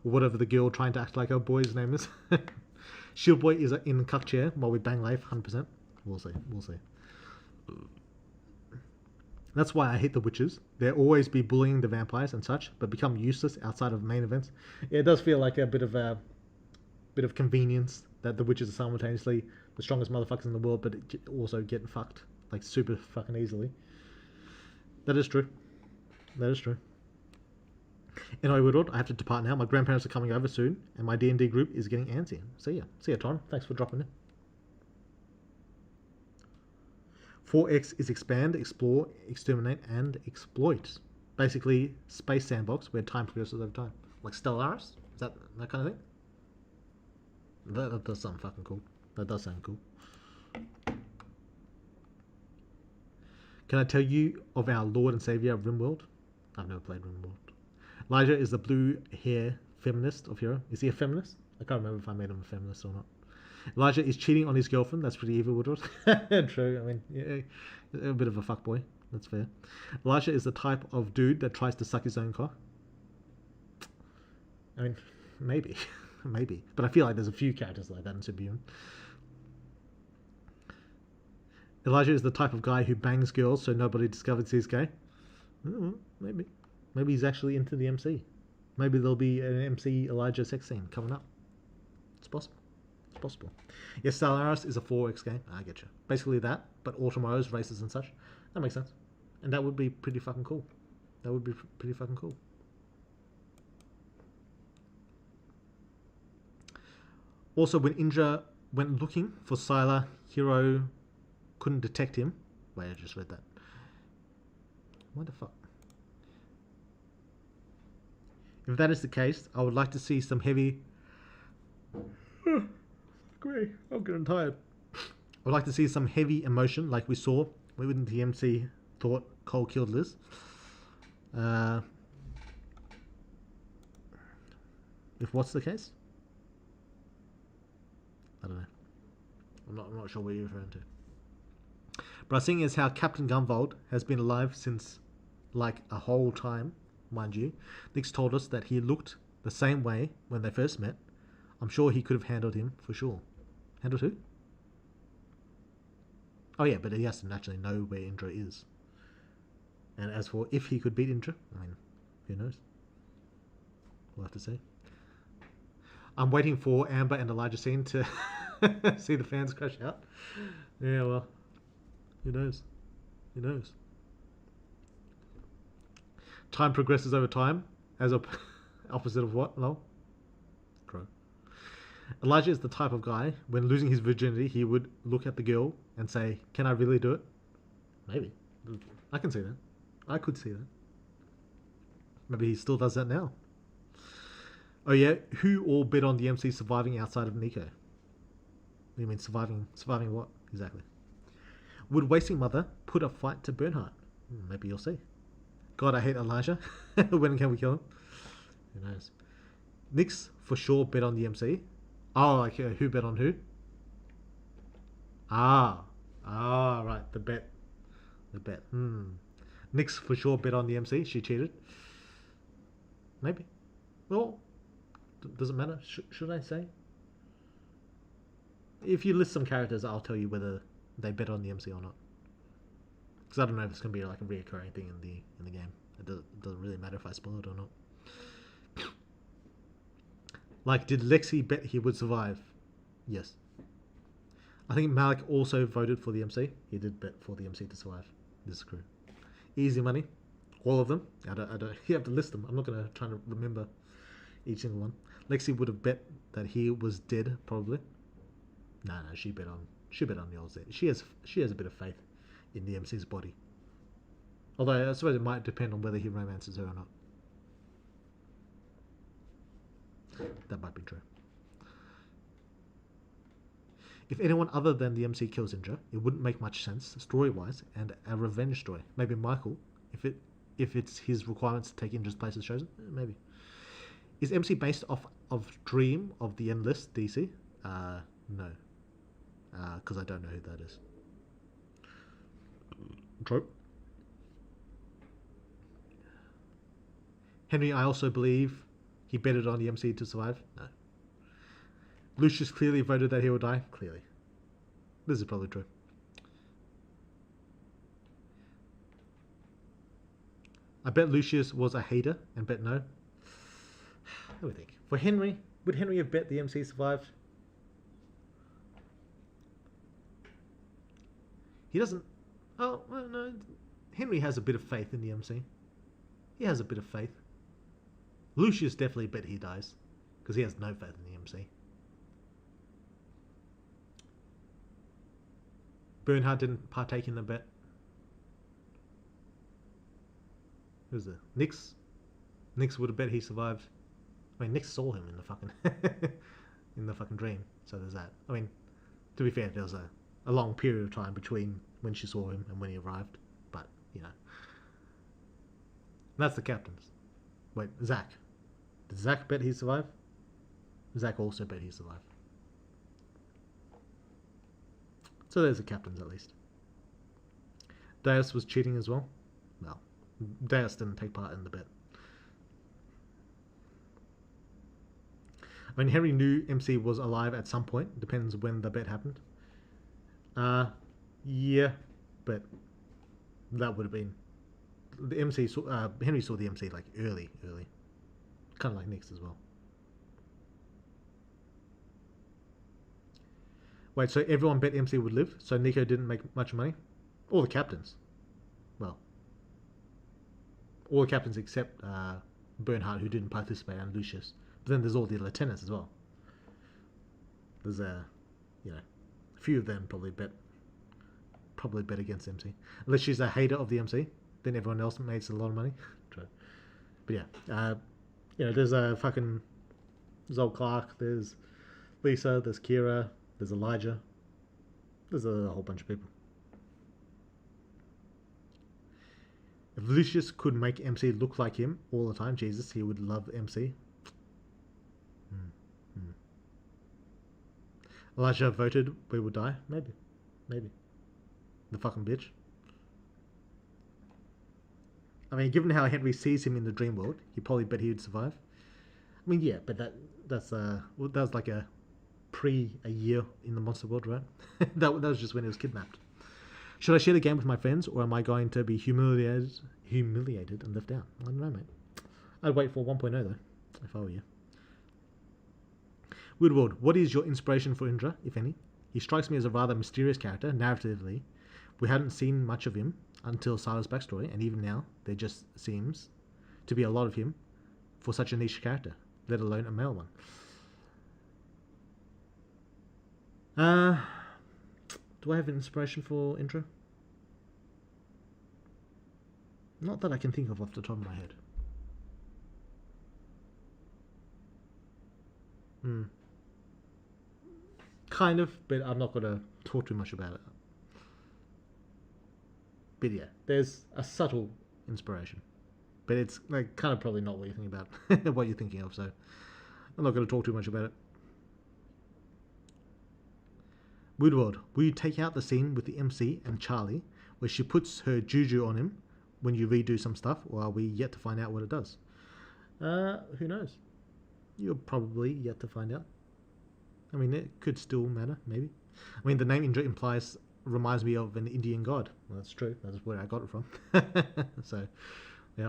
Speaker 1: Or whatever the girl trying to act like her boy's name is. Shield boy is in the cuck chair while we bang Leif, 100%. We'll see. That's why I hate the witches. They'll always be bullying the vampires and such, but become useless outside of main events. Yeah, it does feel like a bit of convenience that the witches are simultaneously the strongest motherfuckers in the world, but also getting fucked like super fucking easily. That is true. Anyway, Woodward, I have to depart now. My grandparents are coming over soon, and my D&D group is getting antsy. See ya. See ya, Tom. Thanks for dropping in. 4X is expand, explore, exterminate, and exploit. Basically, space sandbox where time progresses over time. Like Stellaris? Is that kind of thing? That does sound fucking cool. That does sound cool. Can I tell you of our Lord and Savior, Rimworld? I've never played Rimworld. Elijah is the blue hair feminist of Hero. Is he a feminist? I can't remember if I made him a feminist or not. Elijah is cheating on his girlfriend. That's pretty evil, Woodward. True. I mean, yeah, a bit of a fuckboy. That's fair. Elijah is the type of dude that tries to suck his own cock. I mean, maybe. Maybe. But I feel like there's a few characters like that in Superhuman. Elijah is the type of guy who bangs girls so nobody discovers he's gay. Maybe. Maybe he's actually into the MC. Maybe there'll be an MC Elijah sex scene coming up. It's possible. It's possible. Yes, Stellaris is a 4X game. I get you. Basically that, but all tomorrow's races and such. That makes sense. And that would be pretty fucking cool. That would be pretty fucking cool. Also, when Indra went looking for Sylar, Hero couldn't detect him. Wait, I just read that. What the fuck? If that is the case, I would like to see some heavy... Great, I'm getting tired. I would like to see some heavy emotion like we saw when the MC thought Cole killed Liz. If what's the case? I don't know. I'm not sure what you're referring to. But seeing as how Captain Gunvold has been alive since like a whole time, mind you, Nix told us that he looked the same way when they first met. I'm sure he could have handled him for sure. Handled who? Oh yeah, but he has to naturally know where Indra is. And as for if he could beat Indra, I mean, who knows? We'll have to see. I'm waiting for Amber and Elijah scene to see the fans crash out. Yeah, well, who knows? Who knows? Time progresses over time, as opposite of what? Lol. Crow. Elijah is the type of guy, when losing his virginity, he would look at the girl and say, "Can I really do it?" Maybe. I can see that. I could see that. Maybe he still does that now. Oh yeah, who all bet on the MC surviving outside of Nico? What do you mean surviving? Surviving what exactly? Would Wasting Mother put a fight to Bernhardt? Maybe you'll see. God, I hate Elijah. When can we kill him? Who knows? Nix for sure bet on the MC. Oh, like who bet on who? Ah, right, the bet. Nix for sure bet on the MC. She cheated. Maybe. Well, does it matter? Should I say? If you list some characters, I'll tell you whether they bet on the MC or not. Because I don't know if it's going to be like a reoccurring thing in the game. It doesn't really matter if I spoil it or not. Like, did Lexi bet he would survive? Yes. I think Malik also voted for the MC. He did bet for the MC to survive. This crew. Easy money. All of them. I don't. You have to list them. I'm not going to try to remember each single one. Lexi would have bet that he was dead, probably. No, she bet on the old Z. She has a bit of faith in the MC's body. Although I suppose it might depend on whether he romances her or not. That might be true. If anyone other than the MC kills Indra, it wouldn't make much sense story-wise, and a revenge story. Maybe Michael, if it's his requirements to take Indra's place as chosen, maybe. Is MC based off of Dream of the Endless DC? No. Because I don't know who that is. True. Henry, I also believe he betted on the MC to survive. No. Lucius clearly voted that he would die. Clearly. This is probably true. I bet Lucius was a hater and bet no. Let me think. For Henry, would Henry have bet the MC survived? He doesn't... Oh, well, no. Henry has a bit of faith in the MC. He has a bit of faith. Lucius definitely bet he dies because he has no faith in the MC. Bernhard didn't partake in the bet. Who's it? Nix. Nix would have bet he survived. I mean, Nix saw him in the fucking in the fucking dream. So there's that. I mean, to be fair, there was a long period of time between when she saw him and when he arrived. But you know, that's the captains. Wait, Zach. Did Zach bet he survived? Zach also bet he survived. So there's the captains at least. Deus was cheating as well. Well, Deus didn't take part in the bet. I mean, Henry knew MC was alive at some point. Depends when the bet happened. Yeah, but that would have been the MC. Henry saw the MC like early, kind of like Nix as well. Wait, so everyone bet MC would live, so Nico didn't make much money? All the captains. Well, all the captains except Bernhard, who didn't participate, and Lucius. But then there's all the lieutenants as well. There's a few of them probably bet against MC. Unless she's a hater of the MC, then everyone else makes a lot of money. True. But yeah, there's there's old Clark, there's Lisa, there's Kira, there's Elijah, there's a whole bunch of people. If Lucius could make MC look like him all the time, Jesus, he would love MC. Elijah voted we would die. Maybe. The fucking bitch. I mean, given how Henry sees him in the dream world, he probably bet he would survive. I mean, yeah, but that was like a year in the monster world, right? that was just when he was kidnapped. Should I share the game with my friends, or am I going to be humiliated and left out? I don't know, mate. I'd wait for 1.0 though, if I were you. Woodward, what is your inspiration for Indra, if any? He strikes me as a rather mysterious character, narratively. We hadn't seen much of him until Silas' backstory, and even now, there just seems to be a lot of him for such a niche character, let alone a male one. Do I have an inspiration for Indra? Not that I can think of off the top of my head. Kind of, but I'm not going to talk too much about it. But yeah, there's a subtle inspiration. But it's like kind of probably not what you're thinking about, what you're thinking of, so I'm not going to talk too much about it. Woodward, will you take out the scene with the MC and Charlie where she puts her juju on him when you redo some stuff, or are we yet to find out what it does? Who knows? You're probably yet to find out. I mean, it could still matter, maybe. I mean, the name Indra reminds me of an Indian god. Well, that's true. That's where I got it from. So, yeah.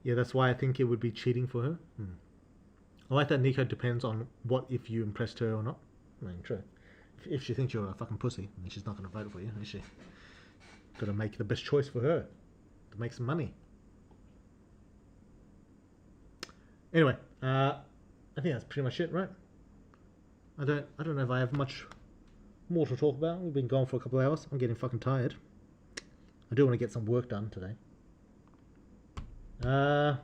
Speaker 1: Yeah, that's why I think it would be cheating for her. I like that Nico depends on what if you impressed her or not. I mean, true. If she thinks you're a fucking pussy, then she's not going to vote for you, is she? Got to make the best choice for her to make some money. Anyway, I think that's pretty much it, right? I don't know if I have much more to talk about. We've been gone for a couple of hours. I'm getting fucking tired. I do want to get some work done today. I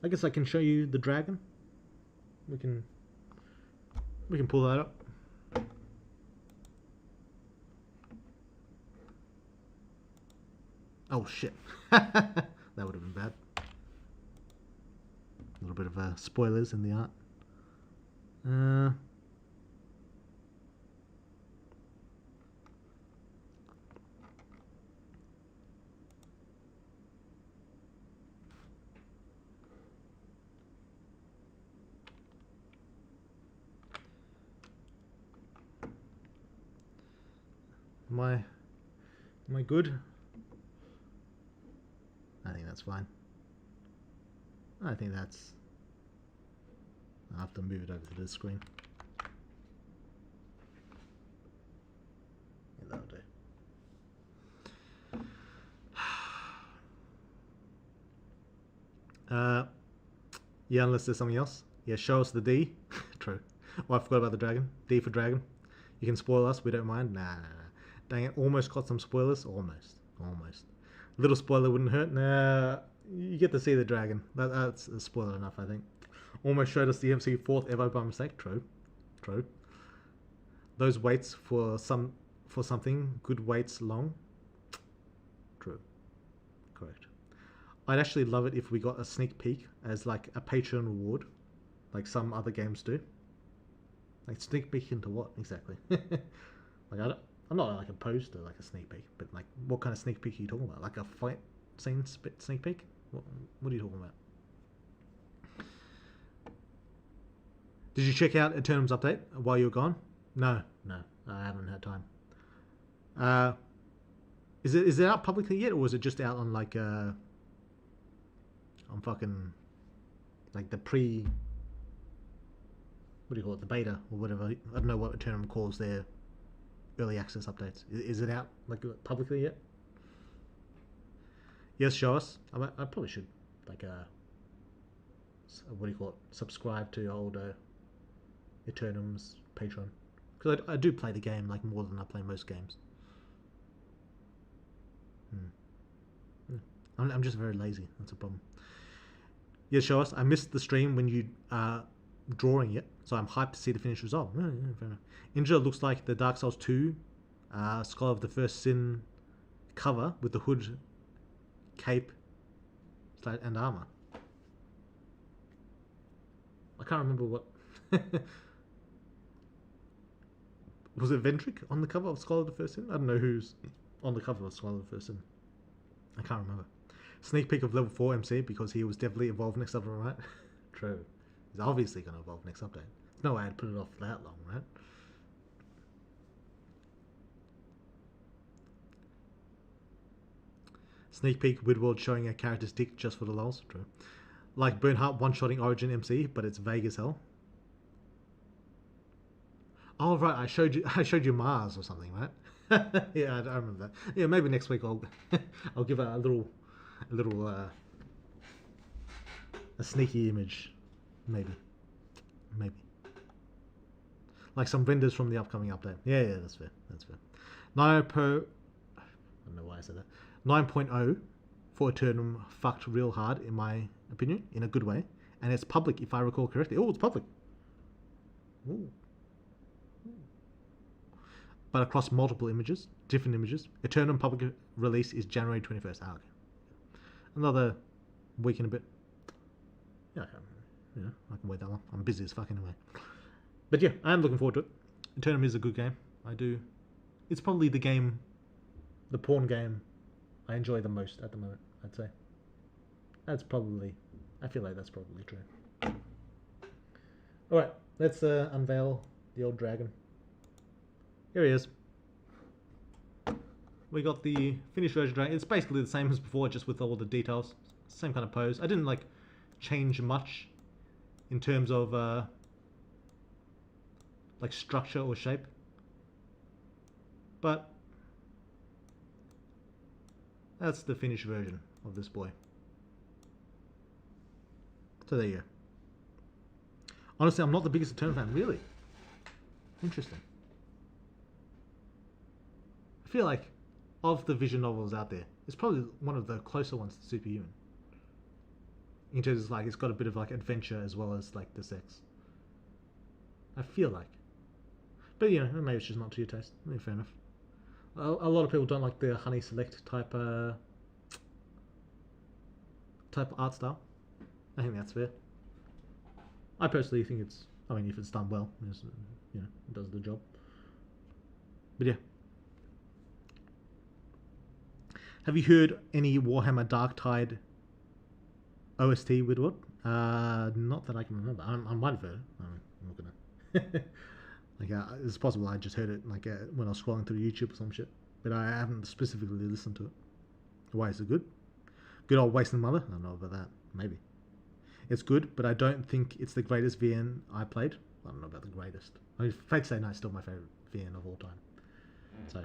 Speaker 1: guess I can show you the dragon. We can pull that up. Oh shit. That would have been bad. A little bit of spoilers in the art. Am I good? I think that's fine. I think that's... I'll have to move it over to this screen. Yeah, that'll do. Yeah, unless there's something else. Yeah, show us the D. True. Oh, I forgot about the dragon. D for dragon. You can spoil us. We don't mind. Nah. Dang it. Almost got some spoilers. Almost. A little spoiler wouldn't hurt. Nah. You get to see the dragon. That's a spoiler enough, I think. Almost showed us the MC fourth ever by mistake. True. Those waits for something. Good waits long. True. Correct. I'd actually love it if we got a sneak peek as like a Patreon reward, like some other games do. Like sneak peek into what exactly? I'm not like opposed to like a sneak peek, but like what kind of sneak peek are you talking about? Like a fight scene sneak peek? What are you talking about? Did you check out Eternum's update while you were gone? No, I haven't had time. Is it out publicly yet, or is it just out on like on fucking like the pre, what do you call it, the beta or whatever? I don't know what Eternum calls their early access updates. Is it out like publicly yet? Yes, show us. I probably should like what do you call it? Subscribe to old Eternum's Patreon, because I do play the game like more than I play most games. I'm just very lazy. That's a problem. Yeah, show us. I missed the stream when you drawing it, so I'm hyped to see the finished result. Yeah, fair enough. Inja looks like the Dark Souls 2 Scholar of the First Sin cover with the hood, cape, and armor. I can't remember what. Was it Vendrick on the cover of Scholar of the First Sin? I don't know who's on the cover of Scholar of the First Sin. I can't remember. Sneak peek of level 4 MC because he was definitely evolved next update, right? True. He's obviously going to evolve next update. There's no way I'd put it off that long, right? Sneak peek Widworld showing a character's dick just for the lulz. True. Like Bernhardt one-shotting Origin MC, but it's vague as hell. Oh right, I showed you Mars or something, right? Yeah, I remember that. Yeah, maybe next week I'll give a little a sneaky image, maybe. Like some vendors from the upcoming update. Yeah, that's fair. 9.0 I don't know why I said that. 9.0 for Eternum fucked real hard, in my opinion, in a good way, and it's public if I recall correctly. Oh, it's public. Ooh. But across multiple images, different images. Eternum public release is January 21st. Okay. Another week and a bit. Yeah, I can wait that long. I'm busy as fuck anyway. But yeah, I am looking forward to it. Eternum is a good game. I do. It's probably the porn game I enjoy the most at the moment, I'd say. I feel like that's probably true. Alright, let's unveil the old dragon. Here he is. We got the finished version dragon. It's basically the same as before, just with all the details. Same kind of pose. I didn't like change much in terms of like structure or shape. But that's the finished version of this boy. So there you go. Honestly, I'm not the biggest Eternum fan, really. Interesting. I feel like of the vision novels out there, it's probably one of the closer ones to Superhuman. In terms of like, it's got a bit of like adventure as well as like the sex. I feel like. But you know, maybe it's just not to your taste. Maybe fair enough. A lot of people don't like the Honey Select type art style. I think that's fair. I personally think it's, I mean, if it's done well, it does the job. But yeah. Have you heard any Warhammer Darktide OST, Widward? Not that I can remember. I might have heard it. I'm not gonna. Like, it's possible I just heard it like when I was scrolling through YouTube or some shit, but I haven't specifically listened to it. Why is it good? Good old Wasting Mother? I don't know about that. Maybe. It's good, but I don't think it's the greatest VN I played. I don't know about the greatest. I mean, Fate Stay Night is still my favourite VN of all time. So,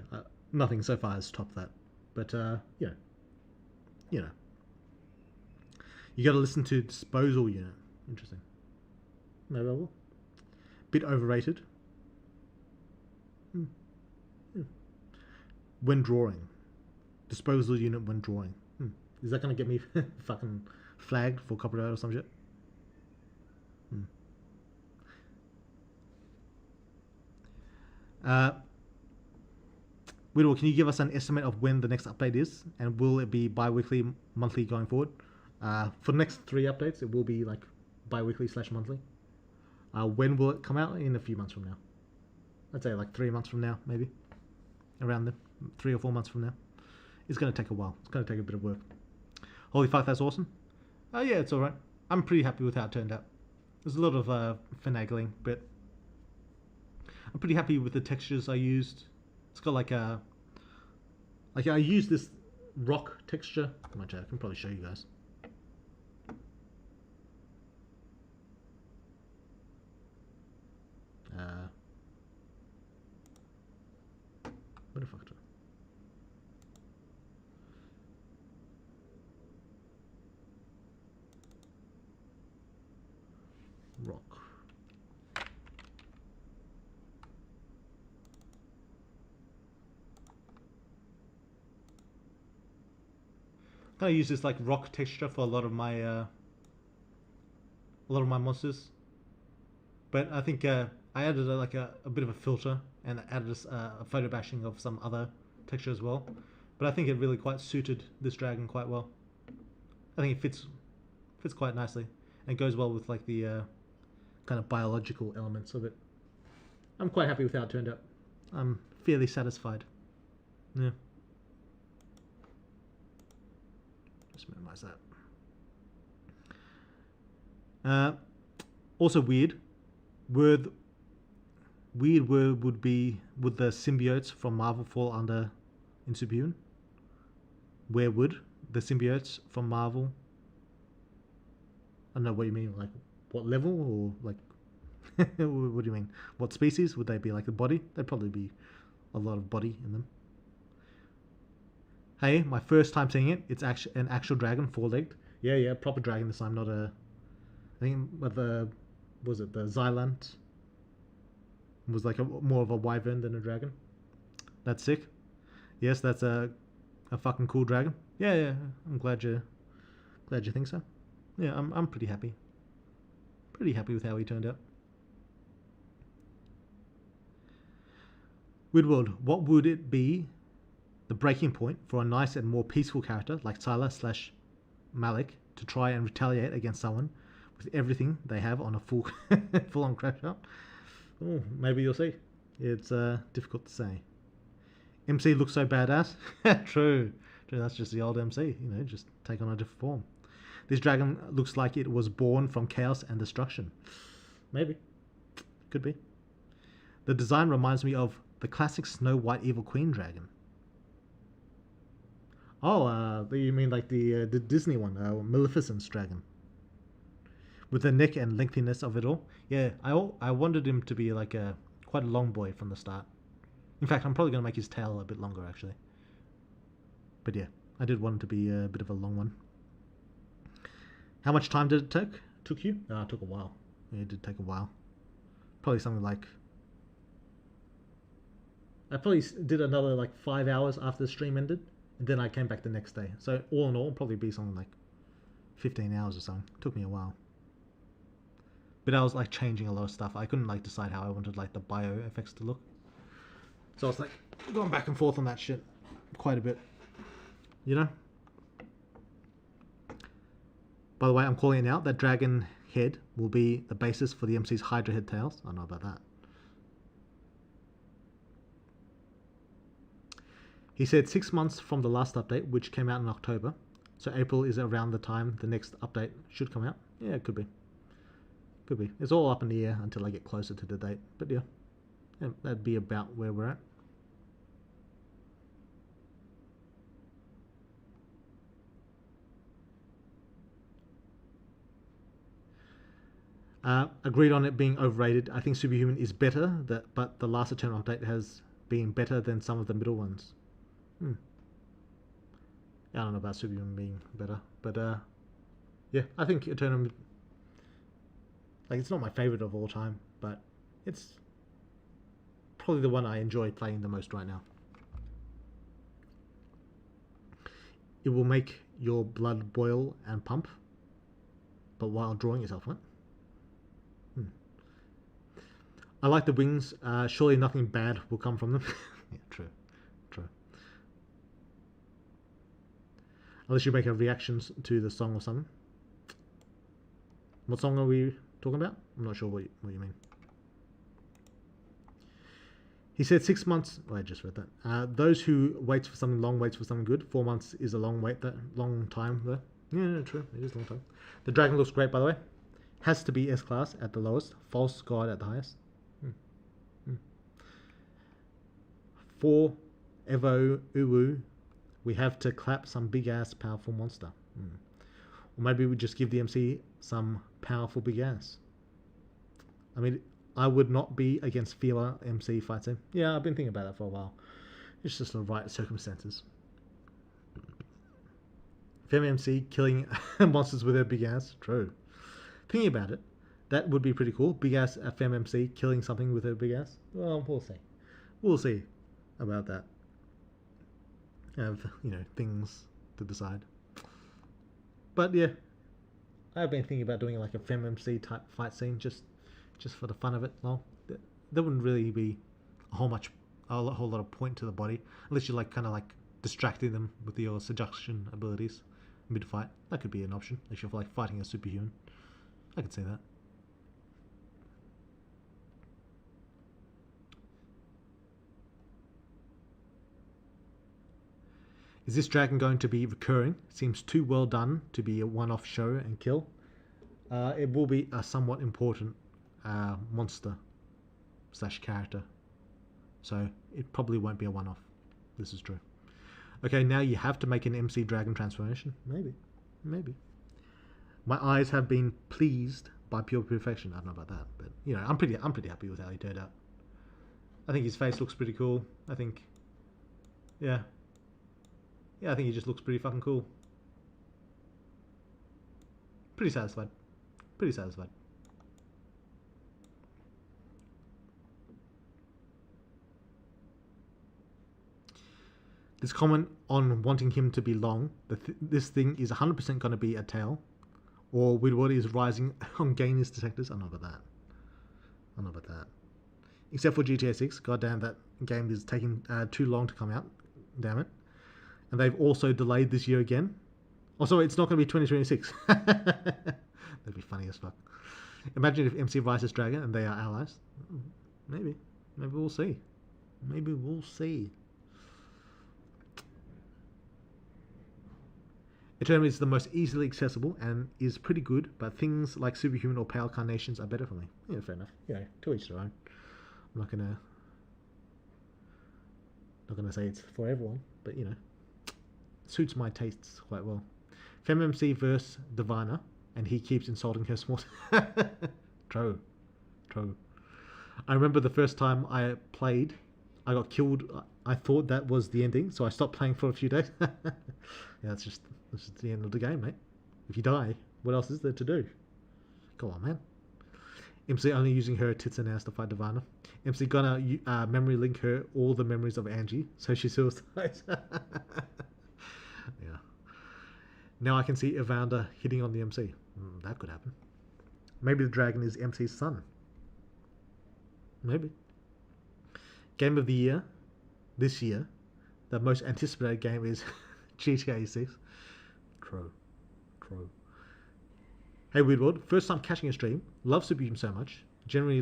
Speaker 1: nothing so far has topped that. But, you know. You got to listen to Disposal Unit. Interesting. Maybe I will. Bit overrated. When drawing. Disposal Unit when drawing. Is that going to get me fucking flagged for copyright or some shit? Whittle, can you give us an estimate of when the next update is? And will it be bi-weekly, monthly going forward? For the next 3 updates, it will be like bi-weekly / monthly. When will it come out? In a few months from now. I'd say like 3 months from now, maybe. Around the 3 or 4 months from now. It's going to take a while. It's going to take a bit of work. Holy fuck, that's awesome. Oh yeah, it's alright. I'm pretty happy with how it turned out. There's a lot of finagling, but I'm pretty happy with the textures I used. It's got like a... Like I used this rock texture. I can probably show you guys. Where the fuck? Rock. I use this like rock texture for a lot of my monsters, but I think I added like a bit of a filter and added a photo bashing of some other texture as well. But I think it really quite suited this dragon quite well. I think it fits quite nicely and goes well with like the kind of biological elements of it. I'm quite happy with how it turned out. I'm fairly satisfied. Yeah. Just minimize that. Also weird. Would the symbiotes from Marvel fall under in Superhuman? Where would the symbiotes from Marvel? I don't know what you mean, like what level or like what do you mean? What species? Would they be like the body? There'd probably be a lot of body in them. Hey, my first time seeing it. It's actually an actual dragon, 4-legged. Yeah, proper dragon this time, not a... I think the Xylant was like more of a wyvern than a dragon. That's sick. Yes, that's a fucking cool dragon. Yeah. I'm glad you think so. Yeah, I'm pretty happy. Pretty happy with how he turned out. Woodworld, what would it be the breaking point for a nice and more peaceful character like Sylar / Malik to try and retaliate against someone with everything they have on a full-on crash out? Oh, maybe you'll see. It's difficult to say. MC looks so badass. True, that's just the old MC, just take on a different form. This dragon looks like it was born from chaos and destruction. Maybe. Could be. The design reminds me of the classic Snow White Evil Queen dragon. Oh, you mean like the Disney one, Maleficent's dragon. With the neck and lengthiness of it all. Yeah, I wanted him to be like quite a long boy from the start. In fact, I'm probably going to make his tail a bit longer, actually. But yeah, I did want him to be a bit of a long one. How much time did it took you? It took a while. Yeah, it did take a while. Probably something like... I probably did another like 5 hours after the stream ended. And then I came back the next day. So all in all, probably be something like 15 hours or something. It took me a while. But I was like changing a lot of stuff. I couldn't like decide how I wanted like the bio effects to look. So I was like going back and forth on that shit quite a bit. By the way, I'm calling it out. That dragon head will be the basis for the MC's Hydra head tails. I don't know about that. He said 6 months from the last update, which came out in October. So April is around the time the next update should come out. Yeah, it could be. Could be. It's all up in the air until I get closer to the date. But yeah, that'd be about where we're at. Agreed on it being overrated. I think Superhuman is better, but the last Eternal update has been better than some of the middle ones. I don't know about Superhuman being better, but Yeah, I think Eternum, like, it's not my favorite of all time, but it's probably the one I enjoy playing the most right now. It will make your blood boil and pump, but while drawing yourself, what? I like the wings. Surely nothing bad will come from them. Yeah, true. True. Unless you make a reactions to the song or something. What song are we talking about? I'm not sure what you mean. He said 6 months. Oh, I just read that. Those who waits for something long waits for something good. 4 months is a long wait. That long time though. Yeah, true. It is a long time. The dragon looks great, by the way. Has to be S class at the lowest. False god at the highest. For Evo Uwu, we have to clap some big ass powerful monster. Or maybe we just give the MC some powerful big ass. I mean, I would not be against Fila MC fight sim. Yeah, I've been thinking about that for a while. It's just the right circumstances. Fem MC killing monsters with her big ass. True. Thinking about it, that would be pretty cool. Big ass Fem MC killing something with her big ass. Well, we'll see. We'll see about that. Have, things to decide. But yeah, I've been thinking about doing like a FemMC type fight scene just for the fun of it. Well, there wouldn't really be a whole lot of point to the body unless you kind of distracting them with your seduction abilities mid fight. That could be an option if you're fighting a superhuman. I could say that. Is this dragon going to be recurring? Seems too well done to be a one-off show and kill. It will be a somewhat important monster / character. So it probably won't be a one-off. This is true. Okay, now you have to make an MC dragon transformation. Maybe. My eyes have been pleased by pure perfection. I don't know about that, but I'm pretty happy with how he turned out. I think his face looks pretty cool. I think, yeah, I think he just looks pretty fucking cool. Pretty satisfied. This comment on wanting him to be long, this thing is 100% going to be a tail. Or Woodward is rising on gainers detectors. I don't know about that. Except for GTA 6. Goddamn, that game is taking too long to come out. Damn it. And they've also delayed this year again. Also, it's not going to be 2026. That'd be funny as fuck. Imagine if MC Vices Dragon and they are allies. Maybe we'll see. Eternum is the most easily accessible and is pretty good, but things like Superhuman or Pale Carnations are better for me. Yeah, fair enough. To each their own. I'm not gonna say it's for everyone, but suits my tastes quite well. FemMC versus Divina, and he keeps insulting her small. True. I remember the first time I played, I got killed. I thought that was the ending, so I stopped playing for a few days. Yeah, that's just the end of the game, mate. If you die, what else is there to do? Come on, man. MC only using her tits and ass to fight Divina. MC gonna memory link her all the memories of Angie, so she suicides. Yeah. Now I can see Evander hitting on the MC. That could happen. Maybe the dragon is MC's son. Maybe. Game of the year. This year. The most anticipated game is GTA 6. True. Hey Weird, first time catching a stream. Love Superhuman so much. Generally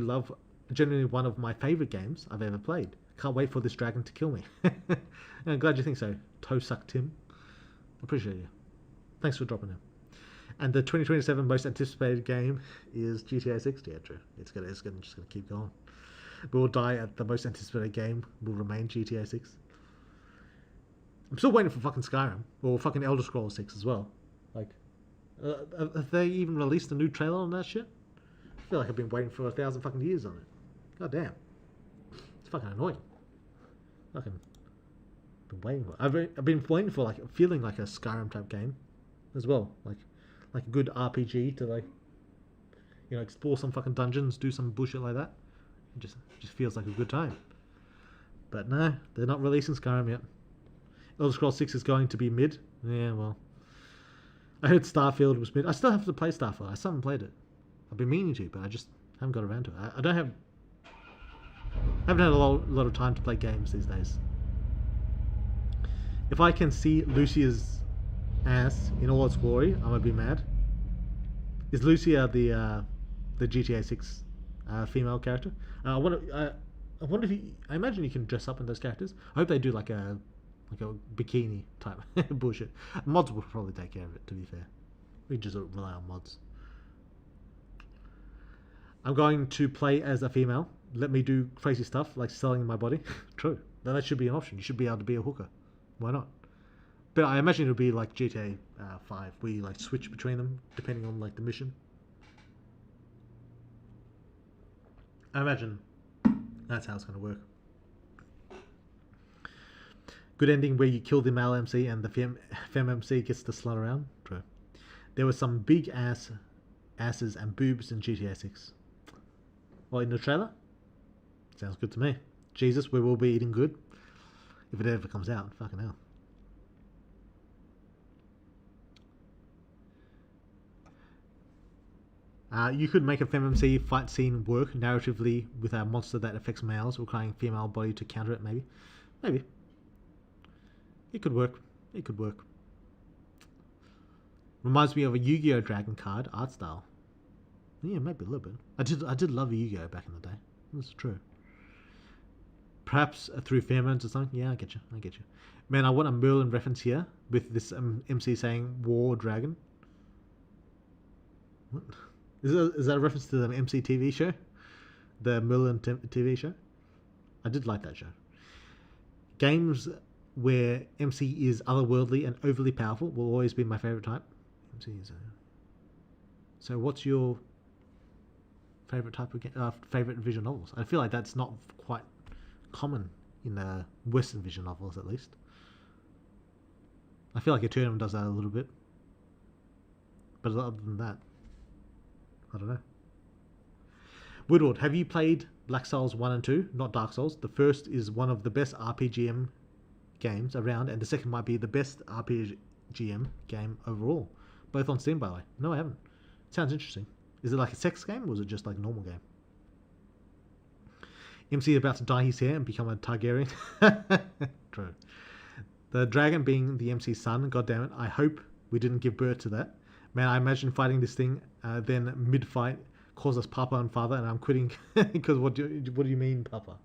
Speaker 1: one of my favourite games I've ever played. Can't wait for this dragon to kill me. And I'm glad you think so. Toe suck Tim. Appreciate you. Thanks for dropping in. And the 2027 most anticipated game is GTA 6. Yeah, true. It's just gonna keep going. We'll die at the most anticipated game will remain GTA 6. I'm still waiting for fucking Skyrim or fucking Elder Scrolls 6 as well. Have they even released a new trailer on that shit? I feel like I've been waiting for 1,000 fucking years on it. God damn. It's fucking annoying. Fucking been waiting for it. I've been waiting for feeling like a Skyrim type game as well. like a good RPG to like, you know, explore some fucking dungeons, do some bullshit like that. It just feels like a good time. But no, they're not releasing Skyrim yet. Elder Scrolls 6 is going to be mid. Yeah, well, I heard Starfield was mid. I still have to play Starfield. I still haven't played it. I've been meaning to, but I just haven't got around to it. I don't have. I haven't had a lot of time to play games these days. If I can see Lucia's ass in all its glory, I'm gonna be mad. Is Lucia the GTA 6 female character? I wonder if I imagine you can dress up in those characters. I hope they do like a bikini type bullshit. Mods will probably take care of it. To be fair, we just rely on mods. I'm going to play as a female. Let me do crazy stuff like selling my body. True. Then that should be an option. You should be able to be a hooker. Why not? But I imagine it would be like GTA 5, where you like switch between them depending on like the mission. I imagine that's how it's going to work. Good ending where you kill the male MC and the femme MC gets to slut around. True. There were some big asses and boobs in GTA 6. Well, in the trailer? Sounds good to me. Jesus, we will be eating good. If it ever comes out. Fucking hell. You could make a FemMC fight scene work narratively with a monster that affects males, requiring female body to counter it, maybe. Maybe. It could work. It could work. Reminds me of a Yu-Gi-Oh! Dragon card art style. Yeah, maybe a little bit. I did love Yu-Gi-Oh! Back in the day. That's true. Perhaps through pheromones or something. Yeah, I get you. I get you. Man, I want a Merlin reference here with this MC saying War Dragon. What? Is that a reference to the MC TV show? The Merlin TV show? I did like that show. Games where MC is otherworldly and overly powerful will always be my favourite type. MC is so what's your favourite type of favourite visual novels? I feel like that's not quite common in Western visual novels, at least. I feel like Eternum does that a little bit. But other than that, I don't know. Woodward, have you played Black Souls 1 and 2? Not Dark Souls. The first is one of the best RPGM games around, and the second might be the best RPGM game overall. Both on Steam, by the way. No, I haven't. Sounds interesting. Is it like a sex game, or is it just like a normal game? MC is about to dye his hair and become a Targaryen. True. The dragon being the MC's son, goddammit, I hope we didn't give birth to that. Man, I imagine fighting this thing, then mid-fight calls us Papa and Father, and I'm quitting because what do you mean, Papa?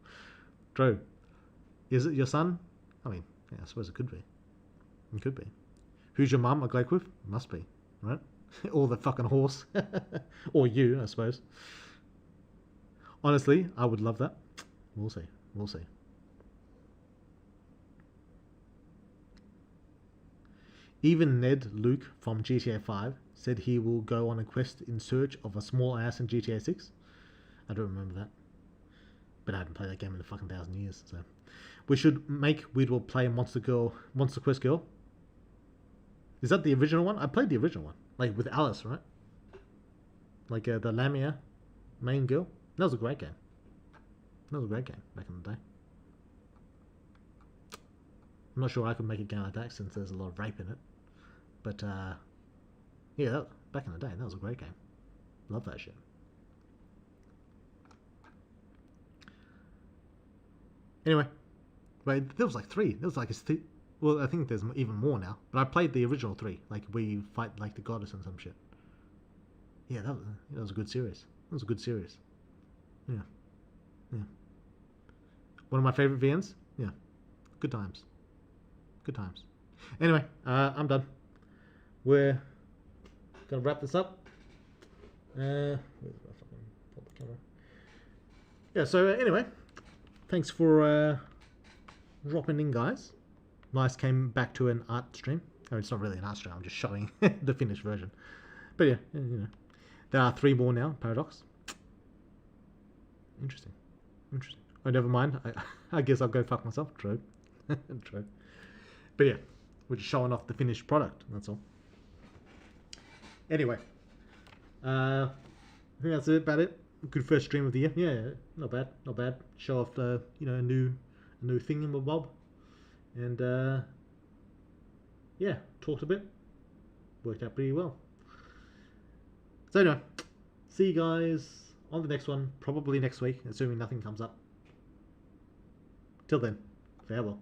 Speaker 1: True. Is it your son? I mean, yeah, I suppose it could be. It could be. Who's your mum? A Glakeworth? Must be, right? Or the fucking horse. Or you, I suppose. Honestly, I would love that. We'll see. We'll see. Even Ned Luke from GTA 5 said he will go on a quest in search of a small ass in GTA 6. I don't remember that. But I haven't played that game in a fucking 1,000 years, so. We should make Weedwell play Monster Quest Girl. Is that the original one? I played the original one. Like with Alice, right? Like the Lamia main girl. That was a great game. That was a great game back in the day. I'm not sure I could make a game like that since there's a lot of rape in it. But, yeah, back in the day, that was a great game. Love that shit. Anyway, wait, there was like 3. There was like well, I think there's even more now. But I played the original 3, like where you fight like the goddess and some shit. Yeah, that was a good series. That was a good series. Yeah. Yeah. One of my favorite VNs? Yeah. Good times. Good times. Anyway, I'm done. We're gonna wrap this up. Where's my fucking pull the camera? Yeah. So anyway, thanks for dropping in, guys. Nice came back to an art stream. Oh, it's not really an art stream. I'm just showing the finished version. But yeah, you know, there are 3 more now. Paradox. Interesting. Interesting. Oh, never mind. I guess I'll go fuck myself. True. True. But yeah, we're just showing off the finished product. That's all. Anyway, I think that's it about it. Good first stream of the year. Yeah, not bad, not bad. Show off the a new thing in my bob, and yeah, talked a bit. Worked out pretty well. So anyway, see you guys on the next one, probably next week, assuming nothing comes up. Till then, farewell.